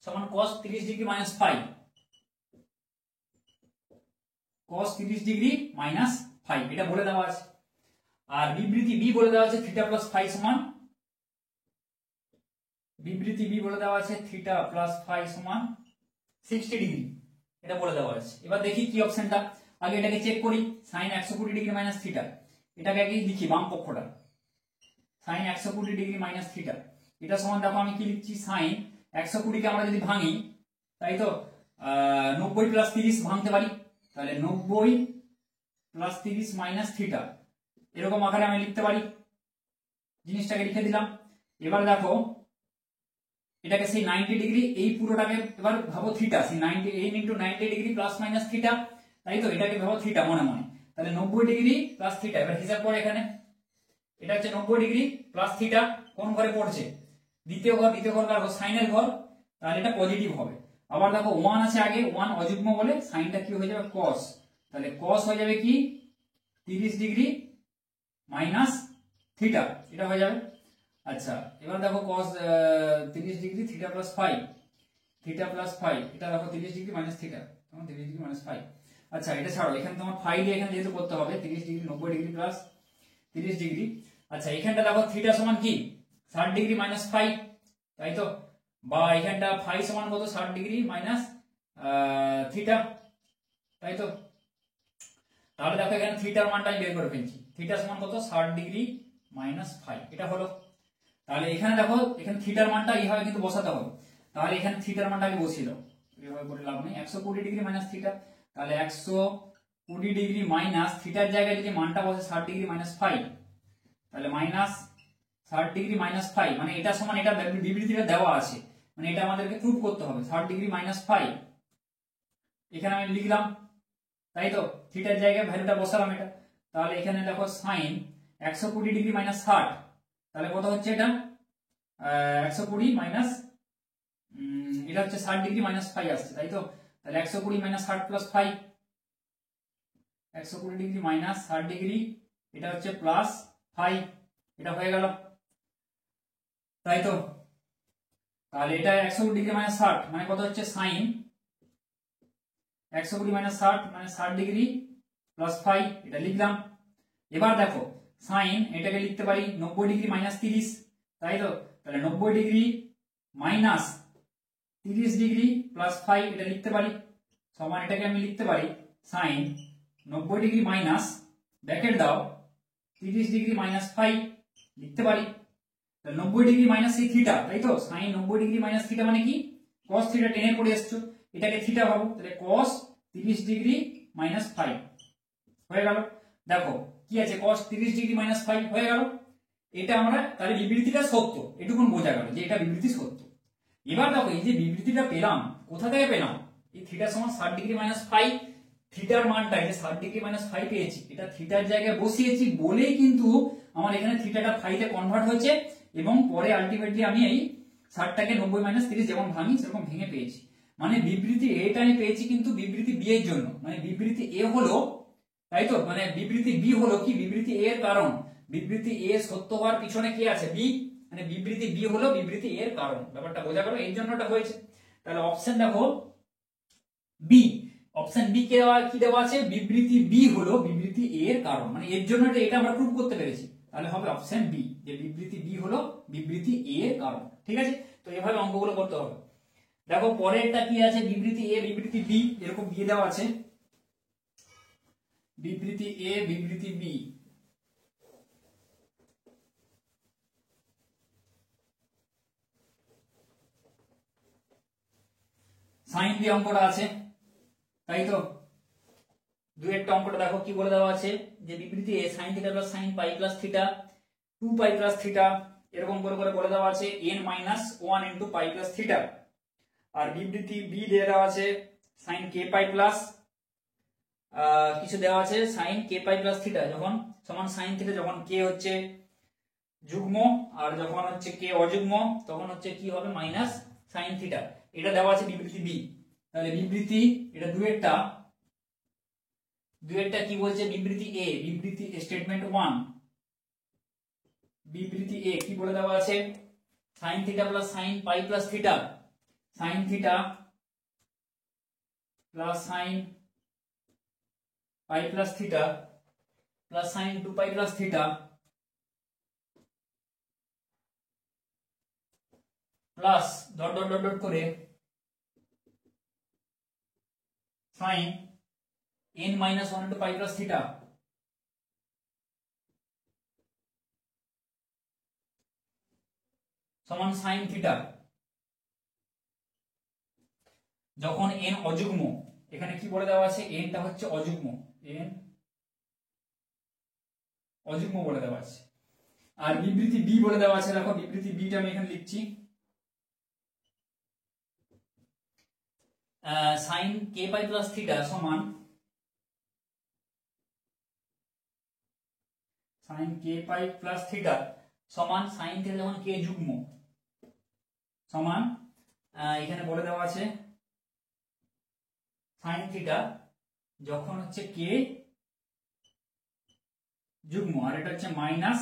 সমান cos 30 degree minus phi, cos 30 degree minus phi এটা বলে দেওয়া আছে। আর বিবৃতি বি বলে দেওয়া আছে থিটা প্লাস ফাই সমান, বিবৃতি বি বলে দেওয়া আছে থিটা প্লাস ফাই সমান 60 ডিগ্রি এটা বলে দেওয়া আছে। এবার দেখি কি অপশনটা, আগে এটাকে চেক করি sin 120 ডিগ্রি মাইনাস থিটা, এটাকে আগে লিখি বাম পক্ষটা sin 120 ডিগ্রি মাইনাস থিটা, এটা সমান দেখো আমি কি লিখছি sin 120 কে আমরা যদি ভাঙি তাই তো 90 প্লাস 30 ভাঙতে পারি, তাহলে 90 প্লাস 30 মাইনাস থিটা এরকম আকারে আমি লিখতে পারি, জিনিসটাকে লিখে দিলাম। এবার দেখো এটাকে সেই 90 ডিগ্রি এই পুরোটাকে এবার ভাবো থিটা, সেই 90 into 90 degree plus minus theta, তাই তো এটাকে ভাবো থিটা মনে মনে, তাহলে 90 ডিগ্রি প্লাস থিটা। এবার হিসাব করে এখানে এটা হচ্ছে 90 ডিগ্রি প্লাস থিটা কোন ঘরে পড়ছে, দ্বিতীয় ঘর কার সাইনের ঘর, তাহলে এটা পজিটিভ হবে। আবার দেখো 1 আছে আগে, 1 অযুগ্ম বলে সাইনটা কি হয়ে যাবে cos, তাহলে cos হয়ে যাবে কি 30 ডিগ্রি মাইনাস থিটা এটা হয়ে যাবে। আচ্ছা এবার দেখো cos 30 degree theta plus phi, theta plus phi এটা দেখো 30 ডিগ্রি মাইনাস থিটা তখন 30 ডিগ্রি মাইনাস ফাই। আচ্ছা এটা ছাড়ো, এখানে তোমার ফাই দিয়ে এখানে যেহেতু করতে হবে 30 ডিগ্রি 90 ডিগ্রি প্লাস 30 ডিগ্রি। আচ্ছা এখানটা দেখো থিটা সমান কি 60 ডিগ্রি মাইনাস ফাই, তাই তো, বা এখানটা ফাই সমান কত 60 ডিগ্রি মাইনাস থিটা, তাই তো। তাহলে দেখো এখানে থিটার মানটা আমি বের করে ফেলছি, থিটা সমান কত 60 ডিগ্রি মাইনাস ফাই এটা হলো। তাহলে এখানে দেখো এখানে থিটার মানটা এইভাবে কিন্তু বসাতে হবে, তাহলে এখানে থিটার মানটা আমি বসিয়ে দাও, এইভাবে করে লাভ নেই, 120 ডিগ্রি মাইনাস থিটা, তাহলে 120 ডিগ্রি মাইনাস থিটার জায়গায় যদি মানটা বসে 60 ডিগ্রি মাইনাস ফাই, তাহলে মাইনাস 60 ডিগ্রি মাইনাস ফাই মানে এটা সমান এটা বিবৃতিটা দেওয়া আছে, মানে এটা আমাদেরকে প্রুফ করতে হবে 60 ডিগ্রি মাইনাস ফাই, এখানে আমি লিখলাম, তাই তো থিটার জায়গায় ভ্যালুটা বসালাম এটা। তাহলে এখানে দেখো sin 120 ডিগ্রি মাইনাস 60, তাহলে কত হচ্ছে এটা 120 মাইনাস এটা হচ্ছে 60 ডিগ্রি মাইনাস ফাই আসছে, তাই তো, তাহলে 120 minus 60 plus phi, 120 degree minus 60 degree এটা হচ্ছে প্লাস ফাই এটা হয়ে গেল, তাই তো। তাহলে এটা 120 ডিগ্রি মাইনাস 60 মানে কত হচ্ছে sin 120 মাইনাস 60 মানে 60 ডিগ্রি প্লাস ফাই এটা লিখলাম। এবার দেখো sin এটাকে লিখতে পারি 90 ডিগ্রি মাইনাস 30, তাই তো, তাহলে 90 degree minus 30 degree plus phi এটা লিখতে পারি সমান এটাকে আমি লিখতে পারি sin 90 ডিগ্রি মাইনাস ব্র্যাকেট দাও 30 ডিগ্রি মাইনাস ফাই লিখতে পারি, তাহলে 90 ডিগ্রি মাইনাস এই থিটা, তাই তো, sin 90 ডিগ্রি মাইনাস থিটা মানে কি cos থিটা টেনে পড়ে আসছো, এটাকে থিটা ভাবো, তাহলে cos 30 ডিগ্রি মাইনাস ফাই হয়ে গেল। দেখো কি আছে cos 30 ডিগ্রি মাইনাস ফাই হয়ে গেল, এটা আমরা তাহলে বিবৃতিটা সত্য, এটুকুন বোঝা গেল যে এটা বিবৃতি সত্য। এবার দেখো এই যে বিবৃতিটা পেলাম কোথা থেকে পেলাম, এই থিটা সমান 60 ডিগ্রি মাইনাস ফাই, থিটার মানটা এই যে 60 ডিগ্রি মাইনাস ফাই পেয়েছি, এটা থিটার জায়গায় বসিয়েছি বলেই কিন্তু আমার এখানে থিটাটা ফাইতে কনভার্ট হয়েছে, এবং পরে আলটিমেটলি আমি এই 60টাকে 90 মাইনাস 30 যেমন ভাঙি সেরকম ভেঙে পেয়েছি, মানে বিবৃতি এটা আমি পেয়েছি কিন্তু বিবৃতি বি এর জন্য, মানে বিবৃতি এ হলো, তাই তো, মানে বিবৃতি বি হলো কি বিবৃতি এ এর কারণ, বিবৃতি এ সত্য হওয়ার পিছনে কি আছে বি, মানে বিবৃতি বি হলো বিবৃতি এ এর কারণ, ব্যাপারটা বোঝা গেল, এই জন্যটা হয়েছে। তাহলে অপশন দেখো বি, অপশন বি কে দেওয়া কি দেওয়া আছে বিবৃতি বি হলো বিবৃতি এ এর কারণ, মানে এর জন্য এটা আমরা প্রুভ করতে পেরেছি, তাহলে হবে অপশন বি যে বিবৃতি বি হলো বিবৃতি এ এর কারণ। ঠিক আছে, তো এভাবে অঙ্কগুলো করতে হবে। দেখো পরেরটা কি আছে বিবৃতি এ বিবৃতি বি এরকম দিয়ে দেওয়া আছে, বিবৃতি এ বিবৃতি বি, সাইন দিয়ে অঙ্কটা আছে, তাই তো, দুই একটা অঙ্কটা দেখো কি বলে দেওয়া আছে যে বিবৃতি A sin theta plus sin pi plus theta 2 pi plus theta এরকম করে করে বলে দেওয়া আছে n মাইনাস 1 ইনটু পাই প্লাস থিটা, আর বিবৃতি বি দিয়ে দেওয়া আছে sin k পাই প্লাস কিছু দেওয়া আছে sin k পাই প্লাস থিটা যখন সমান sin থিটা যখন k হচ্ছে যুগ্ম আর যখন হচ্ছে k অযুগ্ম তখন হচ্ছে কি হবে মাইনাস sin থিটা, এটা দেওয়া আছে বিবৃতি বি। তাহলে বিবৃতি এটা দুই একটা দুইয়েরটা কি বলছে, বিবৃতি এ, বিবৃতি স্টেটমেন্ট 1, বিবৃতি এ কি বলে দেওয়া আছে, sin theta plus sin pi plus theta, sin theta plus sin pi plus theta plus sin 2 pi plus theta plus dot dot dot dot করে sin n minus 1 into pi plus theta সমান sin থিটা। যখন n অযুগ্ম, এখানে কি বলে দেওয়া আছে, n টা হচ্ছে অযুগ্ম, n অযুগ্ম বলে দেওয়া আছে। আর বিবৃতি b বলে দেওয়া আছে, দেখো বিবৃতি b টা আমি এখানে লিখছি, sin k পাই প্লাস থিটা সমান sin k পাই প্লাস থিটা সমান sin থিটা যখন k যুগ্ম সমান এখানে বলে দেওয়া আছে sin থিটা যখন হচ্ছে k যুগ্ম, আর এটা হচ্ছে মাইনাস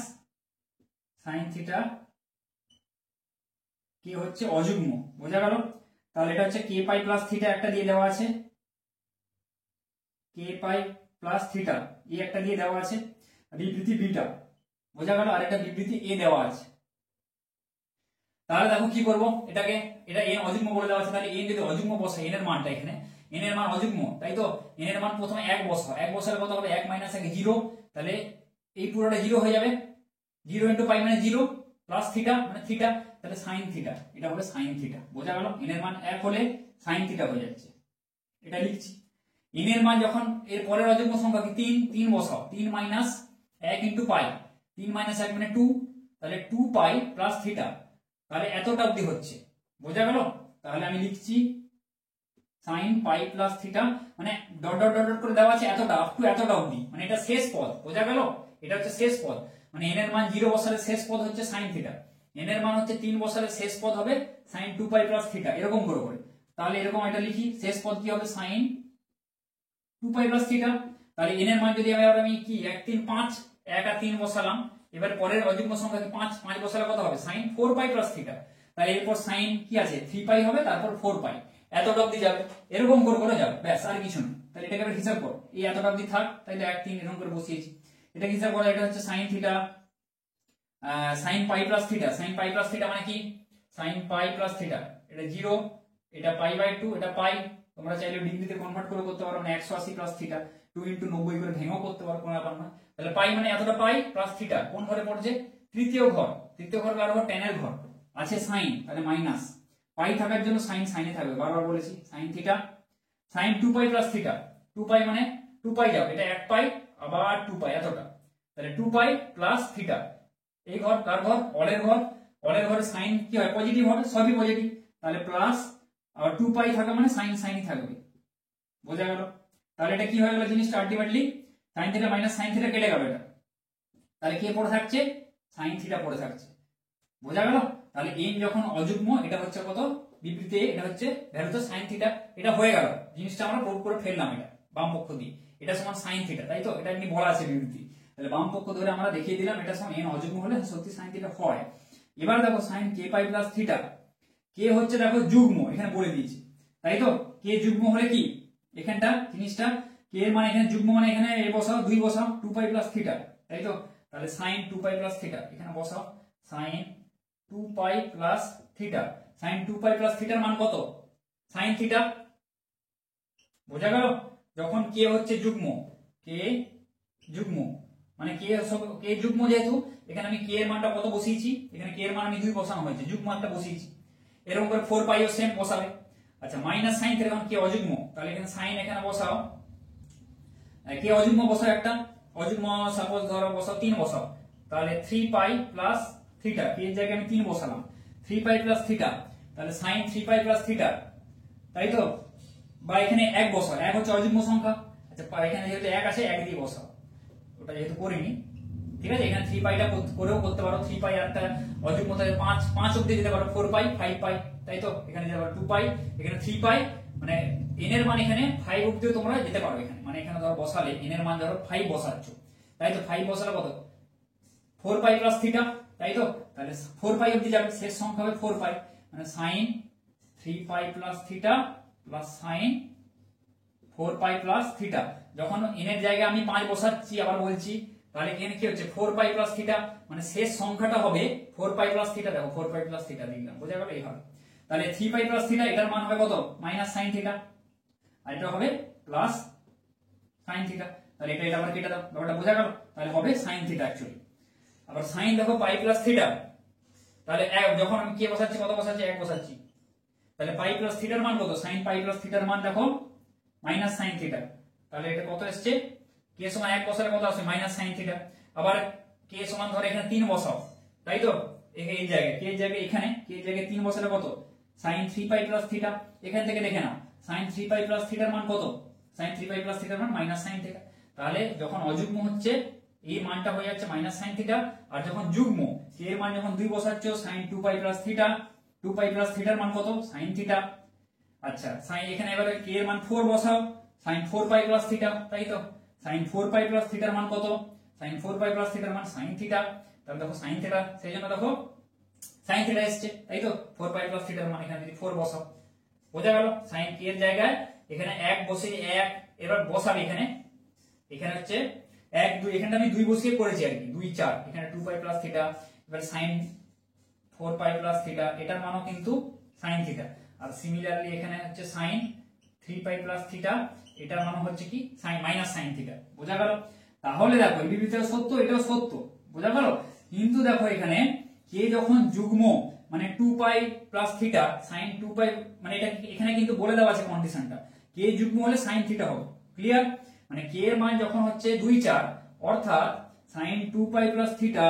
sin থিটা k হচ্ছে অযুগ্ম। বোঝা গেল? তাহলে এটা হচ্ছে k পাই প্লাস থিটা একটা দিয়ে দেওয়া আছে, k পাই প্লাস থিটা এই একটা দিয়ে দেওয়া আছে, বিবৃতি বিটা। বোঝা গেল? আর একটা বিবৃতি এ দেওয়া আছে। তাহলে দেখো কি করব, এটাকে, এটা n অযুগ্ম বলে দেওয়া আছে, তাহলে n যদি অযুগ্ম বসাই, n এর মানটা এখানে, n এর মান অযুগ্ম, তাই তো n এর মান প্রথমে 1 বসাও, 1 বসালে কত হবে, 1 - 1 0, তাহলে এই পুরোটা 0 হয়ে যাবে, 0 * পাই মানে 0 প্লাস থিটা মানে থিটা, তাহলে sin থিটা, এটা হবে sin থিটা। বোঝা গেল? n এর মান 1 হলে sin থিটা হয়ে যাচ্ছে, এটা লিখছি। n এর মান যখন এর পরের অযুগ্ম সংখ্যা কি 3, 3 বসাও, 3 - 1 * পাই, 3 - 1 মানে 2, তাহলে 2 পাই প্লাস থিটা, তাহলে এতটা অবধি হচ্ছে। বোঝা গেল? তাহলে আমি লিখছি sin পাই প্লাস থিটা, মানে ডট ডট ডট করে দেওয়া আছে এতটা, আপ টু এতটা অবধি, মানে এটা শেষ পদ। বোঝা গেল? এটা হচ্ছে শেষ পদ, মানে n এর মান 0 বসালে শেষ পদ হচ্ছে sin থিটা, n এর মান হচ্ছে 3 বসালে শেষ পদ হবে sin 2 পাই প্লাস থিটা, এরকম করে করে। তাহলে এরকম এটা লিখি, শেষ পদ কি হবে sin 2 পাই প্লাস থিটা। তাহলে n এর মান যদি আমি কি 1 3 5, 1 আর 3 বসালাম, এবার পরের অযুগ্ম সংখ্যা কি 5, 5 বসালে কত হবে sin 4 পাই প্লাস থিটা, তাহলে এরপর sin কি আছে 3 পাই হবে, তারপর 4 পাই, এতটা অবধি যাবে, এরকম করে করে যাবে, ব্যাস আর কিছু না। তাহলে এটাকে আবার হিসাব করো, এই এতটা অবধি থাক, তাহলে 1 3 এরকম করে বসিয়েছি, এটা হিসাব করো, এটা হচ্ছে sin theta sin pi plus theta, sin pi plus theta মানে কি sin পাই প্লাস থিটা, এটা 0, এটা পাই বাই 2, এটা পাই, তোমরা চাইলে ডিগ্রিতে কনভার্ট করে করতে পারো, মানে 180 প্লাস থিটা, 2 * 90 করে ভেঙেও করতে পারো, কোনো ব্যাপার না। তাহলে পাই মানে এতটা পাই প্লাস থিটা কোন ঘরে পড়ছে, তৃতীয় ঘর, তৃতীয় ঘর কার ঘর, tan এর ঘর, আছে sin, তাহলে মাইনাস পাই থাকার জন্য sin সাইনে থাকবে, বারবার বলেছি sin theta sin 2 pi plus theta, 2 পাই মানে 2 পাই যাবে, এটা 1 পাই আবার 2 পাই এতটা, তাহলে 2 পাই প্লাস থিটা, এই ঘর কার ঘর, অলের ঘর, অলের ঘরে সাইন কি হয়, পজিটিভ হবে, সবই পজিটিভ, তাহলে প্লাস, আর 2 পাই থাকা মানে সাইন সাইনই থাকবে। বোঝা গেল? তাহলে এটা কি হয়ে গেল জিনিসটা, ultimately sin theta minus sin theta কেটে গেল, এটা তাহলে কে পড়ে থাকছে, sin থিটা পড়ে থাকছে। বোঝা গেল? তাহলে n যখন অযুগ্ম, এটা হচ্ছে কত, বিবৃতি এটা হচ্ছে ভ্যালু sin থিটা, এটা হয়ে গেল, জিনিসটা আমরা প্রুভ করে ফেললাম, এটা বাম পক্ষ দিয়ে, এটা সমান sin থিটা, তাই তো, এটা এমনি বলা আছে বিবৃতি, তাহলে বাম পক্ষ ধরে আমরা দেখিয়ে দিলাম এটা সমান n অযুগ্ম হলে সত্যি sin থিটা হয়। এবার দেখো sin k পাই প্লাস থিটা, k হচ্ছে দেখো যুগ্ম, এখানে বলে দিয়েছি, তাই তো, k যুগ্ম হলে কি এখানটা জিনিসটা, k এর মানে এখানে যুগ্ম মানে এখানে এ বসাও, 2 বসাও, 2 পাই প্লাস থিটা, তাই তো, তাহলে sin 2 পাই প্লাস থিটা এখানে বসাও, sin 2 pi plus theta, sin 2 pi plus থিটার মান কত, sin থিটা। বোঝা গেল? যখন k হচ্ছে যুগ্ম, k যুগ্ম মানে k যুগ্ম, যেহেতু এখানে আমি k এর মানটা কত বসিয়েছি, এখানে k এর মান আমি 2 বসানো হয়েছে, যুগ্ম একটা বসিয়েছি, এরকম করে 4 পাইও সেম বসাবে। আচ্ছা মাইনাস sin থিটা, যখন k অযুগ্ম, তাহলে এখানে sin এখানে বসাও, k অযুগ্ম বসাও, একটা অযুগ্ম সাপোজ ধরো বসাও 3 বসাও, তাহলে 3 পাই প্লাস থিটা, k এর জায়গায় আমি 3 বসালাম, 3 পাই প্লাস থিটা, তাহলে sin 3 পাই প্লাস থিটা, তাই তো, বা এখানে 1 বসাও, 1 হচ্ছে অযুগ্ম সংখ্যা, আচ্ছা এখানে যেহেতু 1 আছে 1 দিয়ে বসাও, ওটা যেহেতু করিনি, ঠিক আছে, এখানে 3 পাইটা করেও করতে পারো, 3 পাই আর একটা অযুগ্ম, তাহলে 5 অবধি যেতে পারো, 4 পাই 5 পাই, তাই তো, এখানে যেতে পারো 2 পাই, এখানে 3 পাই, মানে n এর মান এখানে 5 অবধিও তোমরা যেতে পারো এখানে, মানে এখানে ধরো বসালে n এর মান ধরো 5 বসাচ্ছ, তাই তো 5 বসালে কত 4 পাই প্লাস থিটা, তাই তো, তাহলে 4 পাই অবধি যাবে, শেষ সংখ্যা হবে 4 পাই, মানে sin 3 পাই প্লাস থিটা প্লাস sin 4 পাই প্লাস থিটা। যখন n এর জায়গায় আমি 5 বসাচ্ছি, আবার বলছি, তাহলে n কি হচ্ছে 4 পাই প্লাস থিটা, মানে শেষ সংখ্যাটা হবে 4 পাই প্লাস থিটা। দেখো 4 পাই প্লাস থিটা লিখলাম, বোঝা গেল এইভাবে। তাহলে 3 পাই প্লাস থিটা এটার মান হবে কত মাইনাস sin থিটা, আর এটা হবে প্লাস sin থিটা। তাহলে এটা আবার কেটে দাও, ব্যাপারটা বোঝা গেল। তাহলে হবে sin থিটা অ্যাকচুয়ালি। আবার sin দেখো পাই প্লাস থিটা, তাহলে যখন আমি কে বসাচ্ছি, কত বসাচ্ছি 1 বসাচ্ছি, তাহলে পাই প্লাস থিটার মান কত, sin পাই প্লাস থিটার মান দেখো মাইনাস sin থিটা। তাহলে এটা কত এসছে, কে সমান 1 বসালে কত আসবে মাইনাস sin থিটা। আবার কে সমান ধরে এখানে 3 বসাও, তাই তো, এই জায়গায় কে জায়গায় এখানে কে জায়গায় 3 বসালে কত sin 3 পাই প্লাস থিটা। এখান থেকে দেখে নাও sin 3 পাই প্লাস থিটার মান কত, sin 3 পাই প্লাস থিটার মান মাইনাস sin থিটা। তাহলে যখন অযুগ্ম হচ্ছে এই মানটা হয়ে যাচ্ছে মাইনাস sin থিটা, আর যখন যুগ্ম কে এর মান যখন 2 বসাচ্ছ sin 2 pi plus theta, 2 pi plus থিটার মান কত sin থিটা। আচ্ছা sin এখানে এবারে কে এর মান 4 বসাও, sin 4 পাই প্লাস থিটা, তাই তো, sin 4 পাই প্লাস থিটার মান কত, sin 4 পাই প্লাস থিটার মান sin থিটা। তাহলে দেখো sin থিটা, সেই জন্য দেখো sin থিটা এসছে, তাই তো, 4 পাই প্লাস থিটার মান এখানে যদি 4 বসাও, বোঝা গেল। sin k এর জায়গায় এখানে 1 বসে 1 এবার বসাবে এখানে, এখানে হচ্ছে 1 2, এখানে আমি 2 বসিয়ে করেছি আর কি, 2 4, এখানে 2 পাই প্লাস থিটা, এবার sin 4 পাই প্লাস থিটা এটার মানও কিন্তু sin থিটা। আর সিমিলারলি এখানে হচ্ছে sin 3 পাই প্লাস থিটা এটার মানও হচ্ছে কি sin মাইনাস sin থিটা, বোঝা গেল। তাহলে দেখো এই বিবৃতিটা সত্য, এটাও সত্য, বোঝা গেল। কিন্তু দেখো এখানে কে যখন যুগ্ম মানে 2 পাই প্লাস থিটা sin 2 পাই, মানে এটা এখানে কিন্তু বলে দেওয়া আছে কন্ডিশনটা, কে যুগ্ম হলে sin থিটা হবে, ক্লিয়ার। মানে কে এর মান যখন হচ্ছে 2 4, অর্থাৎ sin 2 pi plus theta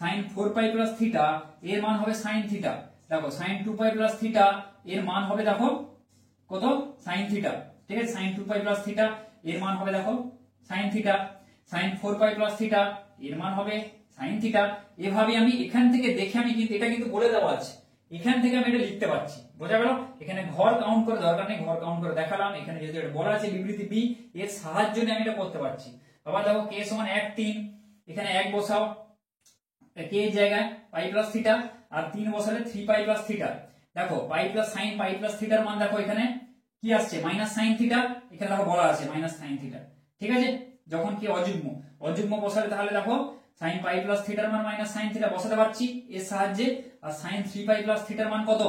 sin 4 পাই প্লাস থিটা এর মান হবে sin থিটা। দেখো sin 2 পাই প্লাস থিটা এর মান হবে দেখো কত sin থিটা, ঠিক আছে, sin 2 পাই প্লাস থিটা এর মান হবে দেখো sin থিটা, sin 4 পাই প্লাস থিটা এর মান হবে sin থিটা। এভাবে আমি এখান থেকে দেখে আমি কিন্তু এটা কিন্তু বলে দেওয়া আছে, এখান থেকে আমি এটা লিখতে পারছি, বোঝা গেল। এখানে ঘর কাউন্ট করে দরকার নেই, ঘর কাউন্ট করে দেখালাম, এখানে যেহেতু এটা বলা আছে বিবৃতি বি এর সাহায্যে আমি এটা করতে পারছি। আবার দেখো কে সমান 1 3, এখানে 1 বসাও কে এর জায়গায় পাই প্লাস থিটা, আর 3 বসালে 3 পাই প্লাস থিটা। দেখো pi plus sin pi plus থিটার মান দেখো এখানে কি আসছে মাইনাস sin থিটা, এখানে দেখো বলা আছে মাইনাস sin থিটা, ঠিক আছে। যখন কি অযুগ্ম বসালে তাহলে দেখো sin পাই প্লাস থিটার মান মাইনাস sin থিটা বসাতে পারছি এর সাহায্যে, আর sin 3 পাই প্লাস থিটার মান কত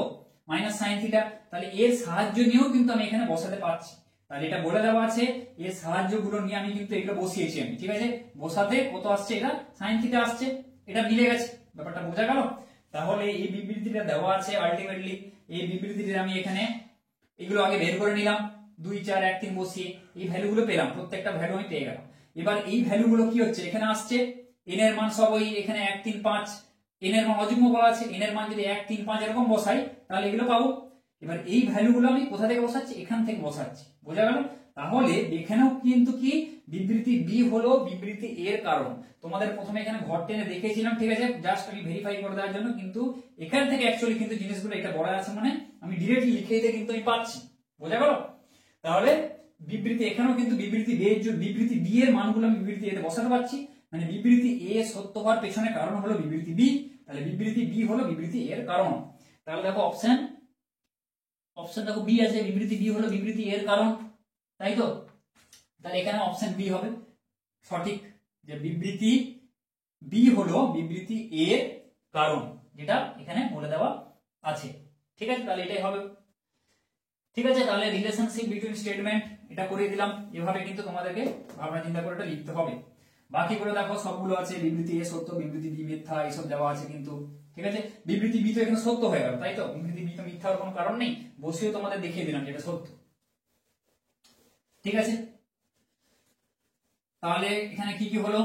মাইনাস sin থিটা, তাহলে এর সাহায্য নিয়েও কিন্তু আমি এখানে বসাতে পারছি। তাহলে এটা বলে দেওয়া আছে, এর সাহায্যগুলো নিয়ে আমি কিন্তু এগুলো বসিয়েছি আমি, ঠিক আছে। বসাতে কত আসছে, এটা sin থিটা আসছে, এটা মিলে গেছে, ব্যাপারটা বোঝা গেল। তাহলে এই বিবৃতিটা দেওয়া আছে, আলটিমেটলি এই বিবৃতিটা আমি এখানে এগুলো আগে বের করে নিলাম, 2 4 1 3 বসিয়ে এই ভ্যালুগুলো পেলাম, প্রত্যেকটা ভ্যালু আমি পেয়ে গেলাম। এবার এই ভ্যালুগুলো কি হচ্ছে এখানে আসছে, n এর মান সব ওই এখানে 1 3 5, n এর মান অযুগ্ম বলা আছে, n এর মান যদি 1 3 5 এরকম বসাই তাহলে এগুলো পাবো। এবার এই ভ্যালুগুলো আমি কোথা থেকে বসাচ্ছি, এখান থেকে বসাচ্ছি, বোঝা গেল। তাহলে এখানেও কিন্তু কি বিবৃতি বি হলো বিবৃতি এর কারণ। তোমাদের প্রথমে এখানে ঘর টেনে দেখিয়েছিলাম, ঠিক আছে, জাস্ট আমি ভেরিফাই করে দেওয়ার জন্য, কিন্তু এখান থেকে অ্যাকচুয়ালি কিন্তু জিনিসগুলো এটা বলা আছে, মানে আমি ডিরেক্টলি লিখে দিতে কিন্তু আমি পাচ্ছি, বোঝা গেল। তাহলে বিবৃতি এখানেও কিন্তু বিবৃতি বি এর মানগুলো আমি বিবৃতি এতে বসাতে পারছি, মানে বিবৃতি এ সত্য হওয়ার পেছনে কারণ হলো বিবৃতি বি, তাহলে বিবৃতি বি হলো বিবৃতি এর কারণ। তাহলে দেখো অপশন দেখো বি আছে, বিবৃতি বি হলো বিবৃতি এর কারণ, তাই তো। তাহলে এখানে অপশন বি হবে সঠিক, যে বিবৃতি বি হলো বিবৃতি এর কারণ, যেটা এখানে বলে দেওয়া আছে, ঠিক আছে। তাহলে এটাই হবে, ঠিক আছে। তাহলে রিলেশনশিপ বিটুইন স্টেটমেন্ট এটা করে দিলাম, এভাবে কিন্তু তোমাদেরকে ভাবনা চিন্তা করে এটা লিখতে হবে। বাকিগুলো দেখো সবগুলো আছে, বিবৃতি এ সত্য, বিবৃতি বি মিথ্যা, এইসব দেওয়া আছে কিন্তু, ঠিক আছে। বিবৃতি বি তো এখানে সত্য হয়ে গেল, তাই তো, বিবৃতি বি তো মিথ্যা হওয়ার কোনো কারণ নেই, বসিয়ে তোমাদের দেখিয়ে দিলাম যেটা সত্য, ঠিক আছে। তাহলে এখানে কি কি হলো,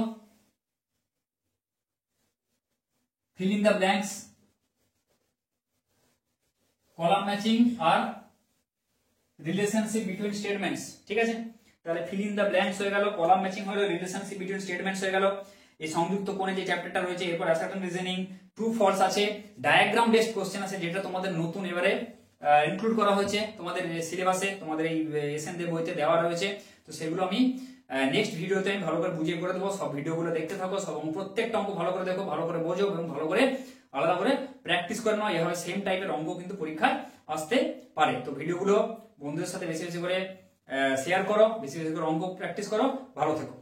fill in the blanks, column matching আর রিলেশনশিপ বিটুইন স্টেটমেন্টস, ঠিক আছে। তাহলে fill in the blanks হয়ে গেল, কলাম ম্যাচিং হলো, রিলেশনশিপ বিটুইন স্টেটমেন্টস হয়ে গেল। এই সংযুক্ত কোণে যে চ্যাপ্টারটা রয়েছে, এরপর অ্যাসার্টন রিজনিং, ট্রু ফলস আছে, ডায়াগ্রাম বেসড কোশ্চেন আছে, যেটা তোমাদের নতুন এবারে ইনক্লুড করা হয়েছে তোমাদের সিলেবাসে, তোমাদের এই এসএনদের বইতে দেওয়া রয়েছে। তো সেগুলো আমি নেক্সট ভিডিওতে আমি ভালো করে বুঝিয়ে করে দেবো। সব ভিডিওগুলো দেখতে থাকো, সব প্রত্যেকটা অঙ্ক ভালো করে দেখো, ভালো করে বোঝো এবং ভালো করে আলাদা করে প্র্যাকটিস করে নাও। এভাবে সেম টাইপের অঙ্ক কিন্তু পরীক্ষায় আসতে পারে। তো ভিডিওগুলো বন্ধুদের সাথে বেশি বেশি করে শেয়ার করো, বেশি বেশি করে অঙ্ক প্র্যাকটিস করো। ভালো থেকো।